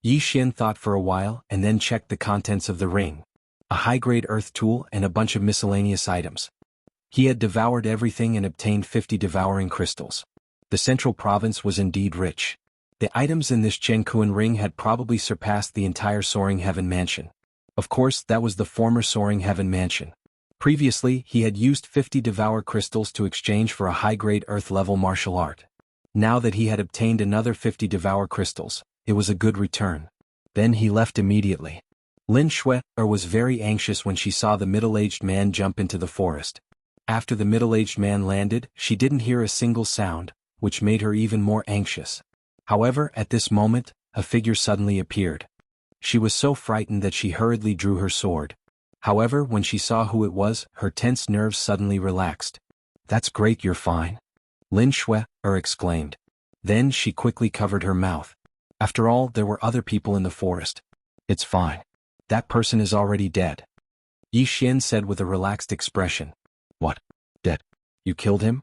Xian thought for a while and then checked the contents of the ring. A high-grade earth tool and a bunch of miscellaneous items. He had devoured everything and obtained 50 devouring crystals. The central province was indeed rich. The items in this Jianghu ring had probably surpassed the entire Soaring Heaven Mansion. Of course, that was the former Soaring Heaven Mansion. Previously, he had used 50 devour crystals to exchange for a high-grade earth-level martial art. Now that he had obtained another 50 devour crystals, it was a good return. Then he left immediately. Lin Shui was very anxious when she saw the middle-aged man jump into the forest. After the middle-aged man landed, she didn't hear a single sound, which made her even more anxious. However, at this moment, a figure suddenly appeared. She was so frightened that she hurriedly drew her sword. However, when she saw who it was, her tense nerves suddenly relaxed. "That's great, you're fine," Lin Shui exclaimed. Then she quickly covered her mouth. After all, there were other people in the forest. "It's fine. That person is already dead," Xian said with a relaxed expression. "What? Dead? You killed him?"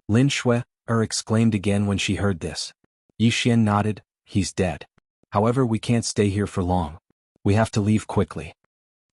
Lin Shui exclaimed again when she heard this. Xian nodded. "He's dead. However, we can't stay here for long. We have to leave quickly."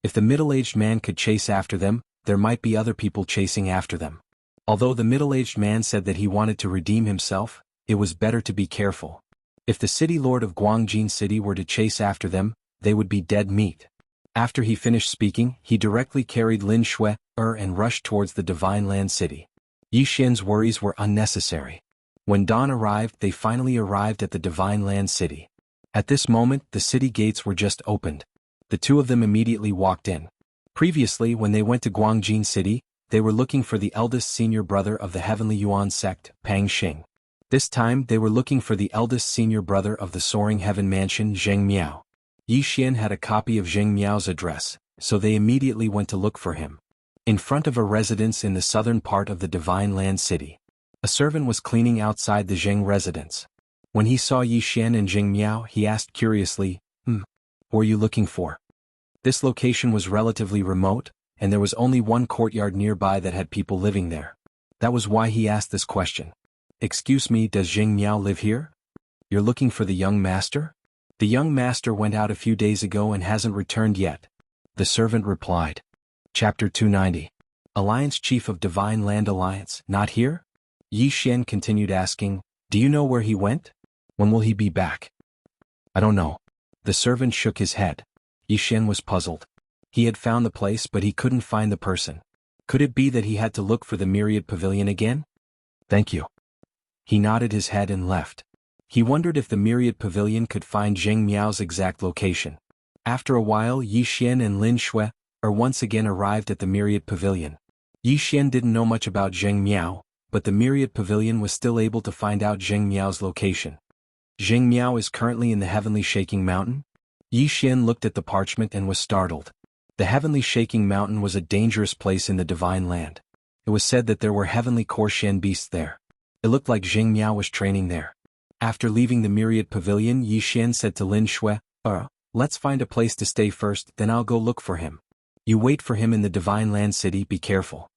If the middle-aged man could chase after them, there might be other people chasing after them. Although the middle-aged man said that he wanted to redeem himself, it was better to be careful. If the city lord of Guangjin City were to chase after them, they would be dead meat. After he finished speaking, he directly carried Lin Shui and rushed towards the Divine Land City. Xian's worries were unnecessary. When dawn arrived, they finally arrived at the Divine Land City. At this moment, the city gates were just opened. The two of them immediately walked in. Previously, when they went to Guangjin City, they were looking for the eldest senior brother of the Heavenly Yuan sect, Pang Xing. This time, they were looking for the eldest senior brother of the Soaring Heaven Mansion, Zheng Miao. Xian had a copy of Zheng Miao's address, so they immediately went to look for him. In front of a residence in the southern part of the Divine Land City, a servant was cleaning outside the Zheng residence. When he saw Xian and Zheng Miao, he asked curiously, "Who are you looking for?" This location was relatively remote, and there was only one courtyard nearby that had people living there. That was why he asked this question. "Excuse me, does Zheng Miao live here? You're looking for the young master?" "The young master went out a few days ago and hasn't returned yet," the servant replied. Chapter 290. Alliance Chief of Divine Land Alliance, not here? Xian continued asking, "Do you know where he went? When will he be back?" "I don't know." The servant shook his head. Xian was puzzled. He had found the place but he couldn't find the person. Could it be that he had to look for the Myriad Pavilion again? "Thank you." He nodded his head and left. He wondered if the Myriad Pavilion could find Zheng Miao's exact location. After a while, Xian and Lin Shui once again arrived at the Myriad Pavilion. Xian didn't know much about Zheng Miao, but the Myriad Pavilion was still able to find out Zheng Miao's location. Zheng Miao is currently in the Heavenly Shaking Mountain? Xian looked at the parchment and was startled. The Heavenly Shaking Mountain was a dangerous place in the Divine Land. It was said that there were heavenly core Shen beasts there. It looked like Zheng Miao was training there. After leaving the Myriad Pavilion, Xian said to Lin Shui, "Let's find a place to stay first, then I'll go look for him. You wait for him in the Divine Land City, be careful."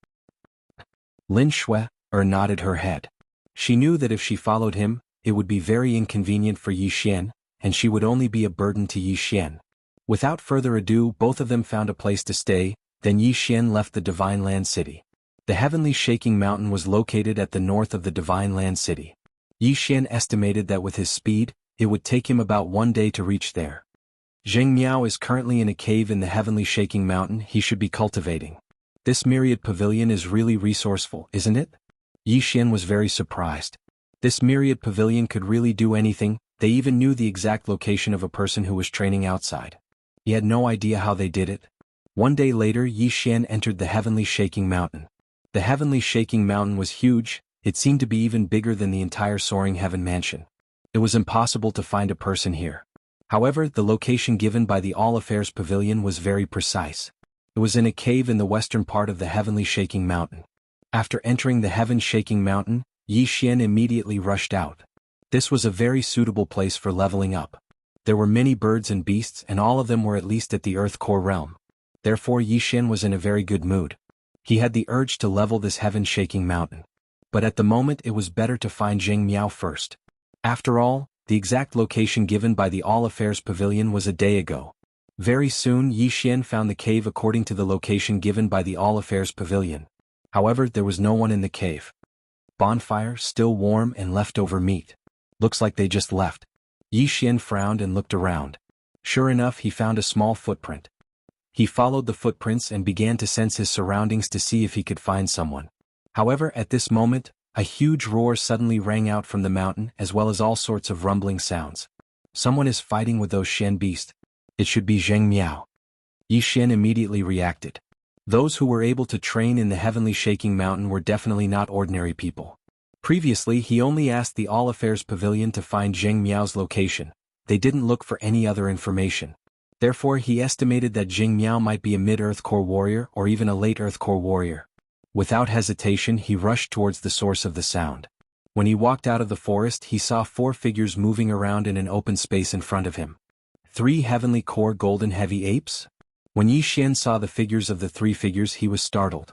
Lin Shui nodded her head. She knew that if she followed him, it would be very inconvenient for Xian, and she would only be a burden to Xian. Without further ado, both of them found a place to stay, then Xian left the Divine Land City. The Heavenly Shaking Mountain was located at the north of the Divine Land City. Xian estimated that with his speed, it would take him about 1 day to reach there. Zheng Miao is currently in a cave in the Heavenly Shaking Mountain he should be cultivating. This Myriad Pavilion is really resourceful, isn't it? Xian was very surprised. This Myriad Pavilion could really do anything, they even knew the exact location of a person who was training outside. He had no idea how they did it. 1 day later, Xian entered the Heavenly Shaking Mountain. The Heavenly Shaking Mountain was huge, It seemed to be even bigger than the entire Soaring Heaven mansion. It was impossible to find a person here. However, the location given by the All Affairs Pavilion was very precise. It was in a cave in the western part of the Heavenly Shaking Mountain. After entering the Heaven Shaking Mountain, Xian immediately rushed out. This was a very suitable place for leveling up. There were many birds and beasts, and all of them were at least at the Earth Core realm. Therefore Xian was in a very good mood. He had the urge to level this Heaven Shaking Mountain. But at the moment it was better to find Zheng Miao first. After all, the exact location given by the All Affairs Pavilion was a day ago. Very soon Xian found the cave according to the location given by the All Affairs Pavilion. However, there was no one in the cave. Bonfire, still warm, and leftover meat. Looks like they just left. Xian frowned and looked around. Sure enough, he found a small footprint. He followed the footprints and began to sense his surroundings to see if he could find someone. However, at this moment, a huge roar suddenly rang out from the mountain, as well as all sorts of rumbling sounds. Someone is fighting with those Shen beasts. It should be Zheng Miao. Xian immediately reacted. Those who were able to train in the Heavenly Shaking Mountain were definitely not ordinary people. Previously he only asked the All Affairs Pavilion to find Zheng Miao's location. They didn't look for any other information. Therefore he estimated that Zheng Miao might be a mid-Earth Core warrior or even a late Earth Core warrior. Without hesitation he rushed towards the source of the sound. When he walked out of the forest he saw 4 figures moving around in an open space in front of him. 3 Heavenly Core Golden Heavy Apes? When Xian saw the figures of the 3 figures he was startled.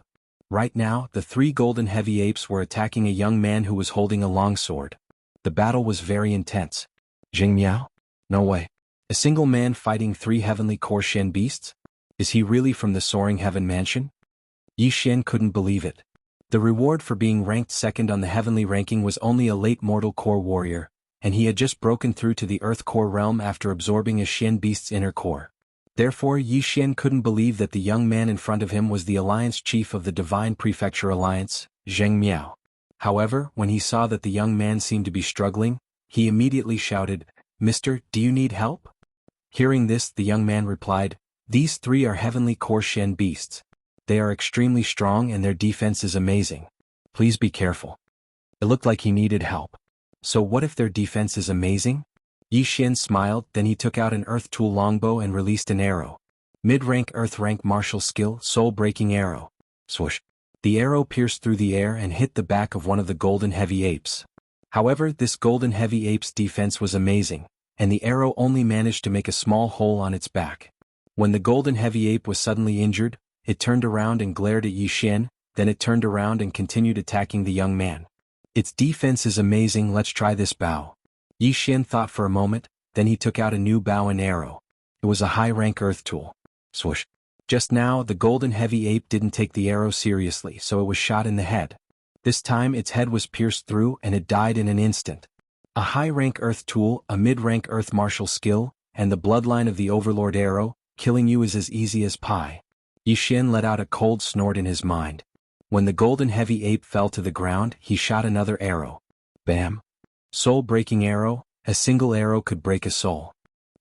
Right now, the 3 Golden Heavy Apes were attacking a young man who was holding a long sword. The battle was very intense. Zheng Miao? No way. A single man fighting 3 Heavenly Core Shen beasts? Is he really from the Soaring Heaven Mansion? Xian couldn't believe it. The reward for being ranked second on the heavenly ranking was only a late mortal core warrior, and he had just broken through to the Earth Core realm after absorbing a Shen beast's inner core. Therefore Xian couldn't believe that the young man in front of him was the Alliance Chief of the Divine Prefecture Alliance, Zheng Miao. However, when he saw that the young man seemed to be struggling, he immediately shouted, "Mister, do you need help?" Hearing this, the young man replied, "These 3 are Heavenly Core Shen beasts. They are extremely strong and their defense is amazing. Please be careful." It looked like he needed help. So what if their defense is amazing? Xian smiled, then he took out an Earth Tool longbow and released an arrow. Mid-rank Earth rank martial skill, soul-breaking arrow. Swoosh. The arrow pierced through the air and hit the back of one of the Golden Heavy Apes. However, this Golden Heavy Ape's defense was amazing, and the arrow only managed to make a small hole on its back. When the Golden Heavy Ape was suddenly injured, it turned around and glared at Xian, then it turned around and continued attacking the young man. Its defense is amazing, let's try this bow. Xian thought for a moment, then he took out a new bow and arrow. It was a high-rank earth tool. Swoosh. Just now, the Golden Heavy Ape didn't take the arrow seriously, so it was shot in the head. This time its head was pierced through and it died in an instant. A high-rank earth tool, a mid-rank earth martial skill, and the bloodline of the Overlord arrow, killing you is as easy as pie. Xian let out a cold snort in his mind. When the Golden Heavy Ape fell to the ground, he shot another arrow. Bam! Soul-breaking arrow, a single arrow could break a soul.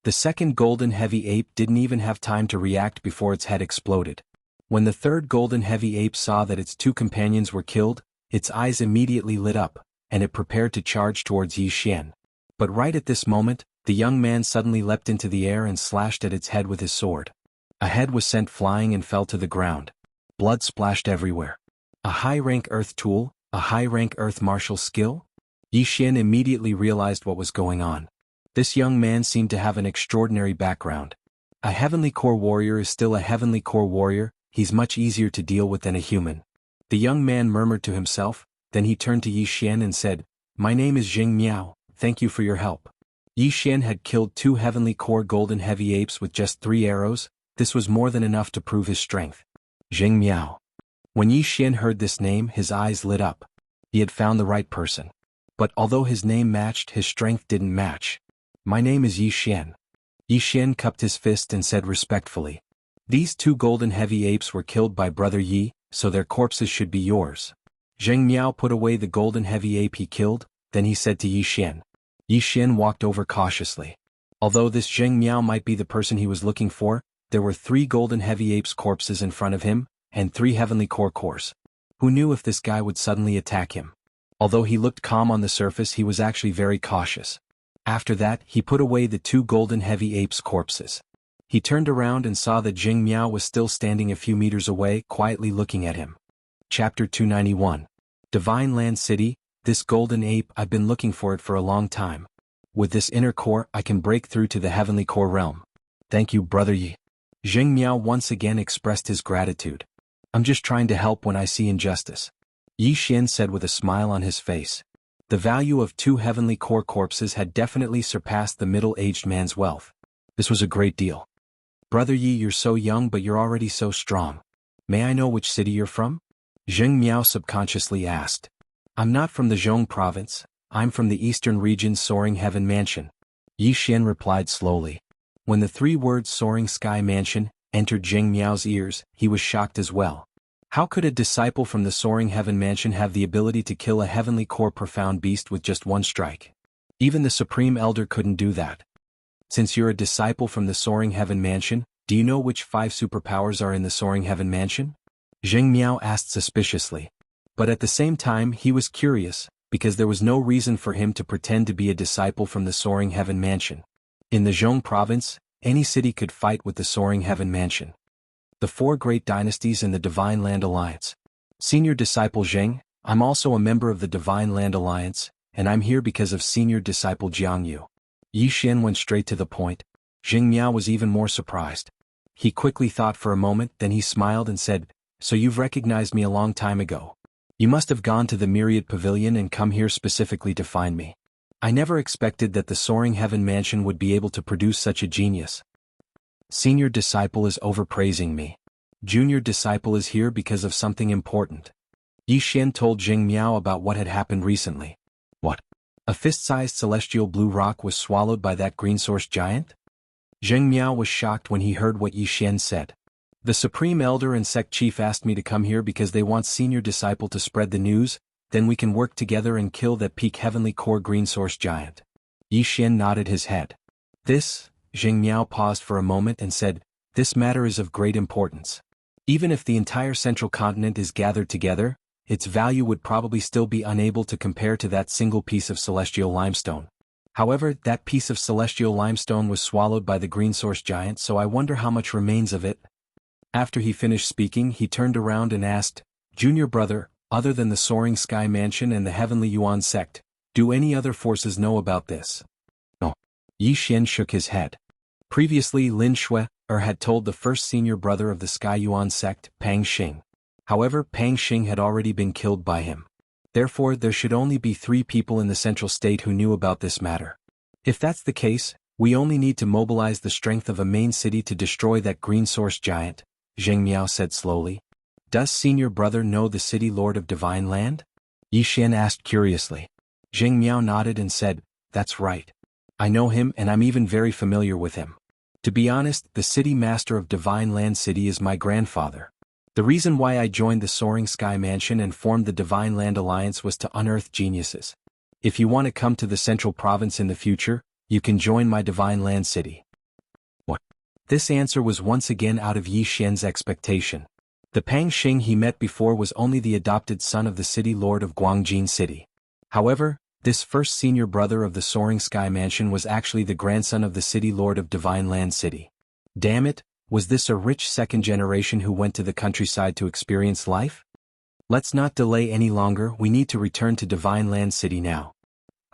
The second Golden Heavy Ape didn't even have time to react before its head exploded. When the third Golden Heavy Ape saw that its 2 companions were killed, its eyes immediately lit up, and it prepared to charge towards Xian. But right at this moment, the young man suddenly leapt into the air and slashed at its head with his sword. A head was sent flying and fell to the ground. Blood splashed everywhere. A high-rank earth tool, a high-rank earth martial skill? Xian immediately realized what was going on. This young man seemed to have an extraordinary background. A Heavenly Core warrior is still a Heavenly Core warrior, he's much easier to deal with than a human. The young man murmured to himself, then he turned to Xian and said, "My name is Zheng Miao, thank you for your help." Xian had killed 2 Heavenly Core Golden Heavy Apes with just 3 arrows. This was more than enough to prove his strength. Zheng Miao. When Xian heard this name, his eyes lit up. He had found the right person. But although his name matched, his strength didn't match. "My name is Xian." Xian cupped his fist and said respectfully, "These 2 Golden Heavy Apes were killed by Brother Yi, so their corpses should be yours." Zheng Miao put away the Golden Heavy Ape he killed, then he said to Xian. Xian walked over cautiously. Although this Zheng Miao might be the person he was looking for, there were 3 Golden Heavy Apes corpses in front of him, and 3 Heavenly Core cores. Who knew if this guy would suddenly attack him? Although he looked calm on the surface, he was actually very cautious. After that, he put away the 2 golden heavy apes' corpses. He turned around and saw that Jing Miao was still standing a few meters away, quietly looking at him. Chapter 291. Divine Land City. This golden ape, I've been looking for it for a long time. With this inner core, I can break through to the heavenly core realm. Thank you, Brother Yi. Jing Miao once again expressed his gratitude. I'm just trying to help when I see injustice. Yi Xian said with a smile on his face. The value of 2 heavenly core corpses had definitely surpassed the middle-aged man's wealth. This was a great deal. Brother Yi, you're so young but you're already so strong. May I know which city you're from? Jing Miao subconsciously asked. I'm not from the Zhong province, I'm from the eastern region's Soaring Heaven Mansion. Yi Xian replied slowly. When the 3 words Soaring Sky Mansion entered Jing Miao's ears, he was shocked as well. How could a disciple from the Soaring Heaven Mansion have the ability to kill a heavenly core profound beast with just 1 strike? Even the Supreme Elder couldn't do that. Since you're a disciple from the Soaring Heaven Mansion, do you know which 5 superpowers are in the Soaring Heaven Mansion? Jing Miao asked suspiciously. But at the same time he was curious, because there was no reason for him to pretend to be a disciple from the Soaring Heaven Mansion. In the Zhong province, any city could fight with the Soaring Heaven Mansion. The 4 great dynasties in the Divine Land Alliance. Senior Disciple Zheng, I'm also a member of the Divine Land Alliance, and I'm here because of Senior Disciple Jianghu. Yi Xian went straight to the point. Jing Miao was even more surprised. He quickly thought for a moment, then he smiled and said, So you've recognized me a long time ago. You must have gone to the Myriad Pavilion and come here specifically to find me. I never expected that the Soaring Heaven Mansion would be able to produce such a genius. Senior Disciple is overpraising me. Junior Disciple is here because of something important. Yi Xian told Jing Miao about what had happened recently. What? A fist-sized celestial blue rock was swallowed by that green source giant? Jing Miao was shocked when he heard what Yi Xian said. The Supreme Elder and Sect Chief asked me to come here because they want Senior Disciple to spread the news, then we can work together and kill that peak heavenly core green source giant. Yi Xian nodded his head. This, Jing Miao paused for a moment and said, this matter is of great importance. Even if the entire central continent is gathered together, its value would probably still be unable to compare to that single piece of celestial limestone. However, that piece of celestial limestone was swallowed by the green source giant, so I wonder how much remains of it. After he finished speaking, he turned around and asked, Junior brother, other than the Soaring Sky Mansion and the Heavenly Yuan sect, do any other forces know about this? No. Yi Xian shook his head. Previously Lin Shui had told the first senior brother of the Sky Yuan sect, Pang Xing. However, Pang Xing had already been killed by him. Therefore, there should only be 3 people in the central state who knew about this matter. If that's the case, we only need to mobilize the strength of a main city to destroy that green source giant, Jing Miao said slowly. Does senior brother know the city lord of Divine Land? Yi Xian asked curiously. Jing Miao nodded and said, that's right. I know him and I'm even very familiar with him. To be honest, the city master of Divine Land City is my grandfather. The reason why I joined the Soaring Sky Mansion and formed the Divine Land Alliance was to unearth geniuses. If you want to come to the Central Province in the future, you can join my Divine Land City. What? This answer was once again out of Yi Xian's expectation. The Pang Xing he met before was only the adopted son of the city lord of Guangjin City. However, this first senior brother of the Soaring Sky Mansion was actually the grandson of the city lord of Divine Land City. Damn it, was this a rich second generation who went to the countryside to experience life? Let's not delay any longer, we need to return to Divine Land City now.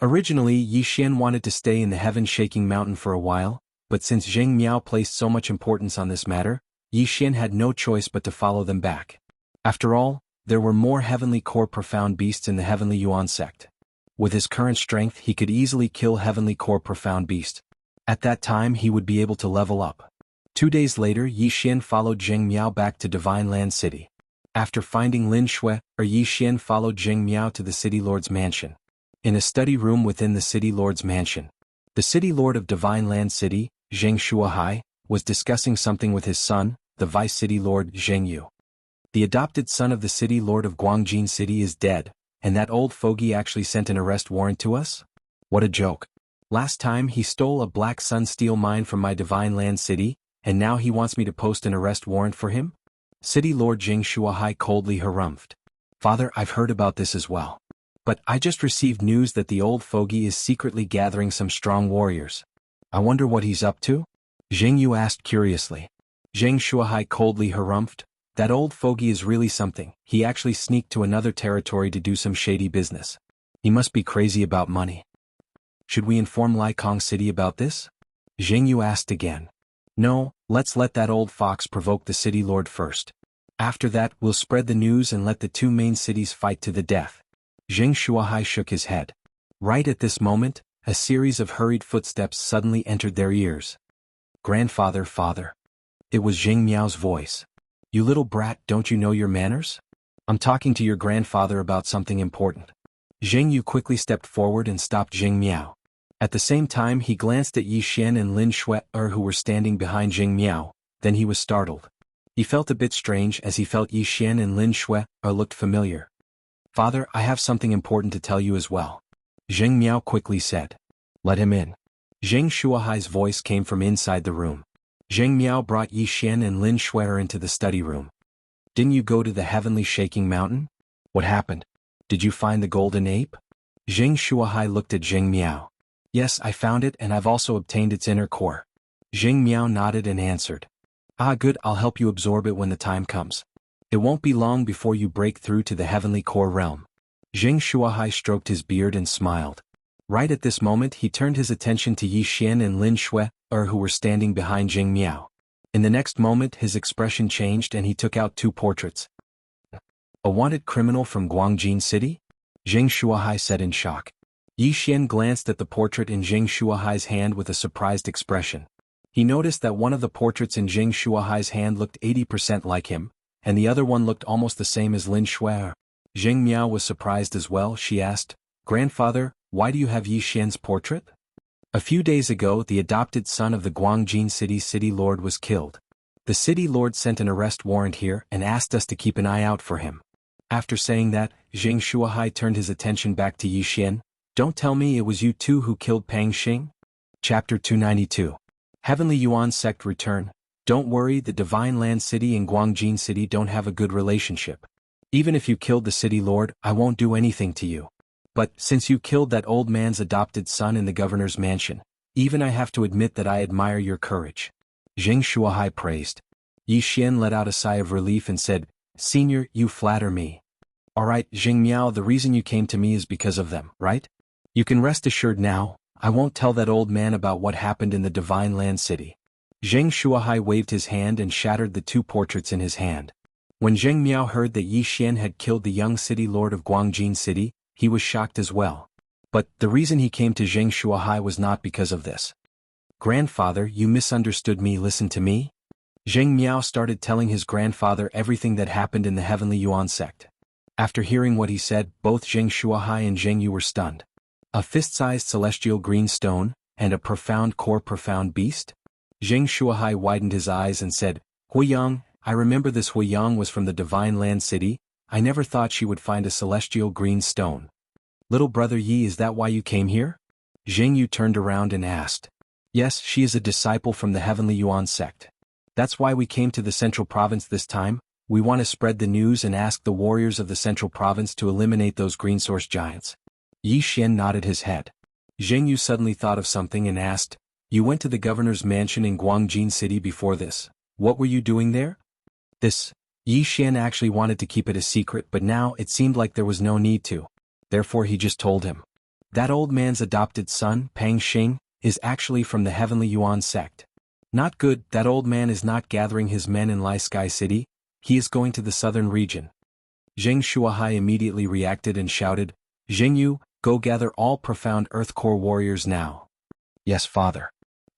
Originally Yi Xian wanted to stay in the heaven-shaking mountain for a while, but since Jing Miao placed so much importance on this matter, Yi Xian had no choice but to follow them back. After all, there were more heavenly core profound beasts in the Heavenly Yuan sect. With his current strength he could easily kill Heavenly Core Profound Beast. At that time he would be able to level up. 2 days later Yi Xian followed Jing Miao back to Divine Land City. After finding Lin Shui, Yi Xian followed Jing Miao to the City Lord's mansion. In a study room within the City Lord's mansion, the City Lord of Divine Land City, Zheng Shuahai, was discussing something with his son, the Vice City Lord Zhengyu. The adopted son of the City Lord of Guangjin City is dead. And that old fogey actually sent an arrest warrant to us? What a joke. Last time he stole a Black Sun steel mine from my Divine Land City, and now he wants me to post an arrest warrant for him? City Lord Jing Shuahai coldly harumphed. Father, I've heard about this as well. But I just received news that the old fogey is secretly gathering some strong warriors. I wonder what he's up to? Jianghu asked curiously. Zheng Shuahai coldly harumphed. That old fogey is really something. He actually sneaked to another territory to do some shady business. He must be crazy about money. Should we inform Laikong City about this? Jianghu asked again. No, let's let that old fox provoke the city lord first. After that, we'll spread the news and let the two main cities fight to the death. Zheng Shuahai shook his head. Right at this moment, a series of hurried footsteps suddenly entered their ears. Grandfather, father. It was Zheng Miao's voice. You little brat, don't you know your manners? I'm talking to your grandfather about something important. Zheng Yu quickly stepped forward and stopped Zheng Miao. At the same time he glanced at Yi Xian and Lin Shui who were standing behind Zheng Miao, then he was startled. He felt a bit strange as he felt Yi Xian and Lin Shui looked familiar. Father, I have something important to tell you as well. Zheng Miao quickly said. Let him in. Zheng Shuahai's voice came from inside the room. Zheng Miao brought Yi Xian and Lin Shui into the study room. Didn't you go to the heavenly shaking mountain? What happened? Did you find the golden ape? Zheng Shuahai looked at Zheng Miao. Yes, I found it and I've also obtained its inner core. Zheng Miao nodded and answered. Ah good, I'll help you absorb it when the time comes. It won't be long before you break through to the heavenly core realm. Zheng Shuahai stroked his beard and smiled. Right at this moment he turned his attention to Yi Xian and Lin Shui, who were standing behind Zheng Miao. In the next moment his expression changed and he took out two portraits. A wanted criminal from Guangjin City? Zheng Shuahai said in shock. Yi Xian glanced at the portrait in Zheng Shuahai's hand with a surprised expression. He noticed that one of the portraits in Zheng Shuahai's hand looked 80% like him, and the other one looked almost the same as Lin Shui. Zheng Miao was surprised as well. She asked, Grandfather, why do you have Yi Xian's portrait? A few days ago the adopted son of the Guangjin city lord was killed. The city lord sent an arrest warrant here and asked us to keep an eye out for him. After saying that, Zheng Shuahai turned his attention back to Yi Xian. Don't tell me it was you two who killed Pang Xing? Chapter 292. Heavenly Yuan Sect Return. Don't worry, the Divine Land City and Guangjin City don't have a good relationship. Even if you killed the city lord, I won't do anything to you. But, since you killed that old man's adopted son in the governor's mansion, even I have to admit that I admire your courage. Zheng Shuahai praised. Yi Xian let out a sigh of relief and said, Senior, you flatter me. Alright, Zheng Miao, the reason you came to me is because of them, right? You can rest assured now, I won't tell that old man about what happened in the Divine Land City. Zheng Shuahai waved his hand and shattered the two portraits in his hand. When Zheng Miao heard that Yi Xian had killed the young city lord of Guangjin City, he was shocked as well. But the reason he came to Zheng Shuahai was not because of this. Grandfather, you misunderstood me. Listen to me. Zheng Miao started telling his grandfather everything that happened in the Heavenly Yuan sect. After hearing what he said, both Zheng Shuahai and Zheng Yu were stunned. A fist-sized celestial green stone, and a profound beast? Zheng Shuahai widened his eyes and said, Huiyang, I remember this Huiyang was from the Divine Land City. I never thought she would find a celestial green stone. Little brother Yi, is that why you came here? Zheng Yu turned around and asked. Yes, she is a disciple from the Heavenly Yuan sect. That's why we came to the Central Province this time. We want to spread the news and ask the warriors of the Central Province to eliminate those green source giants. Yi Xian nodded his head. Zheng Yu suddenly thought of something and asked, You went to the governor's mansion in Guangjin City before this. What were you doing there? Yi Xian actually wanted to keep it a secret, but now it seemed like there was no need to. Therefore he just told him. That old man's adopted son, Pang Xing, is actually from the Heavenly Yuan sect. Not good, that old man is not gathering his men in Lai Sky City, he is going to the southern region. Zheng Shuahai immediately reacted and shouted, Zheng Yu, go gather all profound Earth Core warriors now. Yes, father.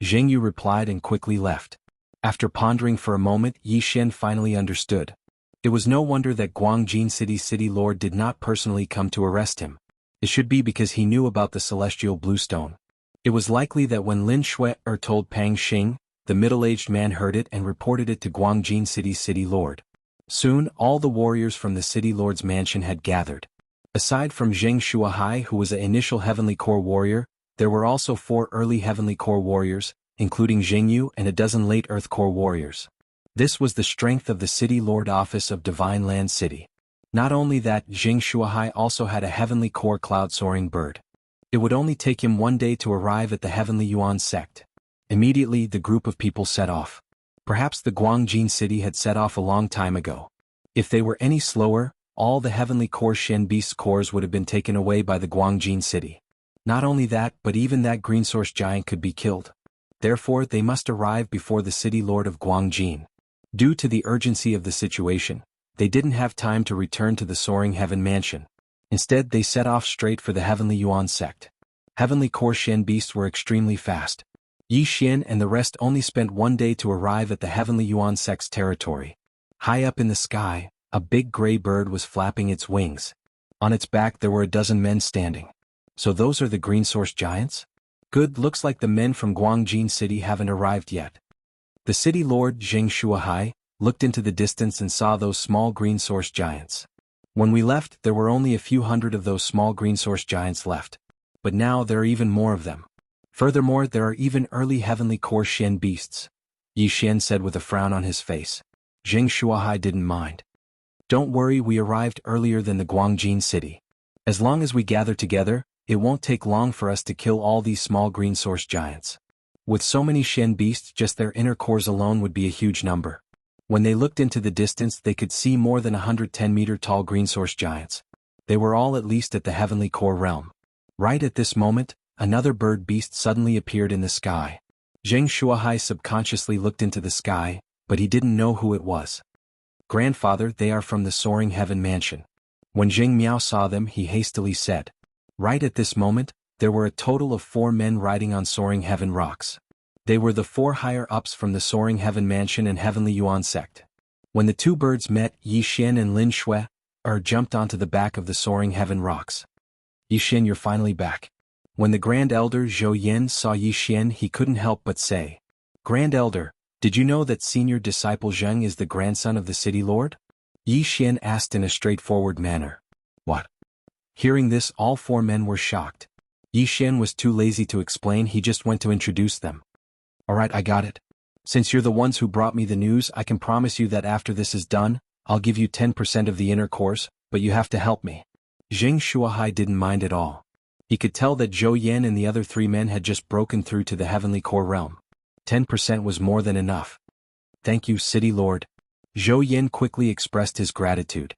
Zheng Yu replied and quickly left. After pondering for a moment, Yi Xian finally understood. It was no wonder that Guangjin City Lord did not personally come to arrest him. It should be because he knew about the celestial blue stone. It was likely that when Lin Shui told Pang Xing, the middle-aged man heard it and reported it to Guangjin City Lord. Soon, all the warriors from the City Lord's mansion had gathered. Aside from Zheng Shuahai, who was an initial Heavenly Core warrior, there were also 4 early Heavenly Core warriors, including Zheng Yu and a dozen late Earth Core warriors. This was the strength of the City Lord office of Divine Land City. Not only that, Xianxia also had a heavenly core cloud-soaring bird. It would only take him 1 day to arrive at the heavenly Yuan sect. Immediately the group of people set off. Perhaps the Guangjin city had set off a long time ago. If they were any slower, all the heavenly core Shen beast cores would have been taken away by the Guangjin city. Not only that, but even that green source giant could be killed. Therefore they must arrive before the city lord of Guangjin. Due to the urgency of the situation, they didn't have time to return to the soaring heaven mansion. Instead they set off straight for the heavenly Yuan sect. Heavenly core Shen beasts were extremely fast. Yi Xian and the rest only spent 1 day to arrive at the heavenly Yuan sect's territory. High up in the sky, a big gray bird was flapping its wings. On its back there were a dozen men standing. So those are the green source giants? Good, looks like the men from Guangjin city haven't arrived yet. The city lord Xianxia looked into the distance and saw those small green source giants. When we left, there were only a few hundred of those small green source giants left. But now there are even more of them. Furthermore, there are even early heavenly core Shen beasts, Yi Xian said with a frown on his face. Xianxia didn't mind. Don't worry, we arrived earlier than the Guangjin city. As long as we gather together, it won't take long for us to kill all these small green source giants. With so many Shen beasts, just their inner cores alone would be a huge number. When they looked into the distance, they could see more than 110-meter-tall green source giants. They were all at least at the heavenly core realm. Right at this moment, another bird beast suddenly appeared in the sky. Xianxia subconsciously looked into the sky, but he didn't know who it was. Grandfather, they are from the soaring heaven mansion. When Zheng Miao saw them, he hastily said. Right at this moment, there were a total of 4 men riding on soaring heaven rocks. They were the 4 higher-ups from the soaring heaven mansion and heavenly Yuan sect. When the 2 birds met, Yi Xian and Lin Shui jumped onto the back of the soaring heaven rocks. Yi Xian, you're finally back. When the Grand Elder Zhou Yan saw Yi Xian, he couldn't help but say, Grand Elder, did you know that senior disciple Zheng is the grandson of the city lord? Yi Xian asked in a straightforward manner. What? Hearing this, all 4 men were shocked. Yi Xian was too lazy to explain, he just went to introduce them. Alright, I got it. Since you're the ones who brought me the news, I can promise you that after this is done, I'll give you 10% of the inner cores, but you have to help me. Xianxia didn't mind at all. He could tell that Zhou Yan and the other 3 men had just broken through to the heavenly core realm. 10% was more than enough. Thank you, City Lord. Zhou Yan quickly expressed his gratitude.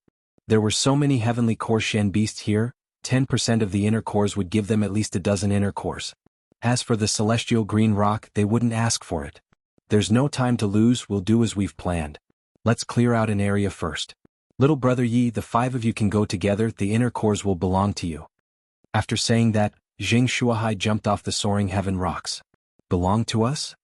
There were so many heavenly core Shen beasts here, 10% of the inner cores would give them at least a dozen inner cores. As for the celestial green rock, they wouldn't ask for it. There's no time to lose, we'll do as we've planned. Let's clear out an area first. Little brother Yi, the 5 of you can go together, the inner cores will belong to you. After saying that, Xianxia jumped off the soaring heaven rocks. Belong to us?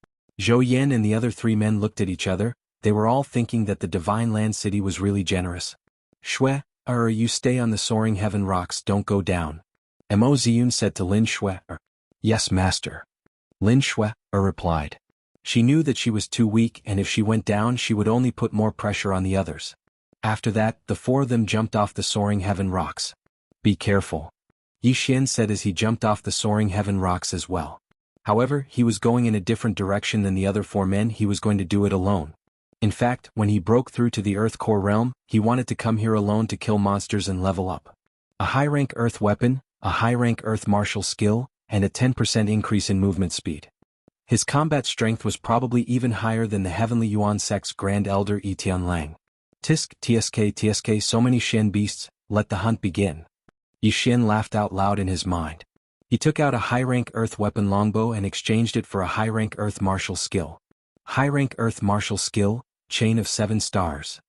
Zhou Yan and the other 3 men looked at each other, they were all thinking that the Divine Land City was really generous. Shui, you stay on the soaring heaven rocks, don't go down. Mo Ziyun said to Lin Shui. Yes, master. Lin Shui replied. She knew that she was too weak, and if she went down she would only put more pressure on the others. After that, the 4 of them jumped off the soaring heaven rocks. Be careful. Yi Xian said as he jumped off the soaring heaven rocks as well. However, he was going in a different direction than the other 4 men, he was going to do it alone. In fact, when he broke through to the Earth core realm, he wanted to come here alone to kill monsters and level up. A high-rank Earth weapon, a high-rank Earth martial skill, and a 10% increase in movement speed. His combat strength was probably even higher than the Heavenly Yuan Sect's Grand Elder Etian Lang. Tsk, so many Shen beasts, let the hunt begin. Yi Xian laughed out loud in his mind. He took out a high-rank Earth weapon longbow and exchanged it for a high-rank Earth martial skill. High-rank Earth martial skill, Chain of 7 Stars.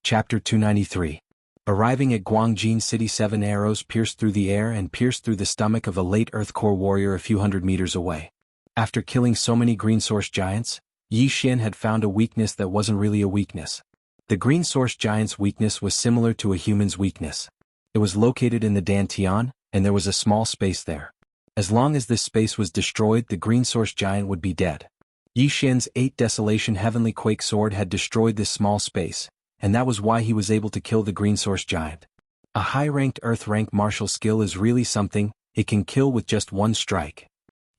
Chapter 293. Arriving at Guangjin City, 7 arrows pierced through the air and pierced through the stomach of a late Earth core warrior a few hundred meters away. After killing so many green source giants, Yi Xian had found a weakness that wasn't really a weakness. The green source giant's weakness was similar to a human's weakness. It was located in the Dantian, and there was a small space there. As long as this space was destroyed, the green source giant would be dead. Yi Xian's 8 Desolation Heavenly Quake Sword had destroyed this small space, and that was why he was able to kill the green source giant. A high-ranked Earth-rank martial skill is really something, it can kill with just 1 strike.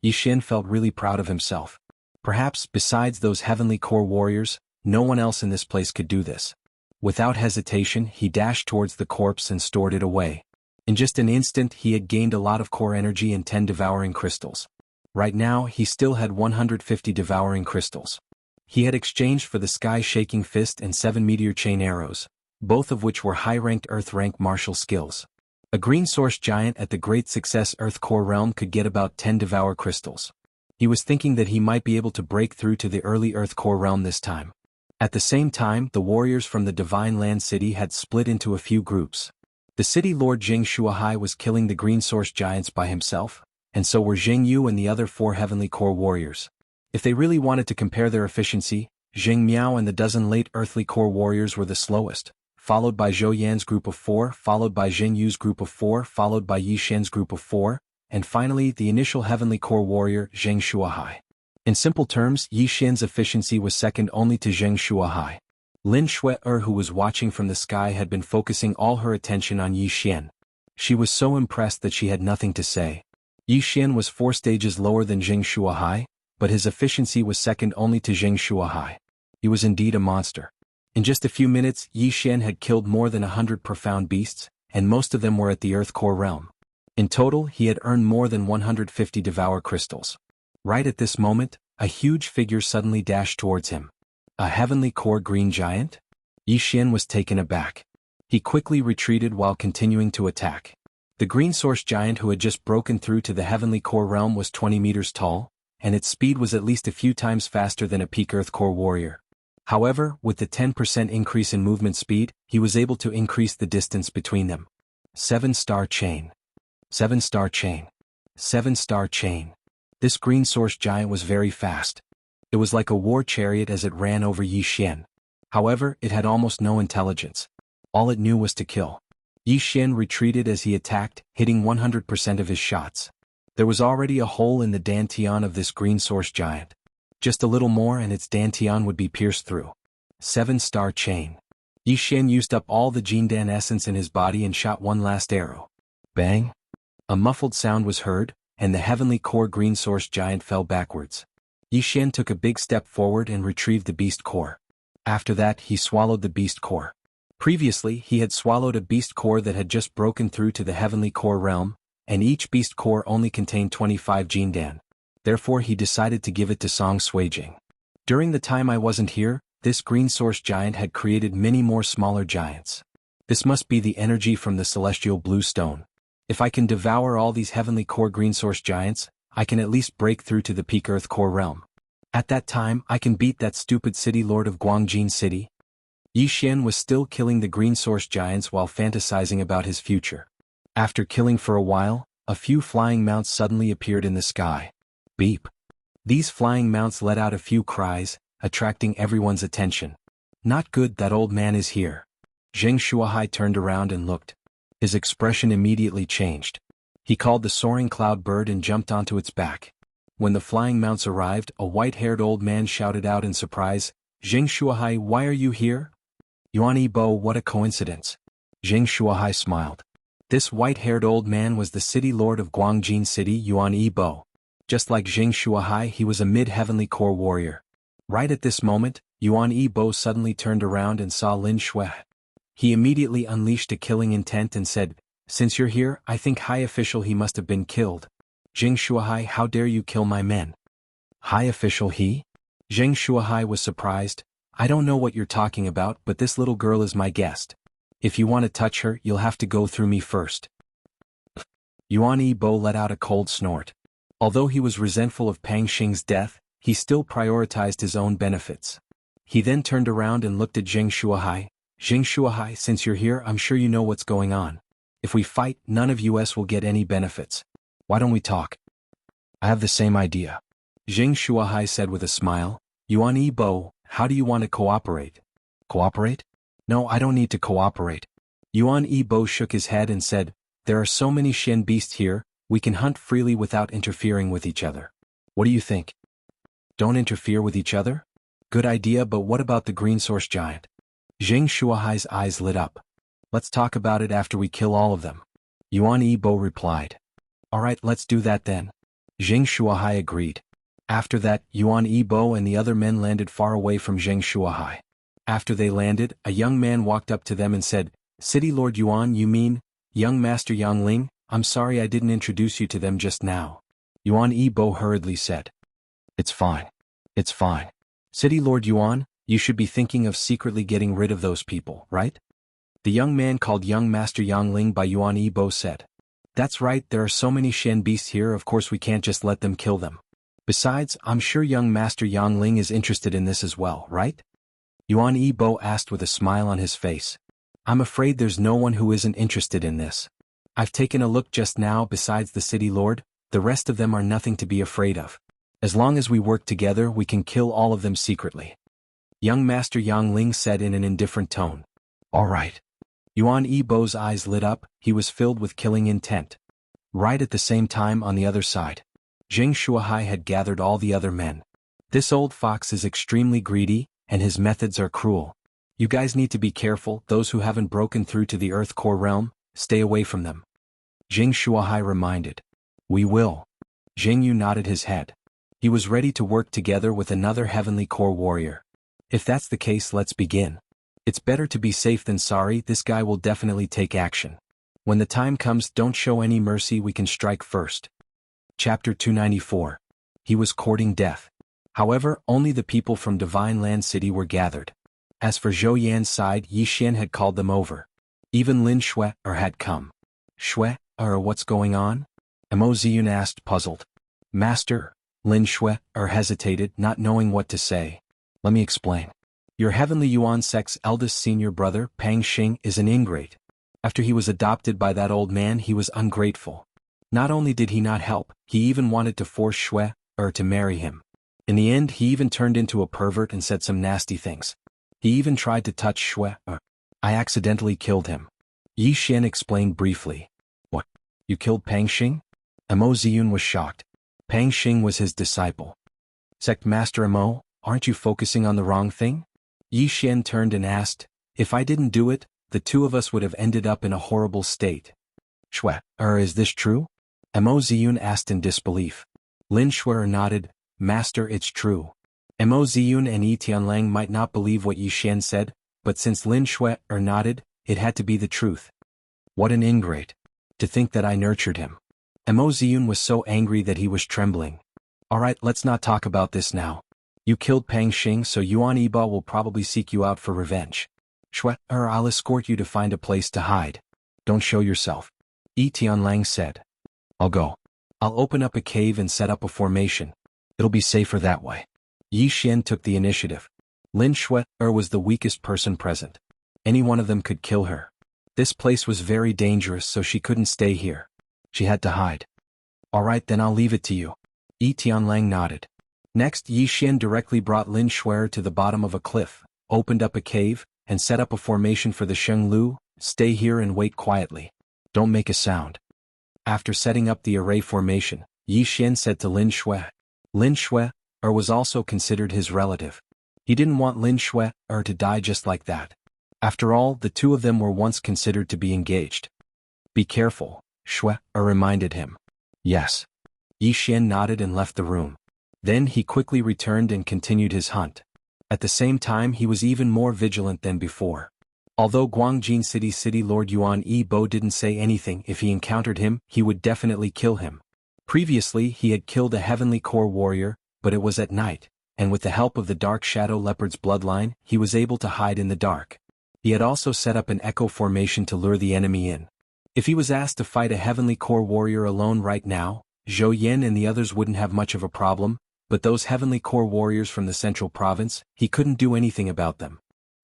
Yi Xian felt really proud of himself. Perhaps, besides those heavenly core warriors, no one else in this place could do this. Without hesitation, he dashed towards the corpse and stored it away. In just an instant, he had gained a lot of core energy and 10 devouring crystals. Right now, he still had 150 devouring crystals. He had exchanged for the sky-shaking fist and 7 meteor chain arrows, both of which were high-ranked Earth-rank martial skills. A green source giant at the Great Success Earth Core realm could get about 10 devour crystals. He was thinking that he might be able to break through to the early Earth Core realm this time. At the same time, the warriors from the Divine Land City had split into a few groups. The city lord Jianghu was killing the green source giants by himself, and so were Jianghu and the other 4 heavenly core warriors. If they really wanted to compare their efficiency, Zheng Miao and the dozen late earthly core warriors were the slowest, followed by Zhou Yan's group of 4, followed by Zheng Yu's group of 4, followed by Yi Xian's group of 4, and finally the initial heavenly core warrior Zheng Shuahai. In simple terms, Yi Xian's efficiency was second only to Zheng Shuahai. Lin Shui-er, who was watching from the sky, had been focusing all her attention on Yi Xian. She was so impressed that she had nothing to say. Yi Xian was 4 stages lower than Zheng Shuahai, but his efficiency was second only to Zheng Shuahai. He was indeed a monster. In just a few minutes, Yi Xian had killed more than 100 profound beasts, and most of them were at the Earth Core realm. In total, he had earned more than 150 devour crystals. Right at this moment, a huge figure suddenly dashed towards him. A heavenly core green giant? Yi Xian was taken aback. He quickly retreated while continuing to attack. The green source giant who had just broken through to the heavenly core realm was 20 meters tall, and its speed was at least a few times faster than a peak Earth Core warrior. However, with the 10% increase in movement speed, he was able to increase the distance between them. 7-star chain. 7-star chain. 7-star chain. This green source giant was very fast. It was like a war chariot as it ran over Yi Xian. However, it had almost no intelligence. All it knew was to kill. Yi Xian retreated as he attacked, hitting 100% of his shots. There was already a hole in the dantian of this green source giant. Just a little more and its dantian would be pierced through. 7-star chain. Yi Xian used up all the Jindan essence in his body and shot one last arrow. Bang! A muffled sound was heard, and the heavenly core green source giant fell backwards. Yi Xian took a big step forward and retrieved the beast core. After that, he swallowed the beast core. Previously, he had swallowed a beast core that had just broken through to the heavenly core realm, and each beast core only contained 25 Jindan. Therefore, he decided to give it to Song Suijing. During the time I wasn't here, this green source giant had created many more smaller giants. This must be the energy from the celestial blue stone. If I can devour all these heavenly core green source giants, I can at least break through to the peak Earth Core realm. At that time, I can beat that stupid city lord of Guangjin City. Yi Xian was still killing the green source giants while fantasizing about his future. After killing for a while, a few flying mounts suddenly appeared in the sky. Beep. These flying mounts let out a few cries, attracting everyone's attention. Not good, that old man is here. Zheng Shuahai turned around and looked. His expression immediately changed. He called the soaring cloud bird and jumped onto its back. When the flying mounts arrived, a white-haired old man shouted out in surprise, "Zheng Shuahai, why are you here?" Yuan Yibo, what a coincidence. Zheng Shuahai smiled. This white-haired old man was the city lord of Guangjin City, Yuan Yibo. Just like Zheng Shuahai, he was a mid-heavenly core warrior. Right at this moment, Yuan Yibo suddenly turned around and saw Lin Shui. He immediately unleashed a killing intent and said, "Since you're here, I think high official he must have been killed. Zheng Shuahai, how dare you kill my men?" High official he? Zheng Shuahai was surprised. "I don't know what you're talking about, but this little girl is my guest. If you want to touch her, you'll have to go through me first." Yuan Yibo let out a cold snort. Although he was resentful of Pang Xing's death, he still prioritized his own benefits. He then turned around and looked at Zheng Shuahai. "Zheng Shuahai, since you're here, I'm sure you know what's going on. If we fight, none of us will get any benefits. Why don't we talk?" "I have the same idea," Zheng Shuahai said with a smile. "Yuan Yibo, how do you want to cooperate?" "Cooperate? No, I don't need to cooperate." Yuan Yibo shook his head and said, "There are so many Shen beasts here, we can hunt freely without interfering with each other. What do you think?" "Don't interfere with each other? Good idea, but what about the green source giant?" Zheng Shuahai's eyes lit up. "Let's talk about it after we kill all of them," Yuan Yibo replied. "Alright, let's do that then." Zheng Shuahai agreed. After that, Yuan Yibo and the other men landed far away from Zheng Shuahai. After they landed, a young man walked up to them and said, "City Lord Yuan, you mean, young Master Yang Ling? I'm sorry I didn't introduce you to them just now." Yuan Yibo hurriedly said, "It's fine. It's fine. City Lord Yuan, you should be thinking of secretly getting rid of those people, right?" The young man called young Master Yang Ling by Yuan Yibo said, "That's right, there are so many Shen beasts here, of course we can't just let them kill them. Besides, I'm sure young Master Yang Ling is interested in this as well, right?" Yuan Yibo asked with a smile on his face. "I'm afraid there's no one who isn't interested in this. I've taken a look just now. Besides the city lord, the rest of them are nothing to be afraid of. As long as we work together, we can kill all of them secretly." Young Master Yang Ling said in an indifferent tone. "All right." Yuan Yibo's eyes lit up, he was filled with killing intent. Right at the same time on the other side, Jing Shuahai had gathered all the other men. "This old fox is extremely greedy, and his methods are cruel. You guys need to be careful. Those who haven't broken through to the Earth Core realm, stay away from them," Jing Shuahai reminded. "We will." Jing Yu nodded his head. He was ready to work together with another Heavenly Core warrior. "If that's the case, let's begin. It's better to be safe than sorry. This guy will definitely take action. When the time comes, don't show any mercy, we can strike first." Chapter 294. He was courting death. However, only the people from Divine Land City were gathered. As for Zhou Yan's side, Yi Xian had called them over. Even Lin Shui had come. "Shui, what's going on?" Mo Ziyun asked, puzzled. "Master," Lin Shui hesitated, not knowing what to say. "Let me explain. Your Heavenly Yuan sect's eldest senior brother, Pang Xing, is an ingrate. After he was adopted by that old man, he was ungrateful. Not only did he not help, he even wanted to force Shui to marry him. In the end, he even turned into a pervert and said some nasty things. He even tried to touch Shui. I accidentally killed him." Yi Xian explained briefly. "What? You killed Pang Xing?" Mo Ziyun was shocked. Pang Xing was his disciple. "Sect Master Mo, aren't you focusing on the wrong thing?" Yi Xian turned and asked. "If I didn't do it, the two of us would have ended up in a horrible state." "Shui, is this true?" Mo Ziyun asked in disbelief. Lin Shui nodded. "Master, it's true." Mo Ziyun and Yi Tianlang might not believe what Yi Xian said, but since Lin Shui nodded, it had to be the truth. "What an ingrate. To think that I nurtured him." Mo Ziyun was so angry that he was trembling. "All right, let's not talk about this now. You killed Pang Xing, so Yuan Yibo will probably seek you out for revenge. Shui, I'll escort you to find a place to hide. Don't show yourself," Yi Tianlang said. "I'll go. I'll open up a cave and set up a formation. It'll be safer that way." Yi Xian took the initiative. Lin Shui was the weakest person present. Any one of them could kill her. This place was very dangerous, so she couldn't stay here. She had to hide. "All right, then I'll leave it to you." Yi Tianlang nodded. Next, Yi Xian directly brought Lin Shui to the bottom of a cliff, opened up a cave, and set up a formation for the Sheng Lu. "Stay here and wait quietly. Don't make a sound." After setting up the array formation, Yi Xian said to Lin Shui. Lin Shui was also considered his relative. He didn't want Lin Shui to die just like that. After all, the two of them were once considered to be engaged. "Be careful," Shui reminded him. "Yes." Yi Xian nodded and left the room. Then he quickly returned and continued his hunt. At the same time, he was even more vigilant than before. Although Guangjin City Lord Yuan Yibo didn't say anything, if he encountered him, he would definitely kill him. Previously, he had killed a Heavenly Core warrior, but it was at night, and with the help of the Dark Shadow Leopard's bloodline, he was able to hide in the dark. He had also set up an echo formation to lure the enemy in. If he was asked to fight a Heavenly Core warrior alone right now, Zhou Yan and the others wouldn't have much of a problem, but those Heavenly Core warriors from the Central Province, he couldn't do anything about them.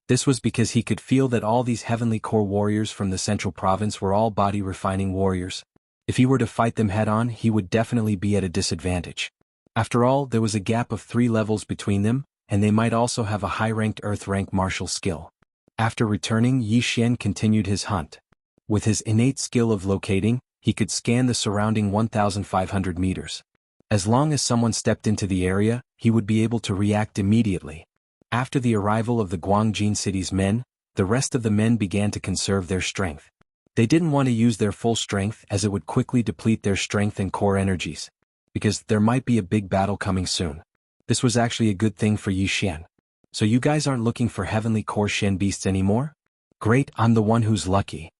This was because he could feel that all these Heavenly Core warriors from the Central Province were all body-refining warriors. If he were to fight them head-on, he would definitely be at a disadvantage. After all, there was a gap of 3 levels between them, and they might also have a high-ranked Earth-rank martial skill. After returning, Yi Xian continued his hunt. With his innate skill of locating, he could scan the surrounding 1,500 meters. As long as someone stepped into the area, he would be able to react immediately. After the arrival of the Guangjin City's men, the rest of the men began to conserve their strength. They didn't want to use their full strength as it would quickly deplete their strength and core energies. Because there might be a big battle coming soon. This was actually a good thing for Yi Xian. So you guys aren't looking for heavenly core Shen beasts anymore? Great, I'm the one who's lucky.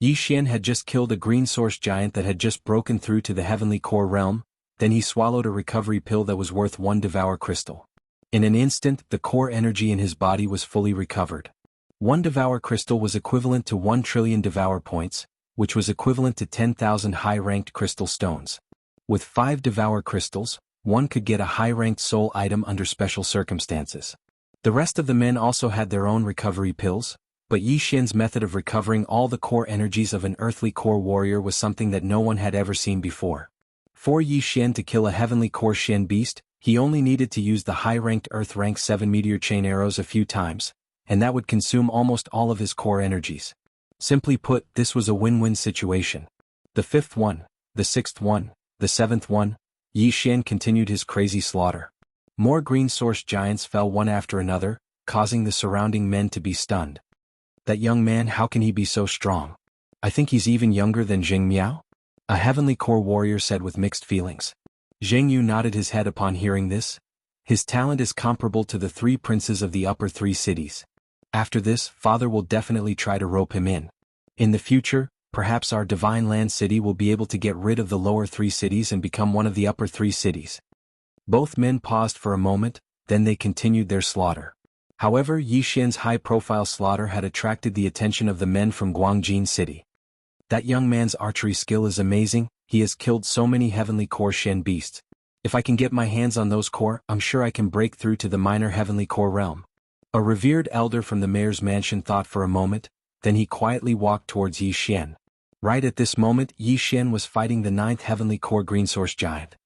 Yi Xian had just killed a green source giant that had just broken through to the heavenly core realm, then he swallowed a recovery pill that was worth 1 devour crystal. In an instant, the core energy in his body was fully recovered. 1 devour crystal was equivalent to 1 trillion devour points, which was equivalent to 10,000 high-ranked crystal stones. With 5 devour crystals, one could get a high-ranked soul item under special circumstances. The rest of the men also had their own recovery pills, but Yi Xian's method of recovering all the core energies of an earthly core warrior was something that no one had ever seen before. For Yi Xian to kill a heavenly core Shen beast, he only needed to use the high-ranked Earth Rank 7 meteor chain arrows a few times, and that would consume almost all of his core energies. Simply put, this was a win-win situation. The 5th one, the 6th one, the 7th one, Yi Xian continued his crazy slaughter. More green source giants fell one after another, causing the surrounding men to be stunned. That young man, how can he be so strong? I think he's even younger than Zheng Miao? A heavenly core warrior said with mixed feelings. Zheng Yu nodded his head upon hearing this. His talent is comparable to the 3 princes of the upper 3 cities. After this, Father will definitely try to rope him in. In the future, perhaps our divine land city will be able to get rid of the lower 3 cities and become one of the upper 3 cities. Both men paused for a moment, then they continued their slaughter. However, Yi Xian's high-profile slaughter had attracted the attention of the men from Guangjin City. That young man's archery skill is amazing, he has killed so many heavenly core Shen beasts. If I can get my hands on those core, I'm sure I can break through to the minor heavenly core realm. A revered elder from the mayor's mansion thought for a moment, then he quietly walked towards Yi Xian. Right at this moment, Yi Xian was fighting the 9th heavenly core green source giant.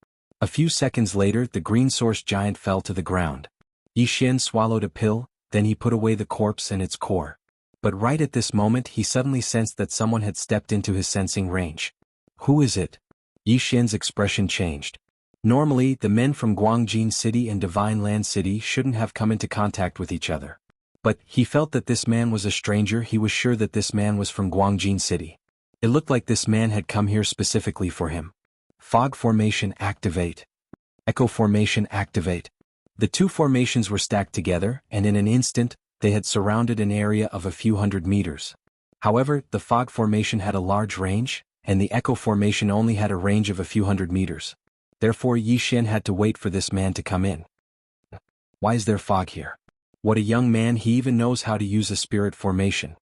A few seconds later, the green source giant fell to the ground. Yi Xian swallowed a pill, then he put away the corpse and its core. But right at this moment he suddenly sensed that someone had stepped into his sensing range. Who is it? Yi Xian's expression changed. Normally, the men from Guangjin City and Divine Land City shouldn't have come into contact with each other. But he felt that this man was a stranger. He was sure that this man was from Guangjin City. It looked like this man had come here specifically for him. Fog formation activate. Echo formation activate. The 2 formations were stacked together, and in an instant, they had surrounded an area of a few hundred meters. However, the fog formation had a large range, and the echo formation only had a range of a few hundred meters. Therefore Yi Xian had to wait for this man to come in. Why is there fog here? What a young man, he even knows how to use a spirit formation.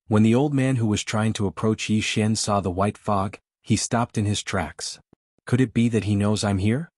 When the old man who was trying to approach Yi Xian saw the white fog, he stopped in his tracks. Could it be that he knows I'm here?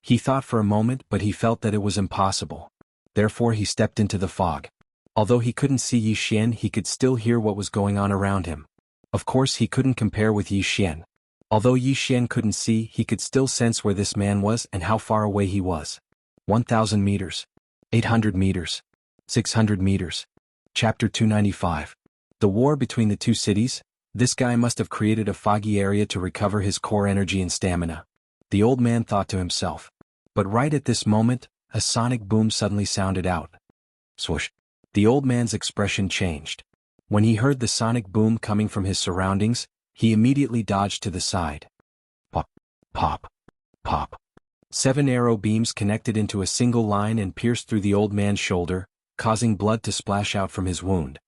He thought for a moment, but he felt that it was impossible. Therefore he stepped into the fog. Although he couldn't see Yi Xian, he could still hear what was going on around him. Of course he couldn't compare with Yi Xian. Although Yi Xian couldn't see, he could still sense where this man was and how far away he was. 1,000 meters. 800 meters. 600 meters. Chapter 295. The war between the 2 cities. This guy must have created a foggy area to recover his core energy and stamina. The old man thought to himself. But right at this moment, a sonic boom suddenly sounded out. Swoosh. The old man's expression changed. When he heard the sonic boom coming from his surroundings, he immediately dodged to the side. Pop, pop, pop. 7 arrow beams connected into a single line and pierced through the old man's shoulder, causing blood to splash out from his wound.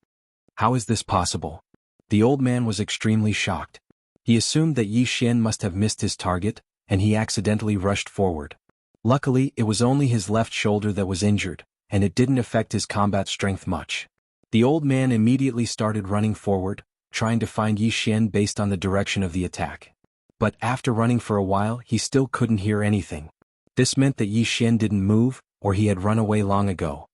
How is this possible? The old man was extremely shocked. He assumed that Yi Xian must have missed his target, and he accidentally rushed forward. Luckily, it was only his left shoulder that was injured, and it didn't affect his combat strength much. The old man immediately started running forward, trying to find Yi Xian based on the direction of the attack. But after running for a while, he still couldn't hear anything. This meant that Yi Xian didn't move, or he had run away long ago.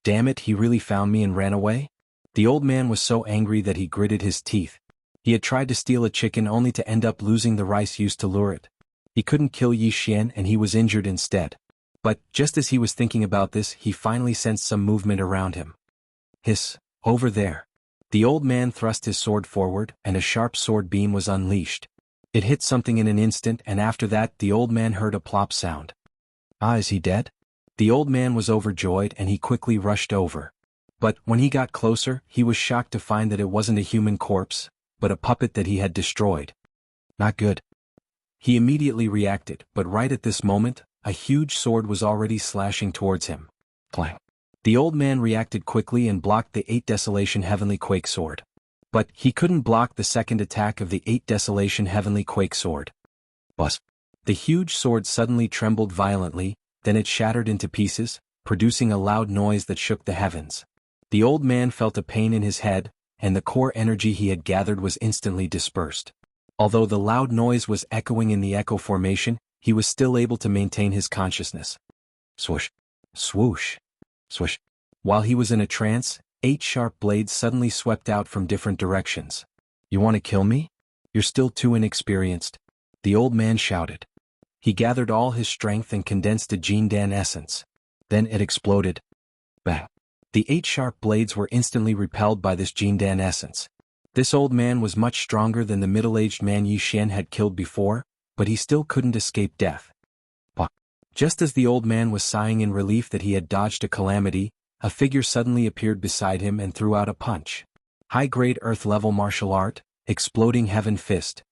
Damn it, he really found me and ran away? The old man was so angry that he gritted his teeth. He had tried to steal a chicken only to end up losing the rice used to lure it. He couldn't kill Yi Xian and he was injured instead. But just as he was thinking about this, he finally sensed some movement around him. Hiss, over there. The old man thrust his sword forward, and a sharp sword beam was unleashed. It hit something in an instant, and after that the old man heard a plop sound. Ah, is he dead? The old man was overjoyed and he quickly rushed over. But when he got closer, he was shocked to find that it wasn't a human corpse, but a puppet that he had destroyed. Not good. He immediately reacted, but right at this moment, a huge sword was already slashing towards him. Clang. The old man reacted quickly and blocked the 8 Desolation Heavenly Quake Sword. But he couldn't block the second attack of the 8 Desolation Heavenly Quake Sword. Buzz. The huge sword suddenly trembled violently, then it shattered into pieces, producing a loud noise that shook the heavens. The old man felt a pain in his head, and the core energy he had gathered was instantly dispersed. Although the loud noise was echoing in the echo formation, he was still able to maintain his consciousness. Swoosh. Swoosh. Swoosh. While he was in a trance, 8 sharp blades suddenly swept out from different directions. You want to kill me? You're still too inexperienced. The old man shouted. He gathered all his strength and condensed a Jindan essence. Then it exploded. Bang. The 8 sharp blades were instantly repelled by this Jindan essence. This old man was much stronger than the middle-aged man Yi Xian had killed before, but he still couldn't escape death. Just as the old man was sighing in relief that he had dodged a calamity, a figure suddenly appeared beside him and threw out a punch. High-grade earth-level martial art, exploding heaven fist.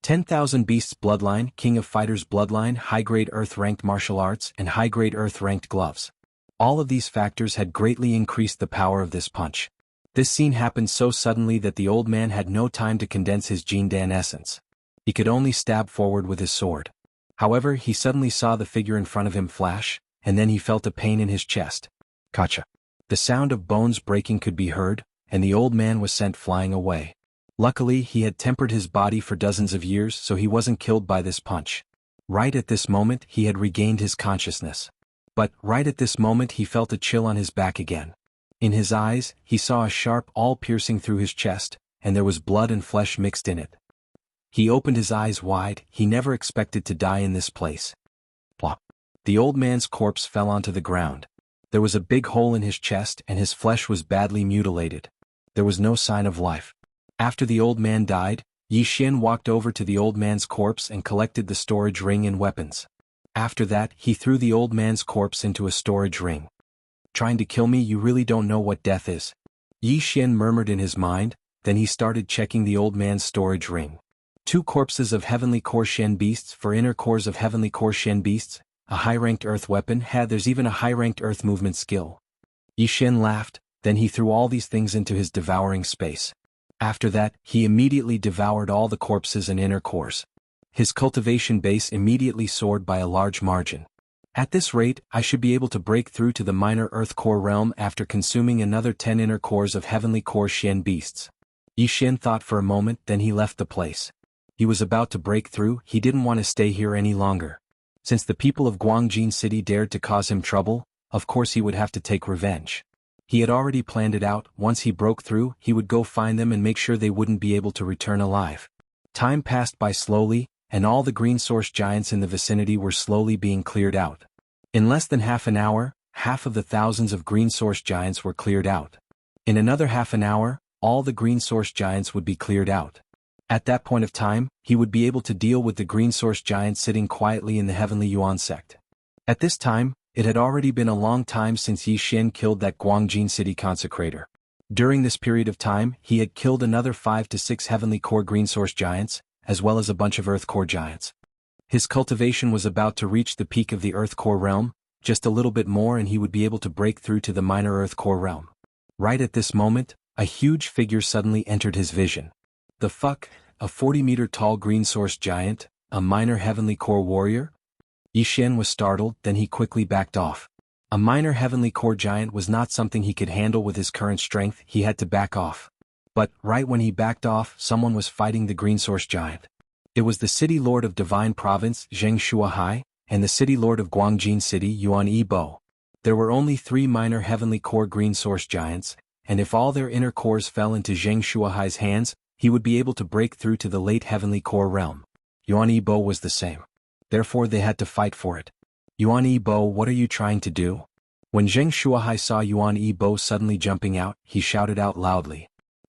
10,000 Beasts bloodline, King of Fighters bloodline, high-grade earth-ranked martial arts, and high-grade earth-ranked gloves. All of these factors had greatly increased the power of this punch. This scene happened so suddenly that the old man had no time to condense his Jindan essence. He could only stab forward with his sword. However, he suddenly saw the figure in front of him flash, and then he felt a pain in his chest. Gotcha. The sound of bones breaking could be heard, and the old man was sent flying away. Luckily, he had tempered his body for dozens of years, so he wasn't killed by this punch. Right at this moment, he had regained his consciousness. But right at this moment he felt a chill on his back again. In his eyes, he saw a sharp awl piercing through his chest, and there was blood and flesh mixed in it. He opened his eyes wide, he never expected to die in this place. Plop. The old man's corpse fell onto the ground. There was a big hole in his chest and his flesh was badly mutilated. There was no sign of life. After the old man died, Yi Xian walked over to the old man's corpse and collected the storage ring and weapons. After that, he threw the old man's corpse into a storage ring. Trying to kill me, you really don't know what death is. Yi Xian murmured in his mind, then he started checking the old man's storage ring. 2 corpses of Heavenly Core Shen Beasts for inner cores of Heavenly Core Shen Beasts, a high-ranked earth weapon, there's even a high-ranked earth movement skill. Yi Xian laughed, then he threw all these things into his devouring space. After that, he immediately devoured all the corpses and inner cores. His cultivation base immediately soared by a large margin. At this rate, I should be able to break through to the minor earth core realm after consuming another 10 inner cores of Heavenly Core Shen Beasts. Yi Xian thought for a moment, then he left the place. He was about to break through, he didn't want to stay here any longer. Since the people of Guangjin City dared to cause him trouble, of course he would have to take revenge. He had already planned it out, once he broke through, he would go find them and make sure they wouldn't be able to return alive. Time passed by slowly, and all the green source giants in the vicinity were slowly being cleared out. In less than half an hour, half of the thousands of green source giants were cleared out. In another half an hour, all the green source giants would be cleared out. At that point of time, he would be able to deal with the green source giants sitting quietly in the Heavenly Yuan sect. At this time, it had already been a long time since Yi Xian killed that Guangjin City consecrator. During this period of time, he had killed another 5 to 6 Heavenly Core green source giants, as well as a bunch of Earth Core giants. His cultivation was about to reach the peak of the Earth Core realm, just a little bit more and he would be able to break through to the minor Earth Core realm. Right at this moment, a huge figure suddenly entered his vision. The fuck? A 40-meter tall green source giant, a minor Heavenly Core warrior? Yi Xian was startled, then he quickly backed off. A minor Heavenly Core giant was not something he could handle with his current strength, he had to back off. But, right when he backed off, someone was fighting the green source giant. It was the City Lord of Divine Province, Xianxia, and the City Lord of Guangjin City, Yuan Yibo. There were only 3 minor Heavenly Core green source giants, and if all their inner cores fell into Xianxua's hands, he would be able to break through to the late Heavenly Core realm. Yuan Yibo was the same. Therefore they had to fight for it. Yuan Yibo, what are you trying to do? When Zheng Shuahai saw Yuan Yibo suddenly jumping out, he shouted out loudly.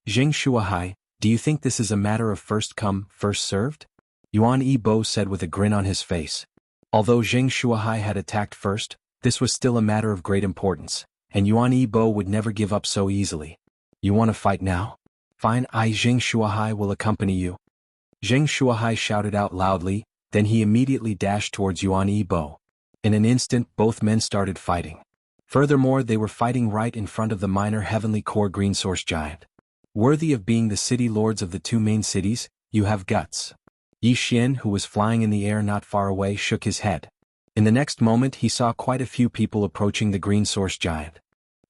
Zheng Shuahai, do you think this is a matter of first come, first served? Yuan Yibo said with a grin on his face. Although Zheng Shuahai had attacked first, this was still a matter of great importance, and Yuan Yibo would never give up so easily. You want to fight now? Fine, Zheng Shuahai will accompany you. Zheng Shuahai shouted out loudly, then he immediately dashed towards Yuan Yibo. In an instant both men started fighting. Furthermore, they were fighting right in front of the minor heavenly core green source giant. Worthy of being the city lords of the two main cities, you have guts. Yi Xian, who was flying in the air not far away, shook his head. In the next moment he saw quite a few people approaching the green source giant.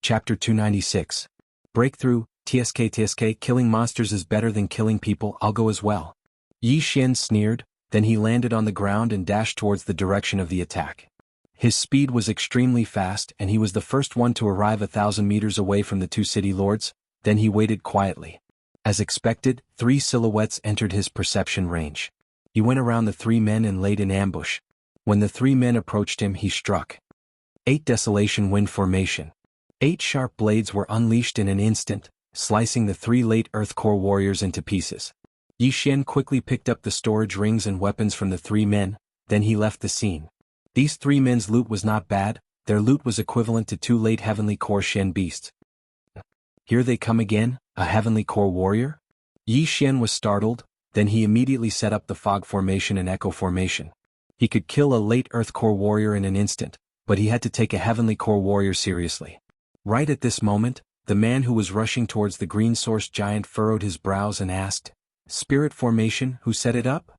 Chapter 296. Breakthrough, TSK, killing monsters is better than killing people, I'll go as well. Yi Xian sneered, then he landed on the ground and dashed towards the direction of the attack. His speed was extremely fast and he was the first one to arrive 1,000 meters away from the two city lords, then he waited quietly. As expected, 3 silhouettes entered his perception range. He went around the 3 men and laid in ambush. When the 3 men approached him he struck. 8 Desolation Wind Formation. 8 sharp blades were unleashed in an instant, slicing the 3 late Earth Core warriors into pieces. Yi Xian quickly picked up the storage rings and weapons from the 3 men, then he left the scene. These 3 men's loot was not bad, their loot was equivalent to 2 late Heavenly Core Shen beasts. Here they come again, a Heavenly Core warrior? Yi Xian was startled, then he immediately set up the Fog Formation and Echo Formation. He could kill a late Earth Core warrior in an instant, but he had to take a Heavenly Core warrior seriously. Right at this moment, the man who was rushing towards the green source giant furrowed his brows and asked, Spirit Formation, who set it up?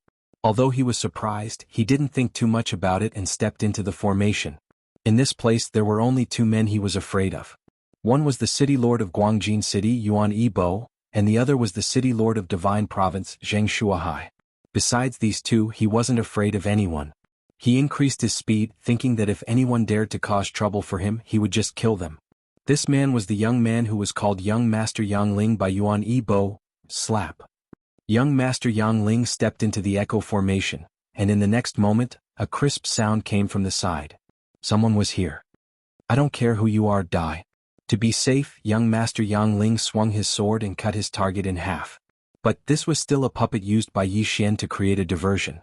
Although he was surprised, he didn't think too much about it and stepped into the formation. In this place there were only 2 men he was afraid of. One was the city lord of Guangjin City, Yuan Yibo, and the other was the city lord of Divine Province, Xianxia. Besides these 2, he wasn't afraid of anyone. He increased his speed, thinking that if anyone dared to cause trouble for him, he would just kill them. This man was the young man who was called Young Master Yang Ling by Yuan Yibo. Slap. Young Master Yang Ling stepped into the Echo Formation, and in the next moment, a crisp sound came from the side. Someone was here. I don't care who you are, die. To be safe, young Master Yang Ling swung his sword and cut his target in half. But this was still a puppet used by Yi Xian to create a diversion.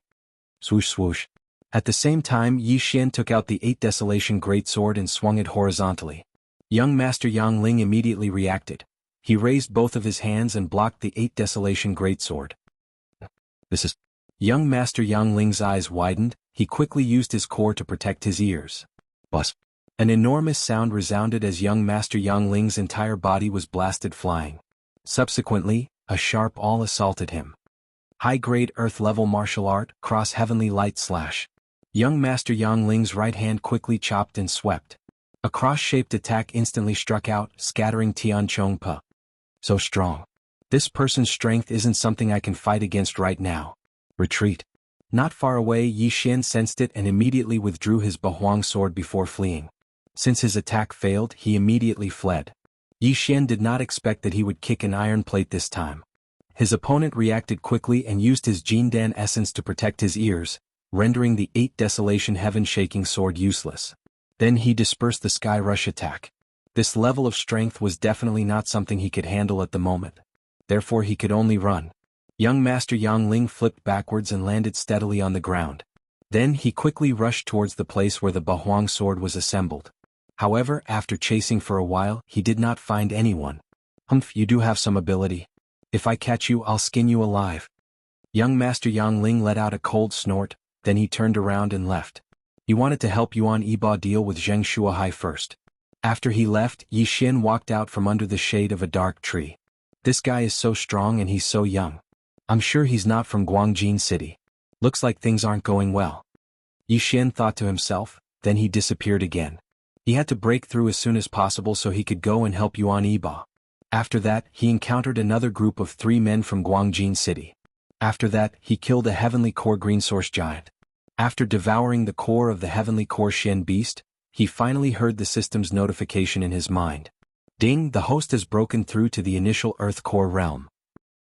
Swoosh swoosh. At the same time, Yi Xian took out the 8 Desolation Greatsword and swung it horizontally. Young Master Yang Ling immediately reacted. He raised both of his hands and blocked the 8 Desolation Greatsword. This is... Young Master Yang Ling's eyes widened, he quickly used his core to protect his ears. Buzz. An enormous sound resounded as young Master Yang Ling's entire body was blasted flying. Subsequently, a sharp awl assaulted him. High-grade Earth-level martial art, cross-heavenly light slash. Young Master Yang Ling's right hand quickly chopped and swept. A cross-shaped attack instantly struck out, scattering Tian Chongpa. So strong. This person's strength isn't something I can fight against right now. Retreat. Not far away, Yi Xian sensed it and immediately withdrew his Bahuang sword before fleeing. Since his attack failed, he immediately fled. Yi Xian did not expect that he would kick an iron plate this time. His opponent reacted quickly and used his Jindan essence to protect his ears, rendering the 8 Desolation Heaven-shaking sword useless. Then he dispersed the Sky Rush attack. This level of strength was definitely not something he could handle at the moment. Therefore he could only run. Young Master Yang Ling flipped backwards and landed steadily on the ground. Then he quickly rushed towards the place where the Bahuang sword was assembled. However, after chasing for a while, he did not find anyone. Humph, you do have some ability. If I catch you, I'll skin you alive. Young Master Yang Ling let out a cold snort, then he turned around and left. He wanted to help Yuan Yibo deal with Zheng Shuahai first. After he left, Yi Xian walked out from under the shade of a dark tree. This guy is so strong and he's so young. I'm sure he's not from Guangjin City. Looks like things aren't going well. Yi Xian thought to himself, then he disappeared again. He had to break through as soon as possible so he could go and help Yuan Yibo. After that, he encountered another group of 3 men from Guangjin City. After that, he killed a Heavenly Core Green Source Giant. After devouring the core of the Heavenly Core Shen Beast, he finally heard the system's notification in his mind. Ding, the host has broken through to the initial Earth Core realm.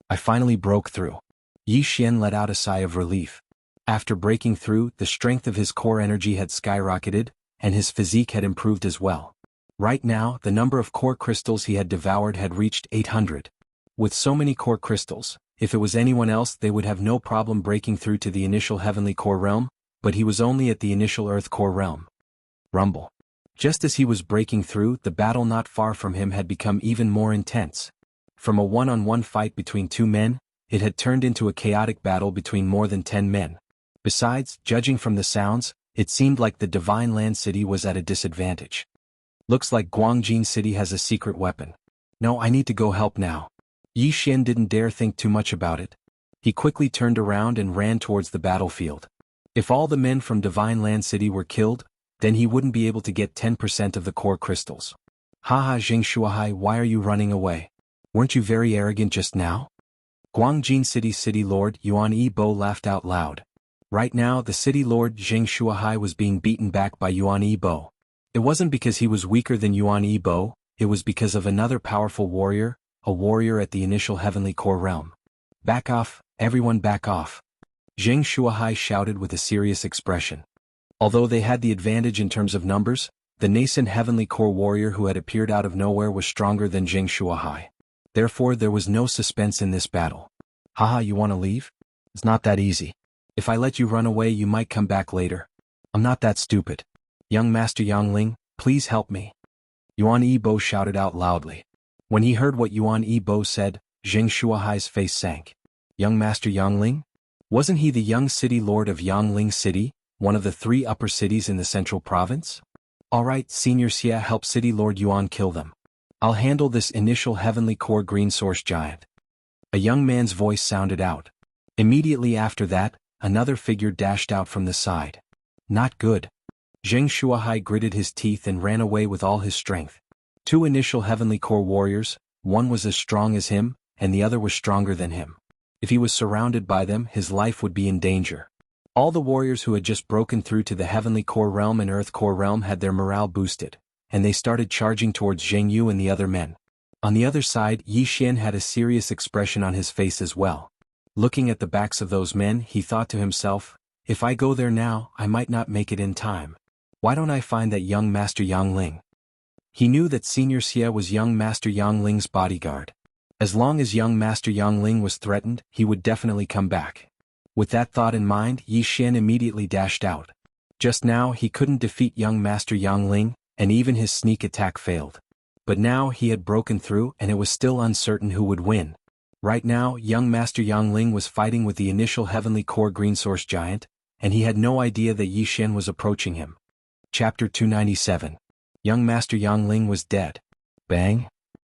I finally broke through. Yi Xian let out a sigh of relief. After breaking through, the strength of his core energy had skyrocketed, and his physique had improved as well. Right now, the number of core crystals he had devoured had reached 800. With so many core crystals, if it was anyone else they would have no problem breaking through to the initial Heavenly Core realm, but he was only at the initial Earth Core realm. Rumble. Just as he was breaking through, the battle not far from him had become even more intense. From a one-on-one fight between 2 men, it had turned into a chaotic battle between more than 10 men. Besides, judging from the sounds, it seemed like the Divine Land City was at a disadvantage. Looks like Guangjin City has a secret weapon. No, I need to go help now. Yi Xian didn't dare think too much about it. He quickly turned around and ran towards the battlefield. If all the men from Divine Land City were killed, then he wouldn't be able to get 10% of the core crystals. Haha Xianxia, why are you running away? Weren't you very arrogant just now? Guangjin City's city lord Yuan Yibo laughed out loud. Right now the city lord Xianxia was being beaten back by Yuan Yibo. It wasn't because he was weaker than Yuan Yibo, it was because of another powerful warrior, a warrior at the initial heavenly core realm. Back off, everyone back off. Xianxia shouted with a serious expression. Although they had the advantage in terms of numbers, the nascent heavenly core warrior who had appeared out of nowhere was stronger than Xianxia. Therefore there was no suspense in this battle. Haha, you want to leave? It's not that easy. If I let you run away you might come back later. I'm not that stupid. Young Master Yangling, please help me. Yuan Yibo shouted out loudly. When he heard what Yuan Yibo said, Xianxua's face sank. Young Master Yangling? Wasn't he the young city lord of Yangling City, one of the 3 upper cities in the central province? Alright, Senior Xia, help City Lord Yuan kill them. I'll handle this initial heavenly core green source giant. A young man's voice sounded out. Immediately after that, another figure dashed out from the side. Not good. Xianxuahai gritted his teeth and ran away with all his strength. 2 initial heavenly core warriors, one was as strong as him, and the other was stronger than him. If he was surrounded by them, his life would be in danger. All the warriors who had just broken through to the heavenly core realm and earth core realm had their morale boosted, and they started charging towards Jianghu and the other men. On the other side, Yi Xian had a serious expression on his face as well. Looking at the backs of those men, he thought to himself, if I go there now, I might not make it in time. Why don't I find that young Master Yangling? He knew that Senior Xia was young Master Yangling's bodyguard. As long as young Master Yangling was threatened, he would definitely come back. With that thought in mind, Yi Xian immediately dashed out. Just now he couldn't defeat young Master Yangling, and even his sneak attack failed. But now he had broken through and it was still uncertain who would win. Right now, young Master Yangling was fighting with the initial heavenly core green source giant, and he had no idea that Yi Xian was approaching him. Chapter 297. Young Master Yangling was dead. Bang!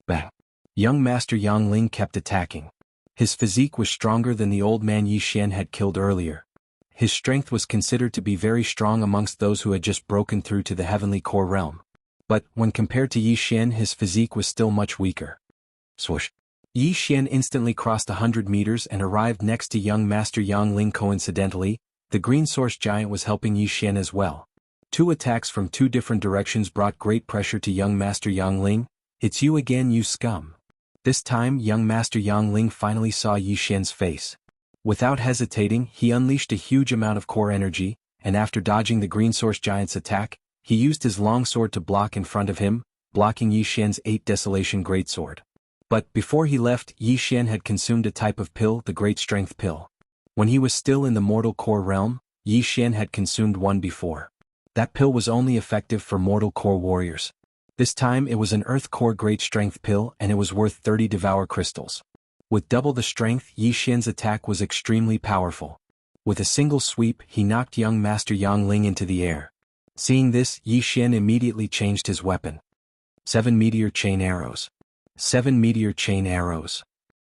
Bang! Young Master Yangling kept attacking. His physique was stronger than the old man Yi Xian had killed earlier. His strength was considered to be very strong amongst those who had just broken through to the heavenly core realm. But, when compared to Yi Xian, his physique was still much weaker. Swoosh! Yi Xian instantly crossed 100 meters and arrived next to young Master Yangling. Coincidentally, the green source giant was helping Yi Xian as well. 2 attacks from 2 different directions brought great pressure to young Master Yangling. It's you again, you scum. This time, young Master Yangling finally saw Yi Xian's face. Without hesitating, he unleashed a huge amount of core energy, and after dodging the green source giant's attack, he used his longsword to block in front of him, blocking Yi Xian's 8 Desolation Greatsword. But before he left, Yi Xian had consumed a type of pill, the Great Strength Pill. When he was still in the mortal core realm, Yi Xian had consumed one before. That pill was only effective for mortal core warriors. This time it was an Earth Core Great Strength Pill and it was worth 30 Devour Crystals. With double the strength, Yi Xian's attack was extremely powerful. With a single sweep, he knocked young Master Yangling into the air. Seeing this, Yi Xian immediately changed his weapon. 7 Meteor Chain Arrows. 7 Meteor Chain Arrows.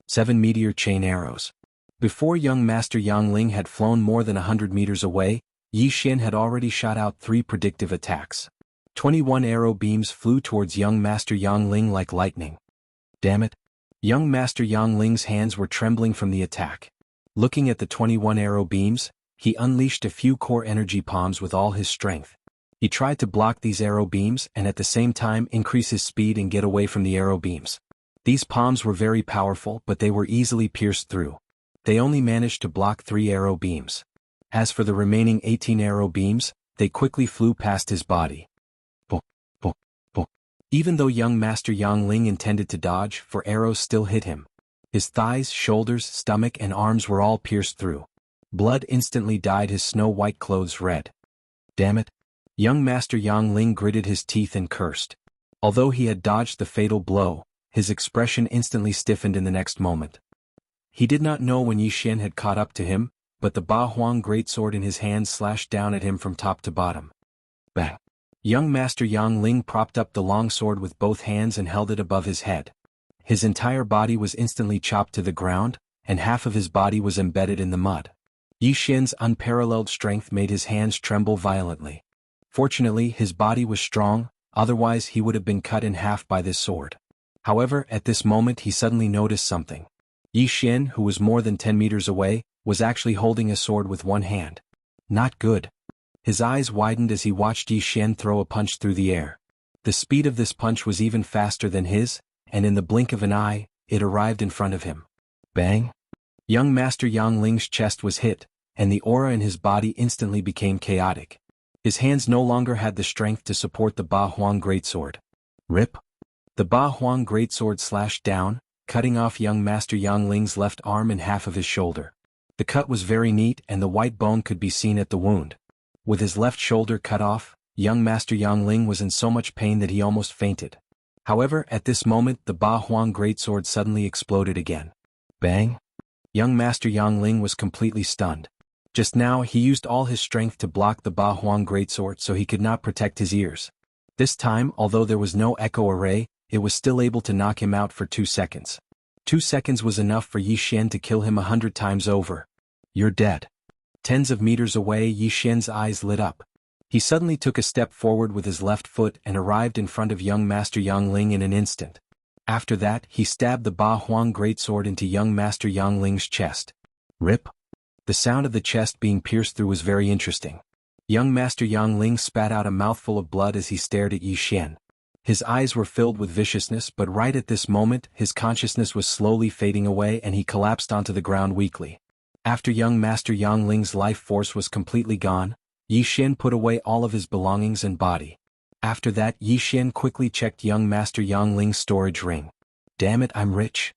7 Meteor Chain Arrows. Before young Master Yangling had flown more than 100 meters away, Yi Xian had already shot out 3 predictive attacks. 21 arrow beams flew towards young Master Yangling like lightning. Damn it! Young Master Yangling's hands were trembling from the attack. Looking at the 21 arrow beams, he unleashed a few core energy palms with all his strength. He tried to block these arrow beams and at the same time increase his speed and get away from the arrow beams. These palms were very powerful, but they were easily pierced through. They only managed to block 3 arrow beams. As for the remaining 18 arrow beams, they quickly flew past his body. Even though young Master Yangling intended to dodge, for arrows still hit him. His thighs, shoulders, stomach and arms were all pierced through. Blood instantly dyed his snow-white clothes red. Damn it! Young Master Yangling gritted his teeth and cursed. Although he had dodged the fatal blow, his expression instantly stiffened in the next moment. He did not know when Yi Xian had caught up to him, but the Ba Huang greatsword in his hand slashed down at him from top to bottom. Bang! Young Master Yang Ling propped up the long sword with both hands and held it above his head. His entire body was instantly chopped to the ground, and half of his body was embedded in the mud. Yi Xian's unparalleled strength made his hands tremble violently. Fortunately, his body was strong, otherwise he would have been cut in half by this sword. However, at this moment he suddenly noticed something. Yi Xian, who was more than 10 meters away, was actually holding a sword with one hand. Not good. His eyes widened as he watched Yi Xian throw a punch through the air. The speed of this punch was even faster than his, and in the blink of an eye, it arrived in front of him. Bang! Young Master Yang Ling's chest was hit, and the aura in his body instantly became chaotic. His hands no longer had the strength to support the Ba Huang Greatsword. Rip! The Ba Huang Greatsword slashed down, cutting off young Master Yang Ling's left arm and half of his shoulder. The cut was very neat and the white bone could be seen at the wound. With his left shoulder cut off, young Master Yang Ling was in so much pain that he almost fainted. However, at this moment the Ba Huang Greatsword suddenly exploded again. Bang! Young Master Yang Ling was completely stunned. Just now he used all his strength to block the Ba Huang Greatsword so he could not protect his ears. This time, although there was no echo array, it was still able to knock him out for 2 seconds. 2 seconds was enough for Yi Xian to kill him 100 times over. You're dead. Tens of meters away, Yi Xian's eyes lit up. He suddenly took a step forward with his left foot and arrived in front of young Master Yang Ling in an instant. After that, he stabbed the Ba Huang Greatsword into young Master Yang Ling's chest. Rip! The sound of the chest being pierced through was very interesting. Young Master Yang Ling spat out a mouthful of blood as he stared at Yi Xian. His eyes were filled with viciousness, but right at this moment, his consciousness was slowly fading away and he collapsed onto the ground weakly. After young Master Yang Ling's life force was completely gone, Yi Xian put away all of his belongings and body. After that, Yi Xian quickly checked young Master Yang Ling's storage ring. Damn it, I'm rich.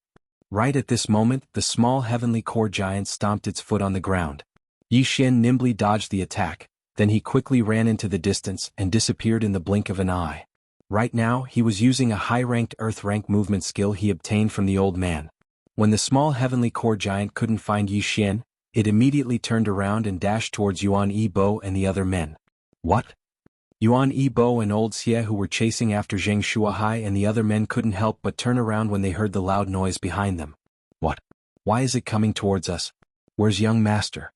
Right at this moment, the small heavenly core giant stomped its foot on the ground. Yi Xian nimbly dodged the attack, then he quickly ran into the distance and disappeared in the blink of an eye. Right now, he was using a high-ranked Earth-rank movement skill he obtained from the old man. When the small heavenly core giant couldn't find Yi Xian, it immediately turned around and dashed towards Yuan Yibo and the other men. What? Yuan Yibo and old Xie, who were chasing after Zheng Shuahai, and the other men couldn't help but turn around when they heard the loud noise behind them. What? Why is it coming towards us? Where's young master?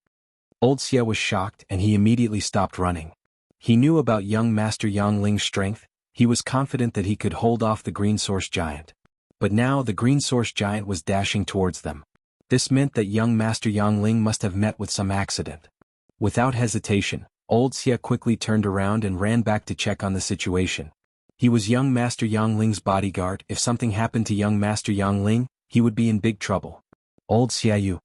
Old Xie was shocked and he immediately stopped running. He knew about young Master Yang Ling's strength. He was confident that he could hold off the green source giant. But now the green source giant was dashing towards them. This meant that young Master Yang Ling must have met with some accident. Without hesitation, old Xie quickly turned around and ran back to check on the situation. He was young Master Yang Ling's bodyguard. If something happened to young Master Yang Ling, he would be in big trouble. Old Xie.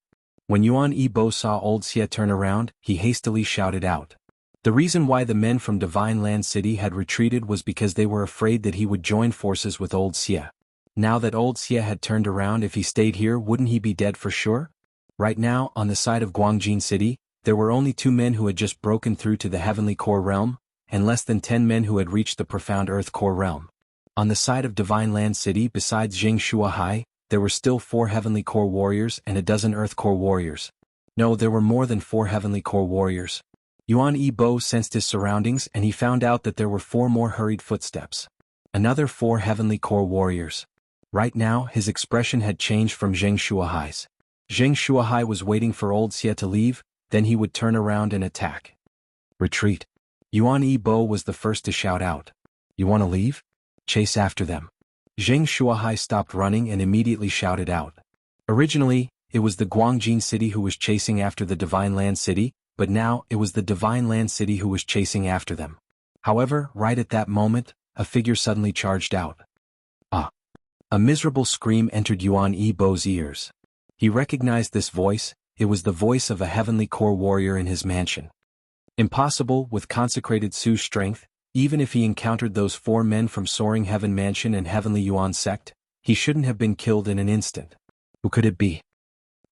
When Yuan Yibo saw old Xie turn around, he hastily shouted out. The reason why the men from Divine Land City had retreated was because they were afraid that he would join forces with old Xie. Now that old Xie had turned around, if he stayed here, wouldn't he be dead for sure? Right now, on the side of Guangjin City, there were only 2 men who had just broken through to the Heavenly Core Realm, and less than 10 men who had reached the Profound Earth Core Realm. On the side of Divine Land City, besides Zheng Shuahai, there were still 4 Heavenly Core Warriors and a dozen Earth Core Warriors. No, there were more than 4 Heavenly Core Warriors. Yuan Yibo sensed his surroundings and he found out that there were 4 more hurried footsteps. Another 4 Heavenly Core Warriors. Right now, his expression had changed from Zheng Shuahai's. Zheng Shuahai was waiting for old Xie to leave, then he would turn around and attack. Retreat. Yuan Yibo was the first to shout out. You want to leave? Chase after them. Zheng Shuahai stopped running and immediately shouted out. Originally, it was the Guangjin City who was chasing after the Divine Land City, but now it was the Divine Land City who was chasing after them. However, right at that moment, a figure suddenly charged out. Ah! A miserable scream entered Yuan Yibo's ears. He recognized this voice. It was the voice of a Heavenly Core Warrior in his mansion. Impossible, with consecrated Su's strength, even if he encountered those 4 men from Soaring Heaven Mansion and Heavenly Yuan Sect, he shouldn't have been killed in an instant. Who could it be?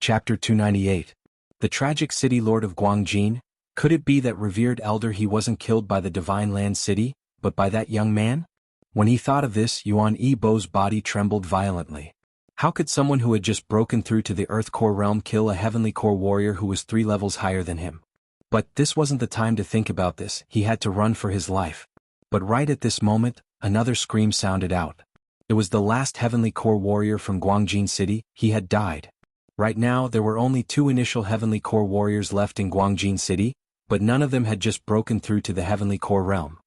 Chapter 298. The tragic city lord of Guangjin. Could it be that revered elder he wasn't killed by the Divine Land City, but by that young man? When he thought of this, Yuan Yibo's body trembled violently. How could someone who had just broken through to the Earth Core realm kill a Heavenly Core warrior who was 3 levels higher than him? But this wasn't the time to think about this. He had to run for his life. But right at this moment, another scream sounded out. It was the last Heavenly Core warrior from Guangjin City. He had died. Right now there were only 2 initial Heavenly Core warriors left in Guangjin City, but none of them had just broken through to the Heavenly Core realm.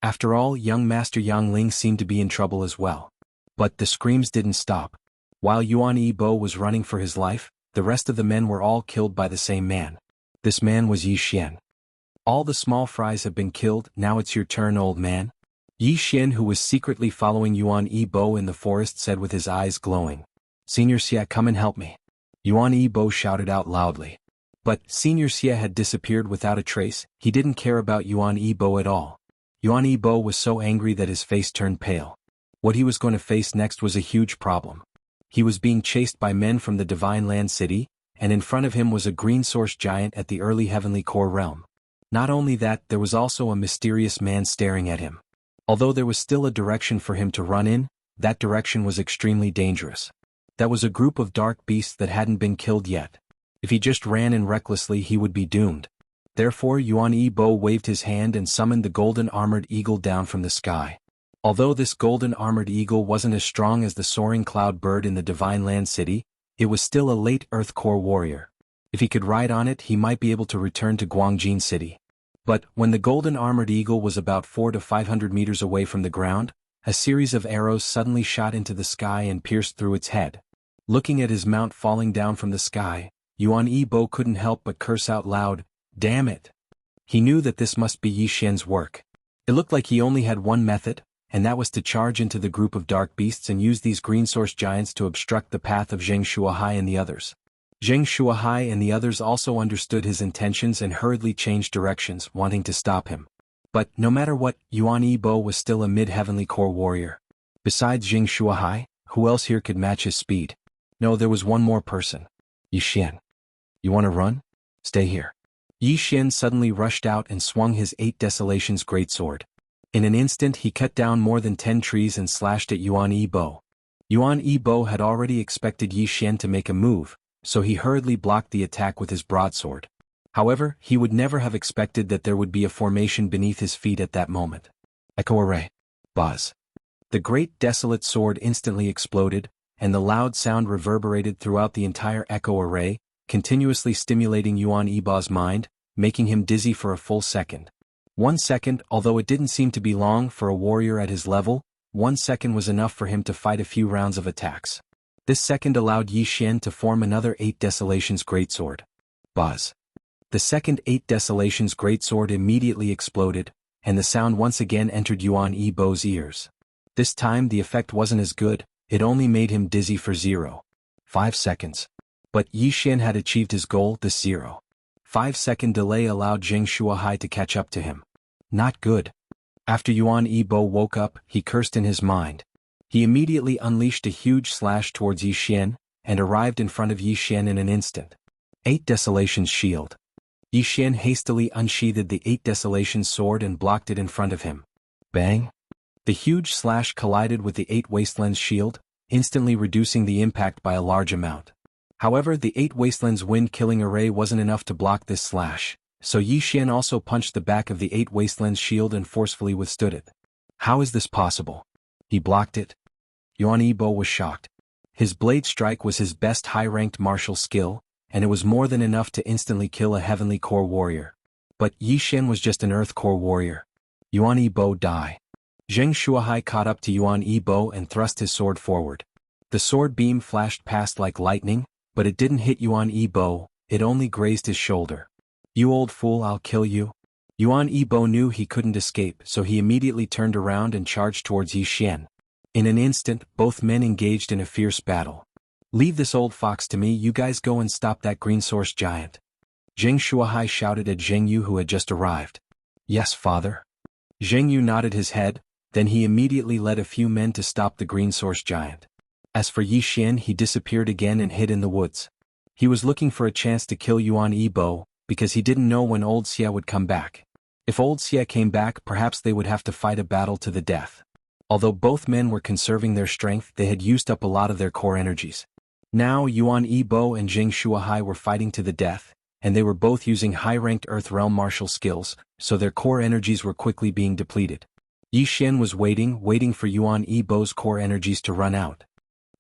After all, young Master Yang Ling seemed to be in trouble as well. But the screams didn't stop. While Yuan Yibo was running for his life, the rest of the men were all killed by the same man. This man was Yi Xian. All the small fries have been killed, now it's your turn, old man. Yi Xian, who was secretly following Yuan Yibo in the forest, said with his eyes glowing. Xianxia, come and help me. Yuan Yibo shouted out loudly. But Xianxia had disappeared without a trace. He didn't care about Yuan Yibo at all. Yuan Yibo was so angry that his face turned pale. What he was going to face next was a huge problem. He was being chased by men from the Divine Land City, and in front of him was a green source giant at the early Heavenly Core realm. Not only that, there was also a mysterious man staring at him. Although there was still a direction for him to run in, that direction was extremely dangerous. That was a group of dark beasts that hadn't been killed yet. If he just ran in recklessly, he would be doomed. Therefore Yuan Yibo waved his hand and summoned the golden armored eagle down from the sky. Although this golden armored eagle wasn't as strong as the soaring cloud bird in the Divine Land City, it was still a late Earth Core warrior. If he could ride on it, he might be able to return to Guangjin City. But when the golden armored eagle was about 400 to 500 meters away from the ground, a series of arrows suddenly shot into the sky and pierced through its head. Looking at his mount falling down from the sky, Yuan Yibo couldn't help but curse out loud, "Damn it!" He knew that this must be Yi Xian's work. It looked like he only had one method, and that was to charge into the group of dark beasts and use these green source giants to obstruct the path of Zheng Shuahai and the others. Zheng Shuahai and the others also understood his intentions and hurriedly changed directions, wanting to stop him. But no matter what, Yuan Yibo was still a mid-Heavenly Core warrior. Besides Zheng Shuahai, who else here could match his speed? No, there was one more person. Yi Xian. You want to run? Stay here. Yi Xian suddenly rushed out and swung his 8 Desolations greatsword. In an instant he cut down more than 10 trees and slashed at Yuan Yibo. Yuan Yibo had already expected Yi Xian to make a move, so he hurriedly blocked the attack with his broadsword. However, he would never have expected that there would be a formation beneath his feet at that moment. Echo array. Buzz. The great desolate sword instantly exploded, and the loud sound reverberated throughout the entire echo array, continuously stimulating Yuan Yibo's mind, making him dizzy for a full second. 1 second, although it didn't seem to be long for a warrior at his level, 1 second was enough for him to fight a few rounds of attacks. This second allowed Yi Xian to form another 8 Desolations greatsword. Buzz. The second 8 Desolations greatsword immediately exploded, and the sound once again entered Yuan Yibo's ears. This time the effect wasn't as good, it only made him dizzy for 0.5 seconds. But Yi Xian had achieved his goal. This 0.5 second delay allowed Zheng Shuahai to catch up to him. Not good. After Yuan Yibo woke up, he cursed in his mind. He immediately unleashed a huge slash towards Yi Xian, and arrived in front of Yi Xian in an instant. 8 Desolations shield. Yi Xian hastily unsheathed the 8 Desolations sword and blocked it in front of him. Bang! The huge slash collided with the 8 Wastelands shield, instantly reducing the impact by a large amount. However, the 8 Wastelands wind-killing array wasn't enough to block this slash, so Yi Xian also punched the back of the 8 Wastelands shield and forcefully withstood it. How is this possible? He blocked it? Yuan Yibo was shocked. His blade strike was his best high-ranked martial skill, and it was more than enough to instantly kill a Heavenly Core warrior. But Yi Xian was just an Earth Core warrior. Yuan Yibo die. Zheng Shuahai caught up to Yuan Yibo and thrust his sword forward. The sword beam flashed past like lightning, but it didn't hit Yuan Yibo, it only grazed his shoulder. You old fool, I'll kill you. Yuan Yibo knew he couldn't escape, so he immediately turned around and charged towards Yi Xian. In an instant, both men engaged in a fierce battle. Leave this old fox to me, you guys go and stop that green source giant. Zheng Shuahai shouted at Jianghu, who had just arrived. Yes, father. Jianghu nodded his head, then he immediately led a few men to stop the green source giant. As for Yi Xian, he disappeared again and hid in the woods. He was looking for a chance to kill Yuan Yibo, because he didn't know when old Xia would come back. If old Xia came back, perhaps they would have to fight a battle to the death. Although both men were conserving their strength, they had used up a lot of their core energies. Now Yuan Yibo and Zheng Shuahai were fighting to the death, and they were both using high-ranked Earth Realm martial skills, so their core energies were quickly being depleted. Yi Xian was waiting for Yuan Yibo's core energies to run out.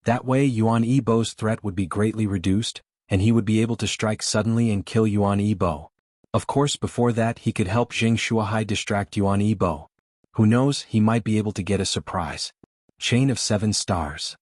That way Yuan Yibo's threat would be greatly reduced, and he would be able to strike suddenly and kill Yuan Yibo. Of course before that he could help Xianxia distract Yuan Yibo. Who knows, he might be able to get a surprise. Chain of 7 stars.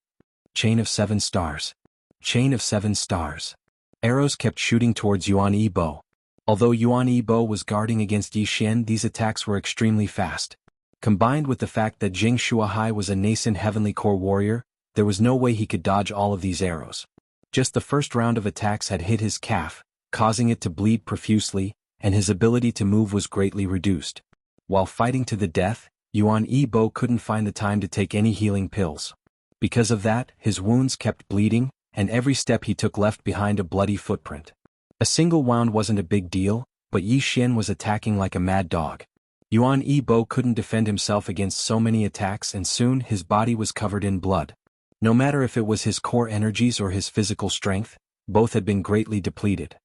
Chain of 7 stars. Chain of 7 stars. Arrows kept shooting towards Yuan Yibo. Although Yuan Yibo was guarding against Yi Xian, these attacks were extremely fast. Combined with the fact that Jianghu was a nascent heavenly core warrior, there was no way he could dodge all of these arrows. Just the first round of attacks had hit his calf, causing it to bleed profusely, and his ability to move was greatly reduced. While fighting to the death, Yuan Yibo couldn't find the time to take any healing pills. Because of that, his wounds kept bleeding, and every step he took left behind a bloody footprint. A single wound wasn't a big deal, but Yi Xian was attacking like a mad dog. Yuan Yibo couldn't defend himself against so many attacks, and soon his body was covered in blood. No matter if it was his core energies or his physical strength, both had been greatly depleted.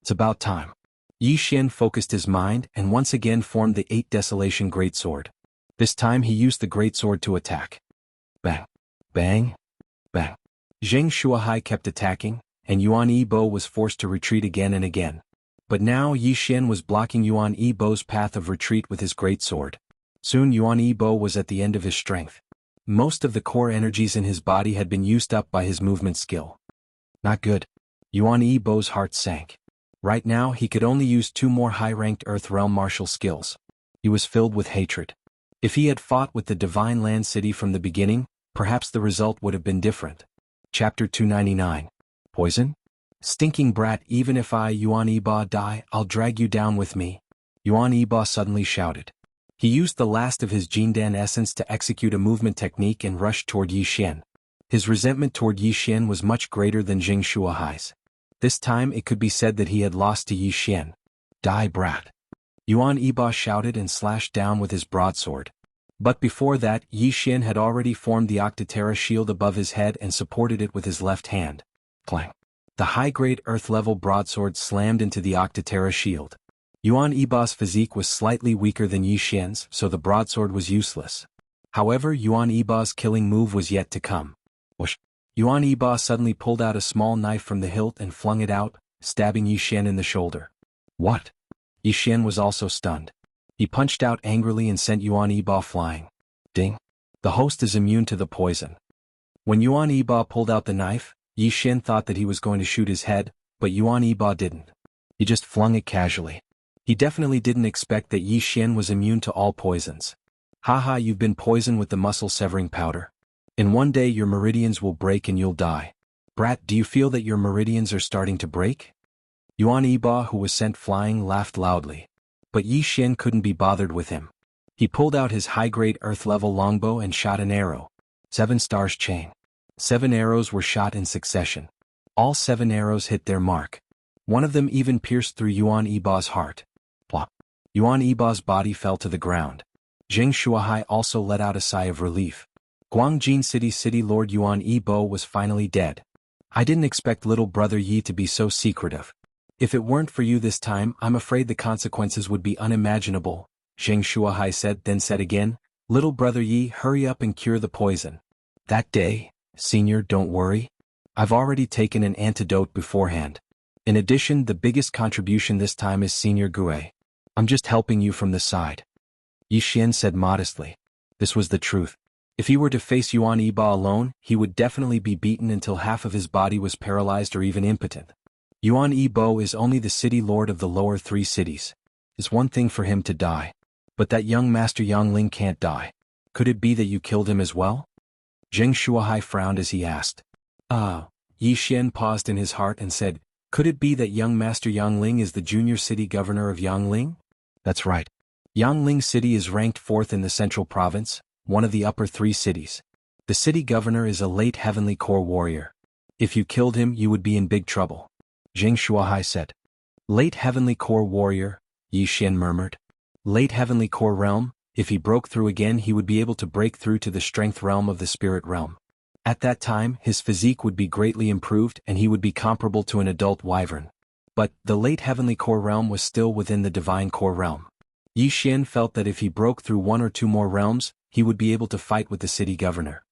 It's about time. Yi Xian focused his mind and once again formed the 8 Desolation Greatsword. This time he used the Greatsword to attack. Bang! Bang! Bang! Jianghu kept attacking, and Yuan Yibo was forced to retreat again and again. But now Yi Xian was blocking Yuan Yibo's path of retreat with his Greatsword. Soon Yuan Yibo was at the end of his strength. Most of the core energies in his body had been used up by his movement skill. Not good. Yuan Yibo's heart sank. Right now he could only use 2 more high-ranked Earth Realm martial skills. He was filled with hatred. If he had fought with the Divine Land City from the beginning, perhaps the result would have been different. Chapter 299. Poison? Stinking brat, even if I, Yuan Yibo, die, I'll drag you down with me. Yuan Yibo suddenly shouted. He used the last of his Jindan essence to execute a movement technique and rushed toward Yi Xian. His resentment toward Yi Xian was much greater than Jianghu's. This time it could be said that he had lost to Yi Xian. Die, brat! Yuan Yibo shouted and slashed down with his broadsword. But before that, Yi Xian had already formed the Octaterra shield above his head and supported it with his left hand. Clang! The high-grade earth-level broadsword slammed into the Octaterra shield. Yuan Yibo's physique was slightly weaker than Yi Xian's, so the broadsword was useless. However, Yuan Yibo's killing move was yet to come. Whoosh! Yuan Yibo suddenly pulled out a small knife from the hilt and flung it out, stabbing Yi Xian in the shoulder. What? Yi Xian was also stunned. He punched out angrily and sent Yuan Yibo flying. Ding! The host is immune to the poison. When Yuan Yibo pulled out the knife, Yi Xian thought that he was going to shoot his head, but Yuan Yibo didn't. He just flung it casually. He definitely didn't expect that Yi Xian was immune to all poisons. Haha, you've been poisoned with the muscle-severing powder. In one day your meridians will break and you'll die. Brat, do you feel that your meridians are starting to break? Yuan Yibo, who was sent flying, laughed loudly. But Yi Xian couldn't be bothered with him. He pulled out his high-grade earth-level longbow and shot an arrow. 7 stars chain. 7 arrows were shot in succession. All 7 arrows hit their mark. One of them even pierced through Yuan Yibo's heart. Plop! Yuan Yibo's body fell to the ground. Jianghu also let out a sigh of relief. Guangjin City Lord Yuan Yibo was finally dead. I didn't expect little brother Yi to be so secretive. If it weren't for you this time, I'm afraid the consequences would be unimaginable, Jianghu said, then said again, little brother Yi, hurry up and cure the poison. That day, senior, don't worry. I've already taken an antidote beforehand. In addition, the biggest contribution this time is Senior Gue. I'm just helping you from the side. Yi Xian said modestly. This was the truth. If he were to face Yuan Yibo alone, he would definitely be beaten until half of his body was paralyzed or even impotent. Yuan Yibo is only the city lord of the lower 3 cities. It's one thing for him to die. But that young Master Yangling can't die. Could it be that you killed him as well? Jianghu frowned as he asked. Yi Xian paused in his heart and said, could it be that young Master Yangling is the junior city governor of Yangling? That's right. Yangling City is ranked 4th in the central province, one of the upper 3 cities. The city governor is a late heavenly core warrior. If you killed him, you would be in big trouble. Jianghu said. Late heavenly core warrior, Yi Xian murmured. Late heavenly core realm, if he broke through again he would be able to break through to the strength realm of the spirit realm. At that time, his physique would be greatly improved and he would be comparable to an adult wyvern. But, the late heavenly core realm was still within the divine core realm. Yi Xian felt that if he broke through one or two more realms, he would be able to fight with the city governor.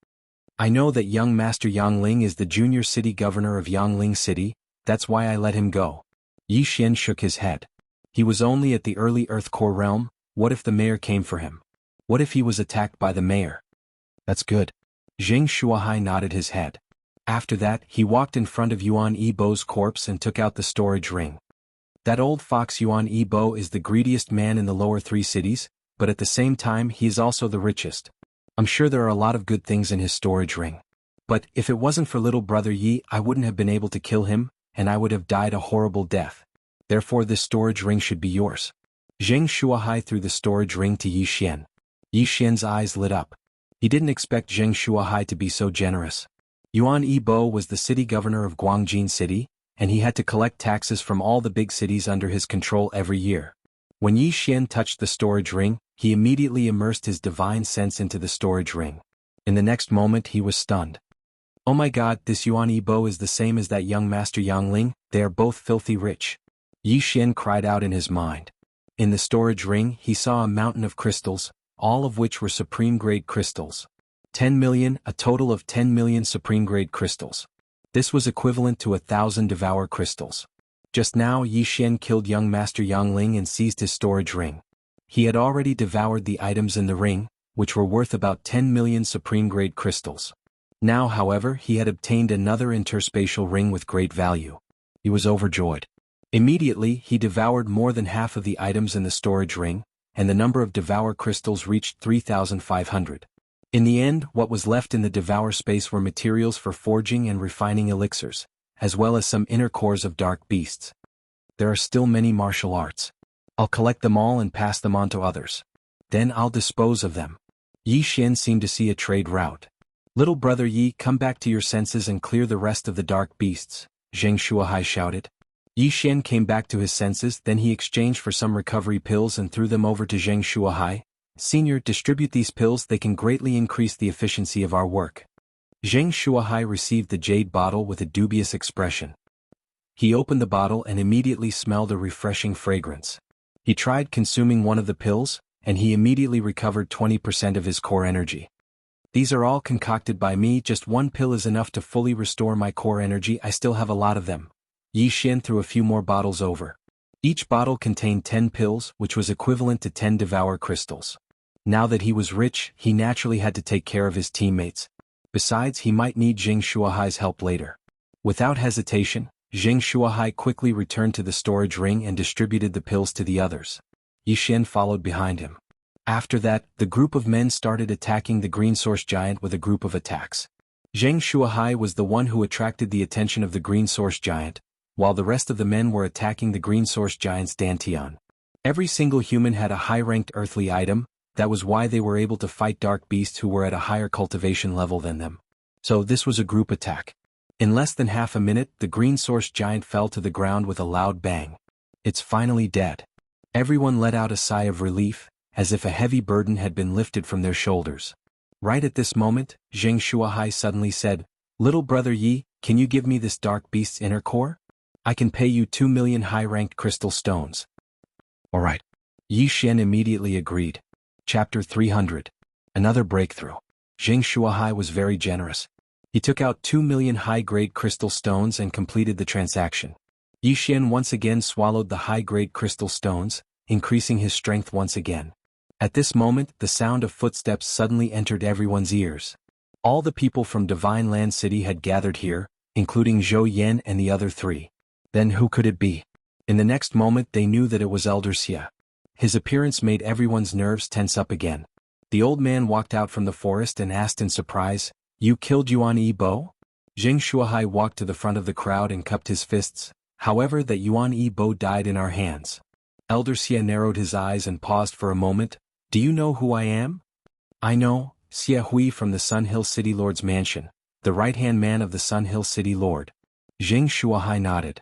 I know that young Master Yangling is the junior city governor of Yangling City, that's why I let him go. Yi Xian shook his head. He was only at the early Earth Core realm. What if the mayor came for him? What if he was attacked by the mayor? That's good. Zheng Shuahai nodded his head. After that, he walked in front of Yuan Yibo's corpse and took out the storage ring. That old fox Yuan Yibo is the greediest man in the lower three cities, but at the same time he is also the richest. I'm sure there are a lot of good things in his storage ring. But if it wasn't for little brother Yi, I wouldn't have been able to kill him, and I would have died a horrible death. Therefore this storage ring should be yours. Zheng Shuahai threw the storage ring to Yi Xian. Yi Xian's eyes lit up. He didn't expect Zheng Shuahai to be so generous. Yuan Yibo was the city governor of Guangjin City, and he had to collect taxes from all the big cities under his control every year. When Yi Xian touched the storage ring, he immediately immersed his divine sense into the storage ring. In the next moment he was stunned. Oh my god, this Yuan Yibo is the same as that young Master Yangling, they are both filthy rich. Yi Xian cried out in his mind. In the storage ring he saw a mountain of crystals, all of which were supreme-grade crystals. 10 million, a total of 10 million supreme-grade crystals. This was equivalent to 1,000 Devour crystals. Just now Yi Xian killed young Master Yangling and seized his storage ring. He had already devoured the items in the ring, which were worth about 10 million supreme-grade crystals. Now, however, he had obtained another interspatial ring with great value. He was overjoyed. Immediately, he devoured more than half of the items in the storage ring, and the number of Devour crystals reached 3,500. In the end, what was left in the Devour space were materials for forging and refining elixirs, as well as some inner cores of dark beasts. There are still many martial arts. I'll collect them all and pass them on to others. Then I'll dispose of them. Yi Xian seemed to see a trade route. Little brother Yi, come back to your senses and clear the rest of the dark beasts, Zheng Shuahai shouted. Yi Xian came back to his senses, then he exchanged for some recovery pills and threw them over to Zheng Shuahai. Senior, distribute these pills, they can greatly increase the efficiency of our work. Zheng Shuahai received the jade bottle with a dubious expression. He opened the bottle and immediately smelled a refreshing fragrance. He tried consuming one of the pills, and he immediately recovered 20% of his core energy. These are all concocted by me, just one pill is enough to fully restore my core energy, I still have a lot of them. Yi Xian threw a few more bottles over. Each bottle contained 10 pills, which was equivalent to 10 Devour crystals. Now that he was rich, he naturally had to take care of his teammates. Besides, he might need Zheng Shuahai's help later. Without hesitation, Zheng Shuahai quickly returned to the storage ring and distributed the pills to the others. Yi Xian followed behind him. After that, the group of men started attacking the Green Source Giant with a group of attacks. Zheng Shuahai was the one who attracted the attention of the Green Source Giant, while the rest of the men were attacking the Green Source Giant's Dantian. Every single human had a high-ranked earthly item, that was why they were able to fight dark beasts who were at a higher cultivation level than them. So this was a group attack. In less than half a minute, the Green Source Giant fell to the ground with a loud bang. It's finally dead. Everyone let out a sigh of relief, as if a heavy burden had been lifted from their shoulders. Right at this moment, Zheng Shuahai suddenly said, Little brother Yi, can you give me this dark beast's inner core? I can pay you 2 million high-ranked crystal stones. Alright. Yi Xian immediately agreed. Chapter 300. Another breakthrough. Zheng Shuahai was very generous. He took out 2 million high-grade crystal stones and completed the transaction. Yi Xian once again swallowed the high-grade crystal stones, increasing his strength once again. At this moment, the sound of footsteps suddenly entered everyone's ears. All the people from Divine Land City had gathered here, including Zhou Yan and the other three. Then who could it be? In the next moment they knew that it was Elder Xia. His appearance made everyone's nerves tense up again. The old man walked out from the forest and asked in surprise, You killed Yuan Yibo? Zheng Shuahai walked to the front of the crowd and cupped his fists, however that Yuan Yibo died in our hands. Elder Xia narrowed his eyes and paused for a moment. Do you know who I am? I know, Xia Hui from the Sun Hill City Lord's mansion, the right-hand man of the Sun Hill City Lord. Zheng Shuahai nodded.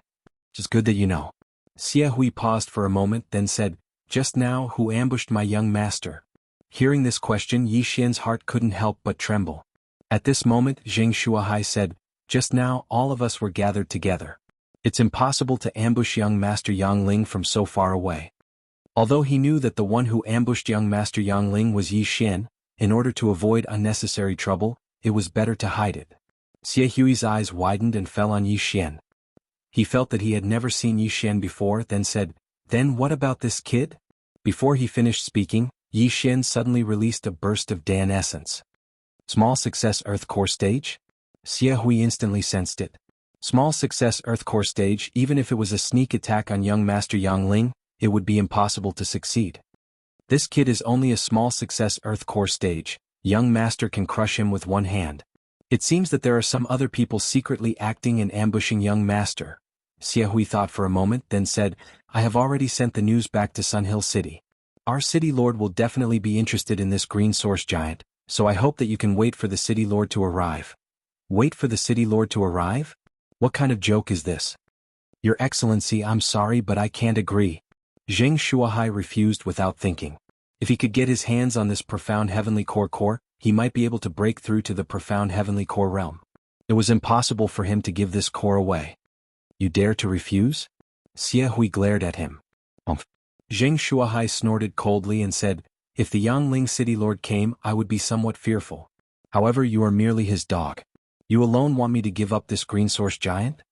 It's good that you know. Xia Hui paused for a moment, then said, Just now who ambushed my young master? Hearing this question, Yi Xian's heart couldn't help but tremble. At this moment, Zheng Shuahai said, Just now all of us were gathered together. It's impossible to ambush young Master Yangling from so far away. Although he knew that the one who ambushed young Master Yang Ling was Yi Xian, in order to avoid unnecessary trouble, it was better to hide it. Xie Hui's eyes widened and fell on Yi Xian. He felt that he had never seen Yi Xian before, then said, "Then what about this kid?" Before he finished speaking, Yi Xian suddenly released a burst of Dan essence. Small success Earth Core Stage? Xie Hui instantly sensed it. Small success Earth Core Stage. Even if it was a sneak attack on young Master Yang Ling, it would be impossible to succeed. This kid is only a small success Earth Core Stage. Young Master can crush him with one hand. It seems that there are some other people secretly acting and ambushing young Master. Xie Hui thought for a moment, then said, "I have already sent the news back to Sun Hill City. Our city lord will definitely be interested in this green source giant, so I hope that you can wait for the city lord to arrive." Wait for the city lord to arrive? What kind of joke is this? Your Excellency, I'm sorry but I can't agree. Zheng Shuahai refused without thinking. If he could get his hands on this profound heavenly core, he might be able to break through to the profound heavenly core realm. It was impossible for him to give this core away. You dare to refuse? Xie Hui glared at him. Zheng Shuahai snorted coldly and said, "If the Yangling city lord came, I would be somewhat fearful. However, you are merely his dog. You alone want me to give up this green source giant?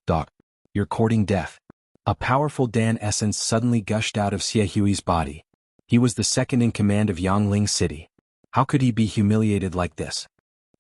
Dog. You're courting death." A powerful Dan essence suddenly gushed out of Xie Hui's body. He was the second in command of Yangling City. How could he be humiliated like this?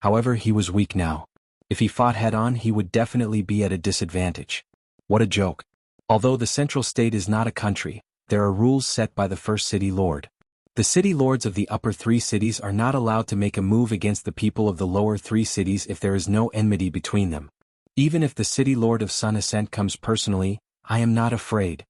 However, he was weak now. If he fought head-on, he would definitely be at a disadvantage. What a joke. Although the central state is not a country, there are rules set by the first city lord. The city lords of the upper three cities are not allowed to make a move against the people of the lower three cities if there is no enmity between them. Even if the city lord of Sun Ascent comes personally, I am not afraid,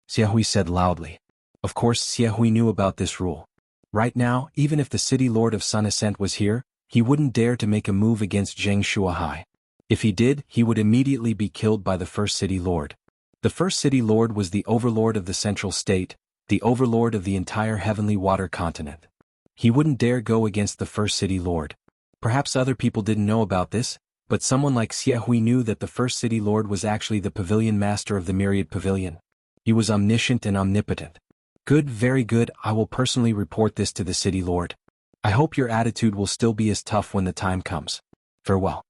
Xie Hui said loudly. Of course Xie Hui knew about this rule. Right now, even if the city lord of Sun Ascent was here, he wouldn't dare to make a move against Zheng Shuahai. If he did, he would immediately be killed by the first city lord. The first city lord was the overlord of the central state, the overlord of the entire heavenly water continent. He wouldn't dare go against the first city lord. Perhaps other people didn't know about this, but someone like Xie Hui knew that the first city lord was actually the pavilion master of the Myriad Pavilion. He was omniscient and omnipotent. Good, very good, I will personally report this to the city lord. I hope your attitude will still be as tough when the time comes. Farewell.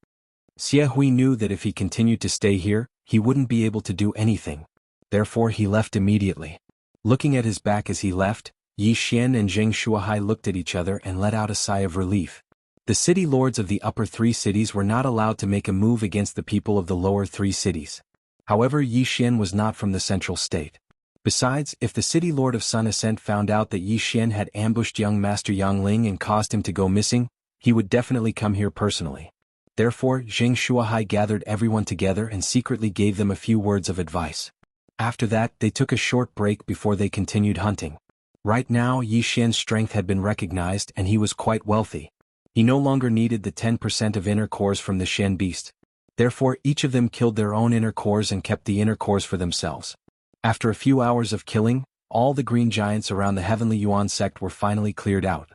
Xie Hui knew that if he continued to stay here, he wouldn't be able to do anything. Therefore he left immediately. Looking at his back as he left, Yi Xian and Zheng Shuahai looked at each other and let out a sigh of relief. The city lords of the upper three cities were not allowed to make a move against the people of the lower three cities. However, Yi Xian was not from the central state. Besides, if the city lord of Sun Ascent found out that Yi Xian had ambushed young Master Yang Ling and caused him to go missing, he would definitely come here personally. Therefore, Zheng Shuahai gathered everyone together and secretly gave them a few words of advice. After that, they took a short break before they continued hunting. Right now, Yi Xian's strength had been recognized and he was quite wealthy. He no longer needed the 10% of inner cores from the Shen beast. Therefore, each of them killed their own inner cores and kept the inner cores for themselves. After a few hours of killing, all the green giants around the Heavenly Yuan sect were finally cleared out.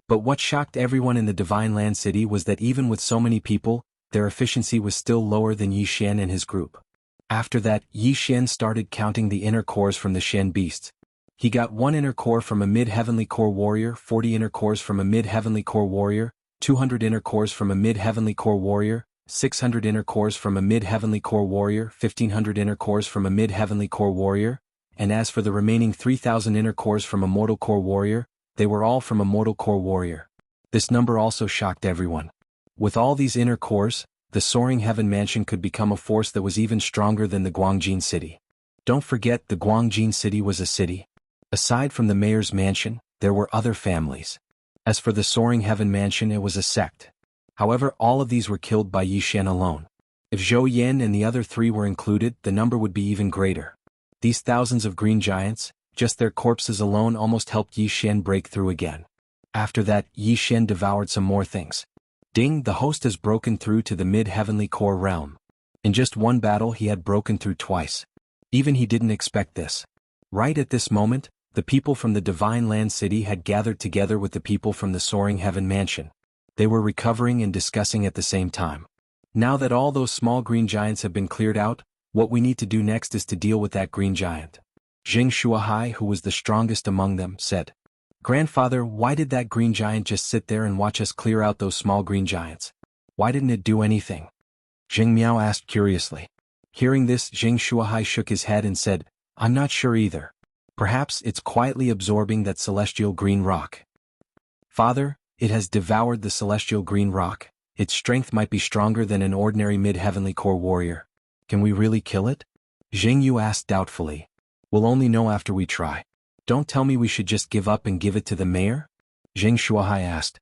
But what shocked everyone in the Divine Land City was that even with so many people, their efficiency was still lower than Yi Xian and his group. After that, Yi Xian started counting the inner cores from the Shen beasts. He got 1 inner core from a mid-heavenly core warrior, 40 inner cores from a mid-heavenly core warrior, 200 inner cores from a mid-heavenly core warrior, 600 inner cores from a mid-heavenly core warrior, 1500 inner cores from a mid-heavenly core warrior, and as for the remaining 3000 inner cores from a mortal core warrior, they were all from a mortal core warrior. This number also shocked everyone. With all these inner cores, the Soaring Heaven Mansion could become a force that was even stronger than the Guangjin City. Don't forget, the Guangjin City was a city. Aside from the mayor's mansion, there were other families. As for the Soaring Heaven Mansion, it was a sect. However, all of these were killed by Yi Xian alone. If Zhou Yan and the other 3 were included, the number would be even greater. These thousands of green giants, just their corpses alone almost helped Yi Xian break through again. After that, Yi Xian devoured some more things. Ding, the host has broken through to the mid-heavenly core realm. In just one battle he had broken through twice. Even he didn't expect this. Right at this moment, the people from the Divine Land City had gathered together with the people from the Soaring Heaven Mansion. They were recovering and discussing at the same time. Now that all those small green giants have been cleared out, what we need to do next is to deal with that green giant. Xianxia, who was the strongest among them, said, "Grandfather, why did that green giant just sit there and watch us clear out those small green giants? Why didn't it do anything?" Jing Miao asked curiously. Hearing this, Xianxia shook his head and said, "I'm not sure either. Perhaps it's quietly absorbing that celestial green rock." "Father, it has devoured the celestial green rock. Its strength might be stronger than an ordinary mid-heavenly core warrior. Can we really kill it?" Jianghu asked doubtfully. "We'll only know after we try. Don't tell me we should just give up and give it to the mayor?" Xianxia asked.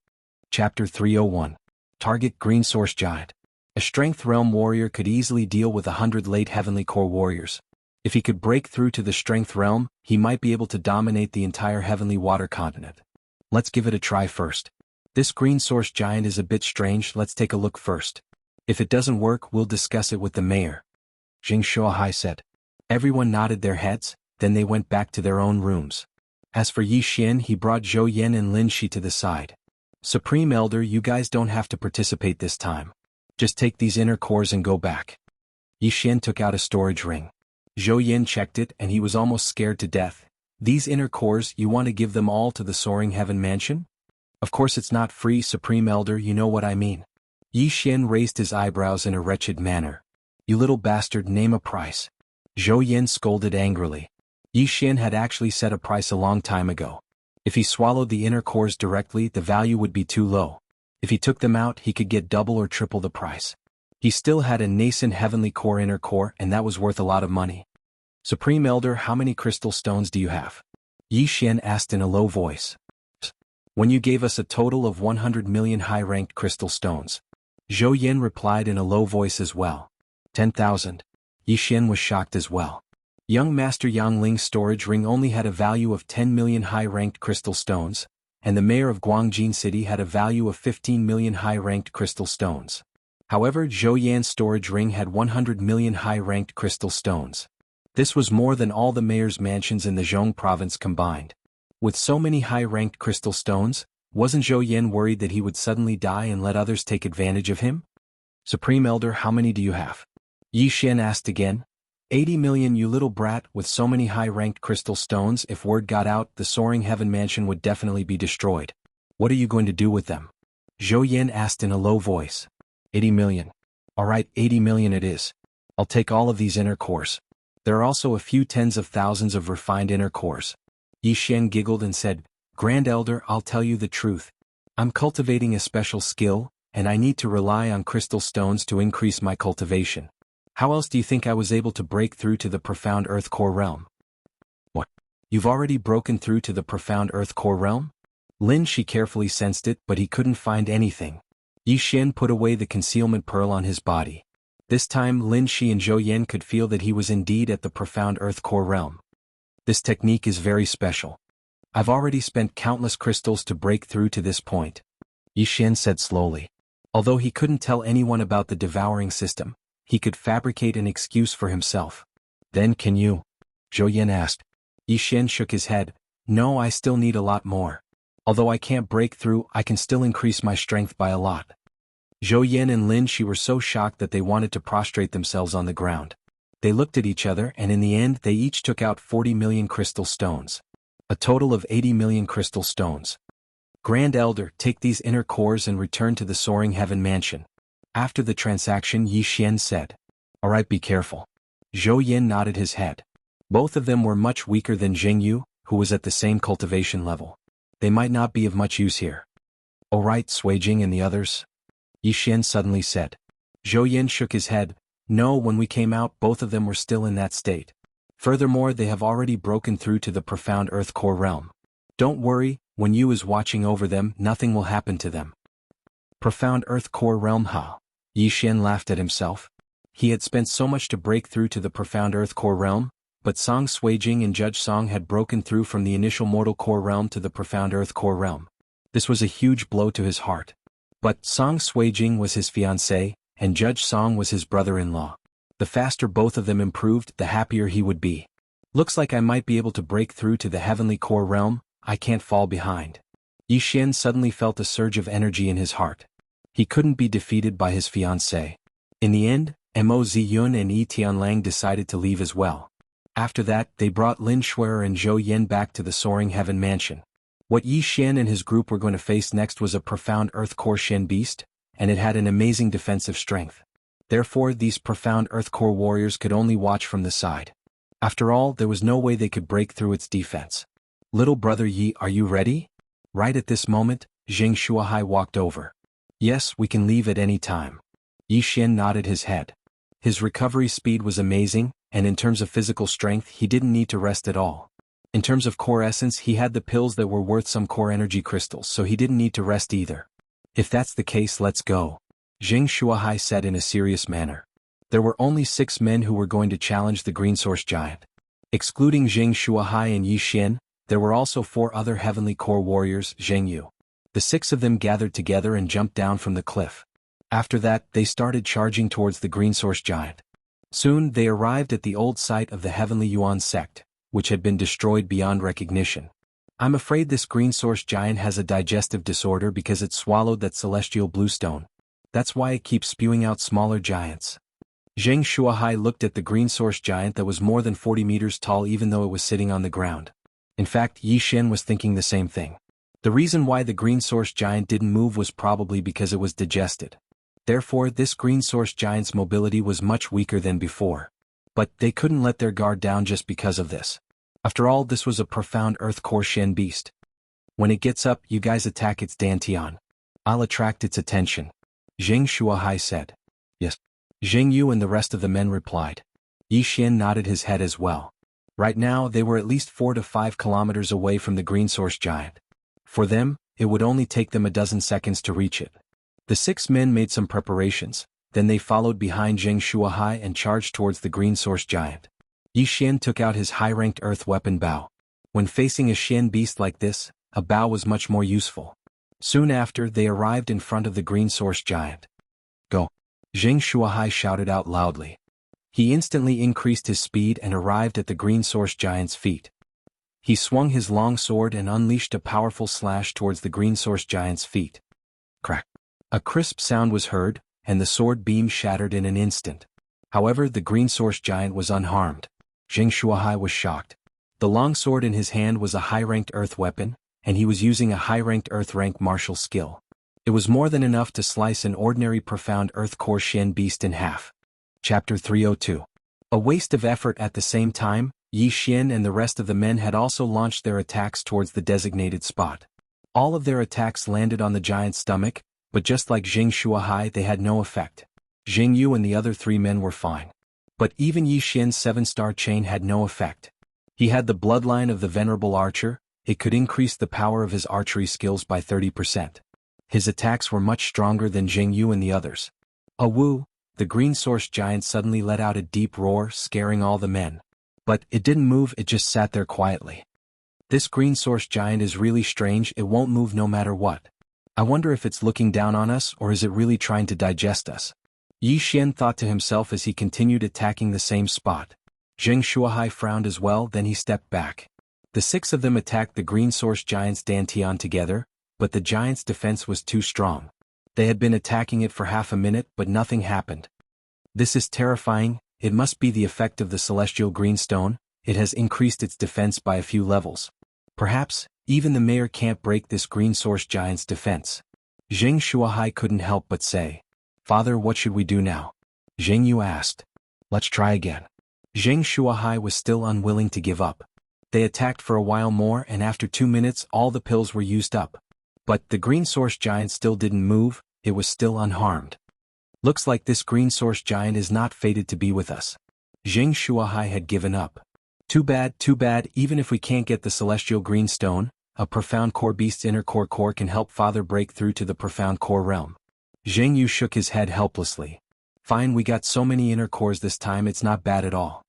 Chapter 301. Target Green Source Giant. A Strength Realm warrior could easily deal with 100 late heavenly core warriors. If he could break through to the Strength Realm, he might be able to dominate the entire heavenly water continent. Let's give it a try first. This green source giant is a bit strange, let's take a look first. If it doesn't work, we'll discuss it with the mayor. Xianxia said. Everyone nodded their heads, then they went back to their own rooms. As for Yi Xian, he brought Zhou Yan and Lin Shi to the side. "Supreme Elder, you guys don't have to participate this time. Just take these inner cores and go back." Yi Xian took out a storage ring. Zhou Yan checked it and he was almost scared to death. "These inner cores, you want to give them all to the Soaring Heaven Mansion?" "Of course it's not free, Supreme Elder, you know what I mean." Yi Xian raised his eyebrows in a wretched manner. "You little bastard, name a price." Zhou Yan scolded angrily. Yi Xian had actually set a price a long time ago. If he swallowed the inner cores directly, the value would be too low. If he took them out, he could get double or triple the price. He still had a nascent heavenly core inner core, and that was worth a lot of money. "Supreme Elder, how many crystal stones do you have?" Yi Xian asked in a low voice. "When you gave us a total of 100 million high-ranked crystal stones." Zhou Yan replied in a low voice as well. 10,000. Yi Xian was shocked as well. Young Master Yang Ling's storage ring only had a value of 10 million high-ranked crystal stones, and the mayor of Guangjin City had a value of 15 million high-ranked crystal stones. However, Zhou Yan's storage ring had 100 million high-ranked crystal stones. This was more than all the mayor's mansions in the Zhong province combined. With so many high-ranked crystal stones, wasn't Zhou Yan worried that he would suddenly die and let others take advantage of him? "Supreme Elder, how many do you have?" Yi Xian asked again. 80 million, you little brat, with so many high-ranked crystal stones, if word got out, the Soaring Heaven Mansion would definitely be destroyed. What are you going to do with them? Zhou Yan asked in a low voice. 80 million. Alright, 80 million it is. I'll take all of these inner cores. There are also a few tens of thousands of refined inner cores. Yi Xian giggled and said, "Grand Elder, I'll tell you the truth. I'm cultivating a special skill, and I need to rely on crystal stones to increase my cultivation. How else do you think I was able to break through to the profound Earth Core realm?" "What? You've already broken through to the profound Earth Core realm?" Lin Shi carefully sensed it, but he couldn't find anything. Yi Xian put away the concealment pearl on his body. This time Lin Shi and Zhou Yan could feel that he was indeed at the profound Earth Core realm. "This technique is very special. I've already spent countless crystals to break through to this point," Yi Xian said slowly. Although he couldn't tell anyone about the devouring system, he could fabricate an excuse for himself. "Then can you?" Zhou Yan asked. Yi Xian shook his head. "No, I still need a lot more. Although I can't break through, I can still increase my strength by a lot." Zhou Yan and Lin Shi were so shocked that they wanted to prostrate themselves on the ground. They looked at each other and in the end they each took out 40 million crystal stones. A total of 80 million crystal stones. "Grand Elder, take these inner cores and return to the Soaring Heaven Mansion." After the transaction, Yi Xian said. "Alright, be careful." Zhou Yan nodded his head. Both of them were much weaker than Jianghu, who was at the same cultivation level. They might not be of much use here. "Alright, Suijing and the others?" Yi Xian suddenly said. Zhou Yan shook his head. "No, when we came out, both of them were still in that state. Furthermore, they have already broken through to the profound Earth Core realm. Don't worry, when you is watching over them, nothing will happen to them." Profound Earth Core realm, huh? Yi Xian laughed at himself. He had spent so much to break through to the profound Earth Core realm, but Song Suijing and Judge Song had broken through from the initial Mortal Core realm to the profound Earth Core realm. This was a huge blow to his heart. But Song Suijing was his fiancé, and Judge Song was his brother-in-law. The faster both of them improved, the happier he would be. "Looks like I might be able to break through to the Heavenly Core realm, I can't fall behind." Yi Xian suddenly felt a surge of energy in his heart. He couldn't be defeated by his fiancée. In the end, Mo Ziyun and Yi Tianlang decided to leave as well. After that, they brought Lin Shuer and Zhou Yin back to the Soaring Heaven Mansion. What Yi Xian and his group were going to face next was a profound Earth Core Shen beast, and it had an amazing defensive strength. Therefore, these profound Earth Core warriors could only watch from the side. After all, there was no way they could break through its defense. Little brother Yi, are you ready? Right at this moment, Zheng Shuahai walked over. Yes, we can leave at any time. Yi Xian nodded his head. His recovery speed was amazing, and in terms of physical strength he didn't need to rest at all. In terms of core essence he had the pills that were worth some core energy crystals, so he didn't need to rest either. If that's the case, let's go, Zheng Shuahai said in a serious manner. There were only 6 men who were going to challenge the Green Source Giant. Excluding Zheng Shuahai and Yi Xian, there were also 4 other heavenly core warriors, Jianghu. The 6 of them gathered together and jumped down from the cliff. After that, they started charging towards the Green Source Giant. Soon they arrived at the old site of the Heavenly Yuan sect, which had been destroyed beyond recognition. I'm afraid this Green Source Giant has a digestive disorder because it swallowed that celestial bluestone. That's why it keeps spewing out smaller giants. Zheng Shuahai looked at the Green Source Giant that was more than 40 meters tall even though it was sitting on the ground. In fact, Yi Xian was thinking the same thing. The reason why the Green Source Giant didn't move was probably because it was digested. Therefore, this Green Source Giant's mobility was much weaker than before. But they couldn't let their guard down just because of this. After all, this was a profound Earth Core Shen beast. When it gets up, you guys attack its dantian. I'll attract its attention, Zheng Shuahai said. Yes. Zheng Yu and the rest of the men replied. Yi Xian nodded his head as well. Right now, they were at least 4 to 5 kilometers away from the Green Source Giant. For them, it would only take them a dozen seconds to reach it. The 6 men made some preparations, then they followed behind Zheng Shuahai and charged towards the Green Source Giant. Yi Xian took out his high-ranked earth weapon Bao. When facing a Shen beast like this, a Bao was much more useful. Soon after, they arrived in front of the Green Source Giant. Go! Zheng Shuahai shouted out loudly. He instantly increased his speed and arrived at the Green Source Giant's feet. He swung his long sword and unleashed a powerful slash towards the Green Source Giant's feet. Crack! A crisp sound was heard, and the sword beam shattered in an instant. However, the Green Source Giant was unharmed. Zheng Shuahai was shocked. The long sword in his hand was a high-ranked earth weapon, and he was using a high-ranked earth-rank martial skill. It was more than enough to slice an ordinary profound Earth Core Shen beast in half. Chapter 302. A waste of effort. At the same time, Yi Xian and the rest of the men had also launched their attacks towards the designated spot. All of their attacks landed on the giant's stomach, but just like Zheng Shuahai, they had no effect. Zheng Yu and the other 3 men were fine. But even Yi Xian's 7-star chain had no effect. He had the bloodline of the venerable archer. It could increase the power of his archery skills by 30%. His attacks were much stronger than Zheng Yu and the others. Woo! The Green Source Giant suddenly let out a deep roar, scaring all the men. But it didn't move, it just sat there quietly. This Green Source Giant is really strange, it won't move no matter what. I wonder if it's looking down on us or is it really trying to digest us? Yi Xian thought to himself as he continued attacking the same spot. Zheng Shuahai frowned as well, then he stepped back. The 6 of them attacked the Green Source Giant's dantian together, but the giant's defense was too strong. They had been attacking it for half a minute, but nothing happened. This is terrifying. It must be the effect of the celestial green stone. It has increased its defense by a few levels. Perhaps, even the mayor can't break this Green Source Giant's defense. Zheng Shuahai couldn't help but say, Father, what should we do now? Zheng Yu asked. Let's try again. Zheng Shuahai was still unwilling to give up. They attacked for a while more, and after 2 minutes all the pills were used up. But the Green Source Giant still didn't move, it was still unharmed. Looks like this Green Source Giant is not fated to be with us. Zheng Shuahai had given up. Too bad, even if we can't get the celestial green stone, a profound core beast's inner core can help Father break through to the profound core realm. Zheng Yu shook his head helplessly. Fine, we got so many inner cores this time, it's not bad at all.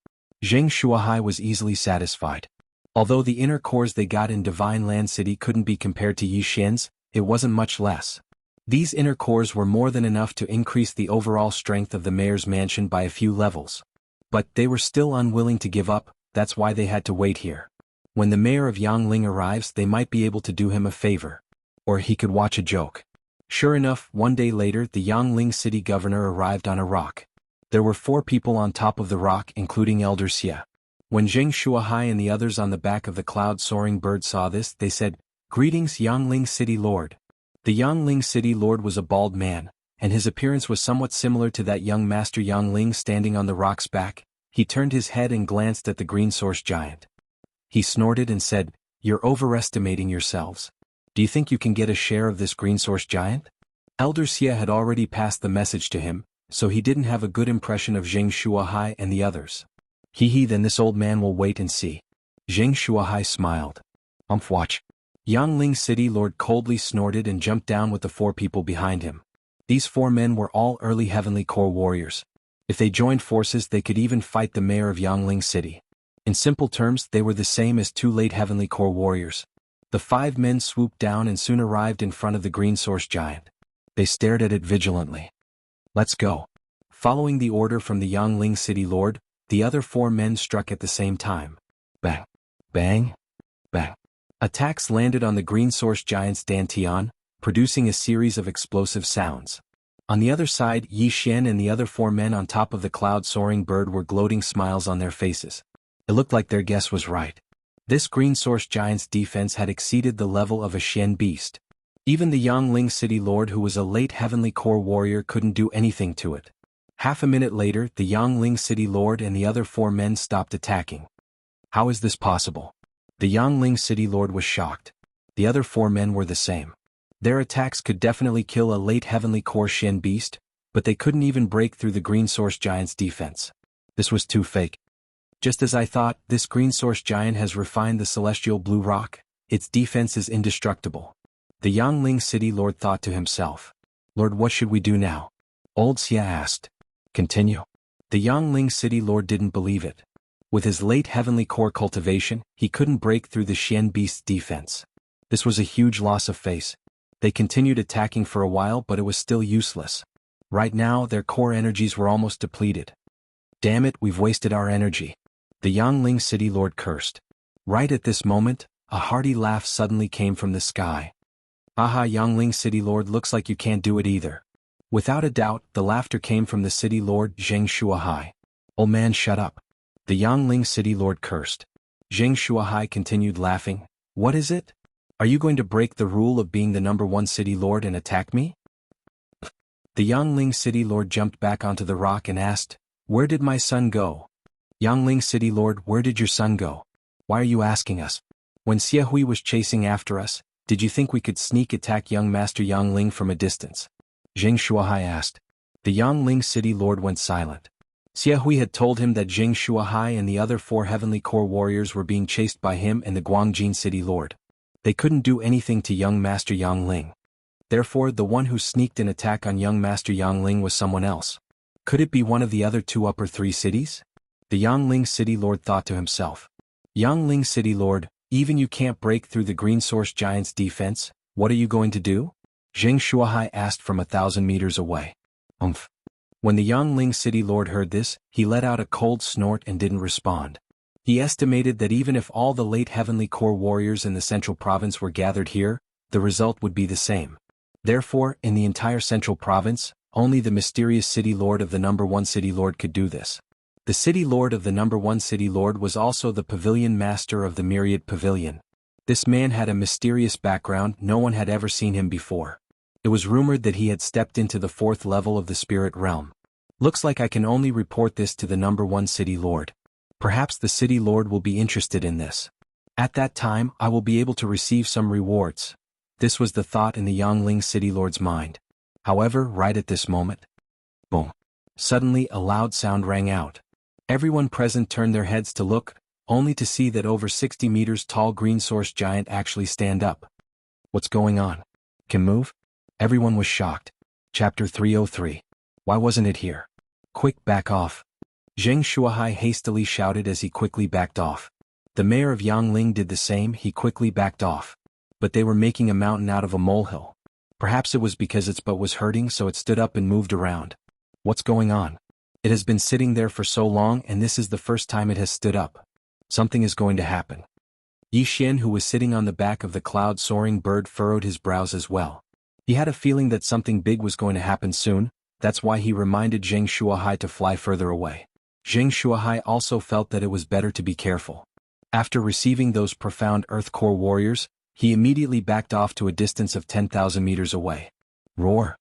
Zheng Shuahai was easily satisfied. Although the inner cores they got in Divine Land City couldn't be compared to Yi Xian's, it wasn't much less. These inner cores were more than enough to increase the overall strength of the mayor's mansion by a few levels. But they were still unwilling to give up, that's why they had to wait here. When the mayor of Yangling arrives, they might be able to do him a favor. Or he could watch a joke. Sure enough, one day later the Yangling city governor arrived on a rock. There were 4 people on top of the rock, including Elder Xia. When Zheng Shuahai and the others on the back of the cloud-soaring bird saw this, they said, "Greetings, Yangling City Lord." The Yangling City Lord was a bald man, and his appearance was somewhat similar to that young Master Yangling standing on the rock's back. He turned his head and glanced at the green source giant. He snorted and said, "You're overestimating yourselves. Do you think you can get a share of this green source giant?" Elder Xia had already passed the message to him, so he didn't have a good impression of Zheng Shuahai and the others. Then this old man will wait and see." Zheng Shuahai smiled. Watch." Yangling City Lord coldly snorted and jumped down with the 4 people behind him. These 4 men were all early Heavenly Core warriors. If they joined forces, they could even fight the mayor of Yangling City. In simple terms, they were the same as 2 late Heavenly Core warriors. The 5 men swooped down and soon arrived in front of the green source giant. They stared at it vigilantly. "Let's go." Following the order from the Yangling City Lord, the other 4 men struck at the same time. Bang! Bang! Bang! Attacks landed on the green source giant's dantian, producing a series of explosive sounds. On the other side, Yi Xian and the other 4 men on top of the cloud-soaring bird were gloating smiles on their faces. It looked like their guess was right. This green source giant's defense had exceeded the level of a Xian beast. Even the Yangling City Lord, who was a late Heavenly Core warrior, couldn't do anything to it. Half a minute later, the Yangling City Lord and the other 4 men stopped attacking. How is this possible? The Yangling City Lord was shocked. The other 4 men were the same. Their attacks could definitely kill a late Heavenly Core Xian beast, but they couldn't even break through the green source giant's defense. This was too fake. Just as I thought, this green source giant has refined the celestial blue rock. Its defense is indestructible. The Yangling City Lord thought to himself. "Lord, what should we do now?" Old Xia asked. "Continue." The Yangling City Lord didn't believe it. With his late Heavenly Core cultivation, he couldn't break through the Xian beast's defense. This was a huge loss of face. They continued attacking for a while, but it was still useless. Right now, their core energies were almost depleted. "Damn it, we've wasted our energy." The Yangling City Lord cursed. Right at this moment, a hearty laugh suddenly came from the sky. "Aha, Yangling City Lord, looks like you can't do it either." Without a doubt, the laughter came from the City Lord, Zheng Shuahai. "Old man, shut up." The Yangling City Lord cursed. Zheng Shuahai continued laughing. "What is it? Are you going to break the rule of being the #1 City Lord and attack me?" The Yangling City Lord jumped back onto the rock and asked, "Where did my son go?" "Yangling City Lord, where did your son go? Why are you asking us? When Xiahui was chasing after us, did you think we could sneak attack young Master Yangling from a distance?" Zheng Shuahai asked. The Yangling City Lord went silent. Xiahui had told him that Zheng Shuahai and the other 4 Heavenly Core warriors were being chased by him and the Guangjin City Lord. They couldn't do anything to young Master Yangling. Therefore, the one who sneaked an attack on young Master Yangling was someone else. Could it be one of the other 2 upper 3 cities? The Yangling City Lord thought to himself. "Yangling City Lord, even you can't break through the green source giant's defense, what are you going to do?" Zheng Shuahai asked from 1,000 meters away. When the Yangling City Lord heard this, he let out a cold snort and didn't respond. He estimated that even if all the late Heavenly Core warriors in the Central Province were gathered here, the result would be the same. Therefore, in the entire Central Province, only the mysterious City Lord of the #1 City Lord could do this. The City Lord of the #1 City Lord was also the Pavilion Master of the Myriad Pavilion. This man had a mysterious background, no one had ever seen him before. It was rumored that he had stepped into the 4th level of the spirit realm. Looks like I can only report this to the #1 City Lord. Perhaps the City Lord will be interested in this. At that time, I will be able to receive some rewards. This was the thought in the Yangling City Lord's mind. However, right at this moment, boom! Suddenly a loud sound rang out. Everyone present turned their heads to look, only to see that over 60 meters tall green source giant actually stand up. What's going on? Can move? Everyone was shocked. Chapter 303. Why wasn't it here? Quick, back off. Zheng Shuahai hastily shouted as he quickly backed off. The mayor of Yangling did the same, he quickly backed off. But they were making a mountain out of a molehill. Perhaps it was because its butt was hurting, so it stood up and moved around. What's going on? It has been sitting there for so long, and this is the first time it has stood up. Something is going to happen. Yi Xian, who was sitting on the back of the cloud-soaring bird, furrowed his brows as well. He had a feeling that something big was going to happen soon. That's why he reminded Zheng Shuahai to fly further away. Xianxia also felt that it was better to be careful. After receiving those profound Earth Core warriors, he immediately backed off to a distance of 10,000 meters away. Roar!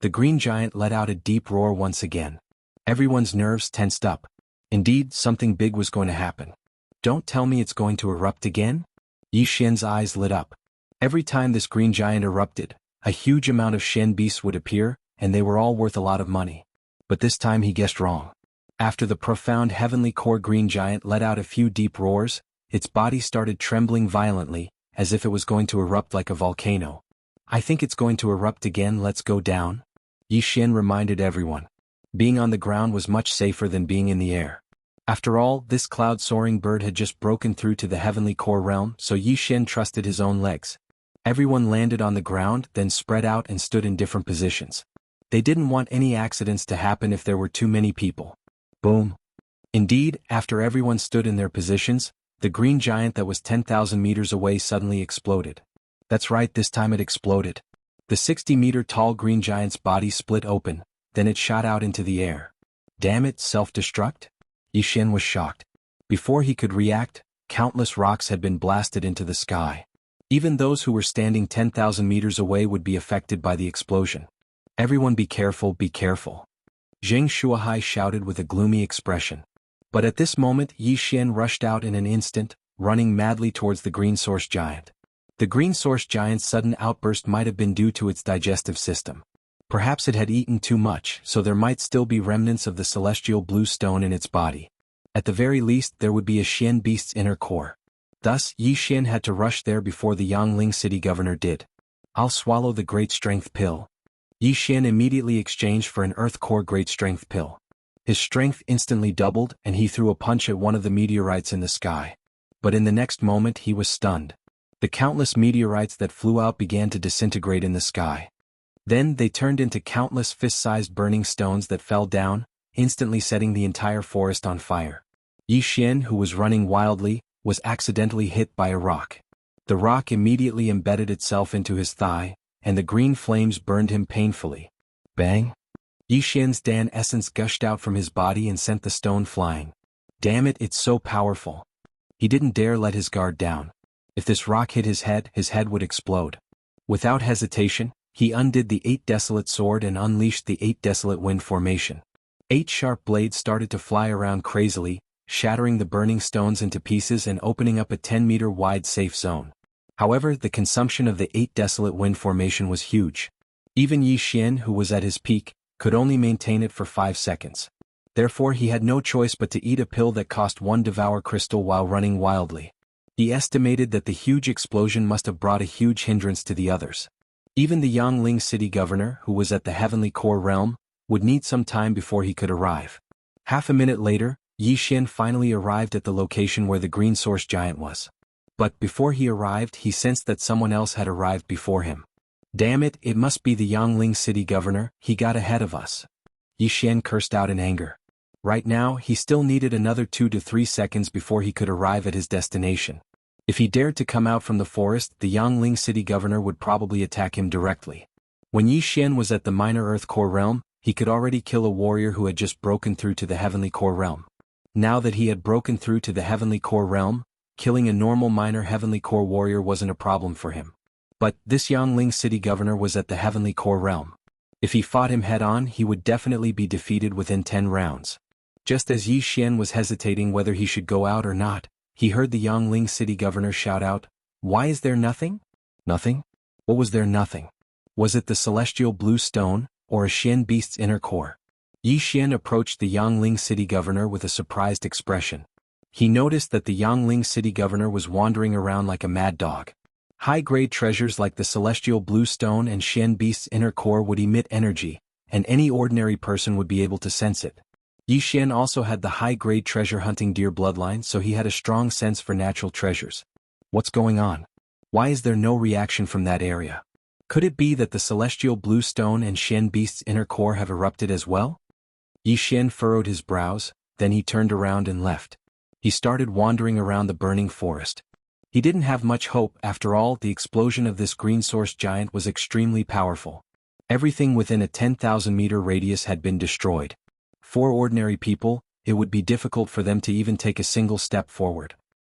The green giant let out a deep roar once again. Everyone's nerves tensed up. Indeed, something big was going to happen. Don't tell me it's going to erupt again? Yi Xian's eyes lit up. Every time this green giant erupted, a huge amount of Xian beasts would appear, and they were all worth a lot of money. But this time he guessed wrong. After the profound heavenly core green giant let out a few deep roars, its body started trembling violently, as if it was going to erupt like a volcano. I think it's going to erupt again, let's go down. Yi Xian reminded everyone. Being on the ground was much safer than being in the air. After all, this cloud-soaring bird had just broken through to the heavenly core realm, so Yi Xian trusted his own legs. Everyone landed on the ground, then spread out and stood in different positions. They didn't want any accidents to happen if there were too many people. Boom. Indeed, after everyone stood in their positions, the green giant that was 10,000 meters away suddenly exploded. That's right, this time it exploded. The 60-meter-tall green giant's body split open, then it shot out into the air. Damn it, self-destruct? Yi Xian was shocked. Before he could react, countless rocks had been blasted into the sky. Even those who were standing 10,000 meters away would be affected by the explosion. Everyone be careful, be careful. Zheng Shuahai shouted with a gloomy expression. But at this moment Yi Xian rushed out in an instant, running madly towards the green source giant. The green source giant's sudden outburst might have been due to its digestive system. Perhaps it had eaten too much, so there might still be remnants of the celestial blue stone in its body. At the very least there would be a Xian beast's inner core. Thus, Yi Xian had to rush there before the Yangling city governor did. I'll swallow the great strength pill. Yi Xian immediately exchanged for an earth core great strength pill. His strength instantly doubled and he threw a punch at one of the meteorites in the sky. But in the next moment he was stunned. The countless meteorites that flew out began to disintegrate in the sky. Then they turned into countless fist-sized burning stones that fell down, instantly setting the entire forest on fire. Yi Xian, who was running wildly, was accidentally hit by a rock. The rock immediately embedded itself into his thigh, and the green flames burned him painfully. Bang! Yi Xian's Dan essence gushed out from his body and sent the stone flying. Damn it, it's so powerful. He didn't dare let his guard down. If this rock hit his head would explode. Without hesitation, he undid the 8 desolate sword and unleashed the 8 desolate wind formation. 8 sharp blades started to fly around crazily, shattering the burning stones into pieces and opening up a 10-meter wide safe zone. However, the consumption of the 8 desolate wind formation was huge. Even Yi Xian, who was at his peak, could only maintain it for 5 seconds. Therefore he had no choice but to eat a pill that cost 1 devour crystal while running wildly. He estimated that the huge explosion must have brought a huge hindrance to the others. Even the Yangling city governor, who was at the heavenly core realm, would need some time before he could arrive. Half a minute later, Yi Xian finally arrived at the location where the green source giant was. But before he arrived he sensed that someone else had arrived before him. Damn it, it must be the Yangling city governor, he got ahead of us. Yi Xian cursed out in anger. Right now, he still needed another 2 to 3 seconds before he could arrive at his destination. If he dared to come out from the forest, the Yangling city governor would probably attack him directly. When Yi Xian was at the minor earth core realm, he could already kill a warrior who had just broken through to the heavenly core realm. Now that he had broken through to the heavenly core realm, killing a normal minor heavenly core warrior wasn't a problem for him. But this Yangling city governor was at the heavenly core realm. If he fought him head-on, he would definitely be defeated within 10 rounds. Just as Yi Xian was hesitating whether he should go out or not, he heard the Yangling city governor shout out, "Why is there nothing?" Nothing? What was there nothing? Was it the celestial blue stone, or a Xian beast's inner core? Yi Xian approached the Yangling city governor with a surprised expression. He noticed that the Yangling city governor was wandering around like a mad dog. High-grade treasures like the celestial blue stone and Xian beast's inner core would emit energy, and any ordinary person would be able to sense it. Yi Xian also had the high-grade treasure-hunting deer bloodline, so he had a strong sense for natural treasures. What's going on? Why is there no reaction from that area? Could it be that the celestial blue stone and Xian beast's inner core have erupted as well? Yi Xian furrowed his brows, then he turned around and left. He started wandering around the burning forest. He didn't have much hope. After all, the explosion of this green source giant was extremely powerful. Everything within a 10,000-meter radius had been destroyed. 4 ordinary people, it would be difficult for them to even take a single step forward.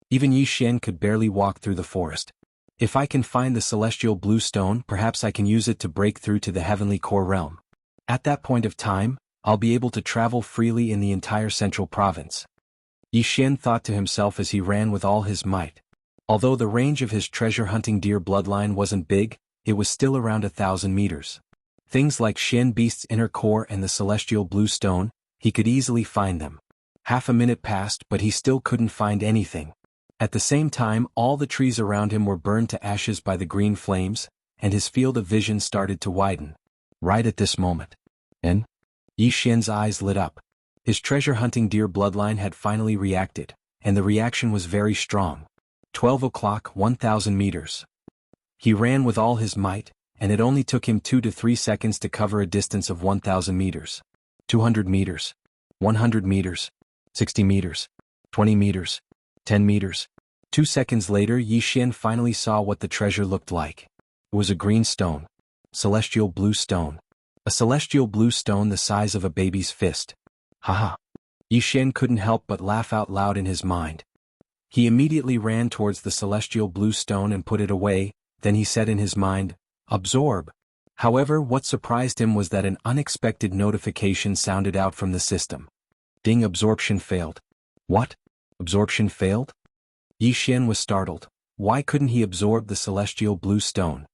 Even Yi Xian could barely walk through the forest. If I can find the celestial blue stone, perhaps I can use it to break through to the heavenly core realm. At that point of time, I'll be able to travel freely in the entire central province. Yi Xian thought to himself as he ran with all his might. Although the range of his treasure-hunting deer bloodline wasn't big, it was still around 1,000 meters. Things like Xian Beast's inner core and the celestial blue stone, he could easily find them. Half a minute passed, but he still couldn't find anything. At the same time, all the trees around him were burned to ashes by the green flames, and his field of vision started to widen. Right at this moment. And Yi Xian's eyes lit up. His treasure-hunting deer bloodline had finally reacted, and the reaction was very strong. 12 o'clock, 1,000 meters. He ran with all his might, and it only took him 2 to 3 seconds to cover a distance of 1,000 meters. 200 meters. 100 meters. 60 meters. 20 meters. 10 meters. 2 seconds later, Yi Xian finally saw what the treasure looked like. It was a green stone. Celestial blue stone. A celestial blue stone the size of a baby's fist. Haha. Yi Xian couldn't help but laugh out loud in his mind. He immediately ran towards the celestial blue stone and put it away, then he said in his mind, "Absorb." However, what surprised him was that an unexpected notification sounded out from the system. Ding, absorption failed. What? Absorption failed? Yi Xian was startled. Why couldn't he absorb the celestial blue stone?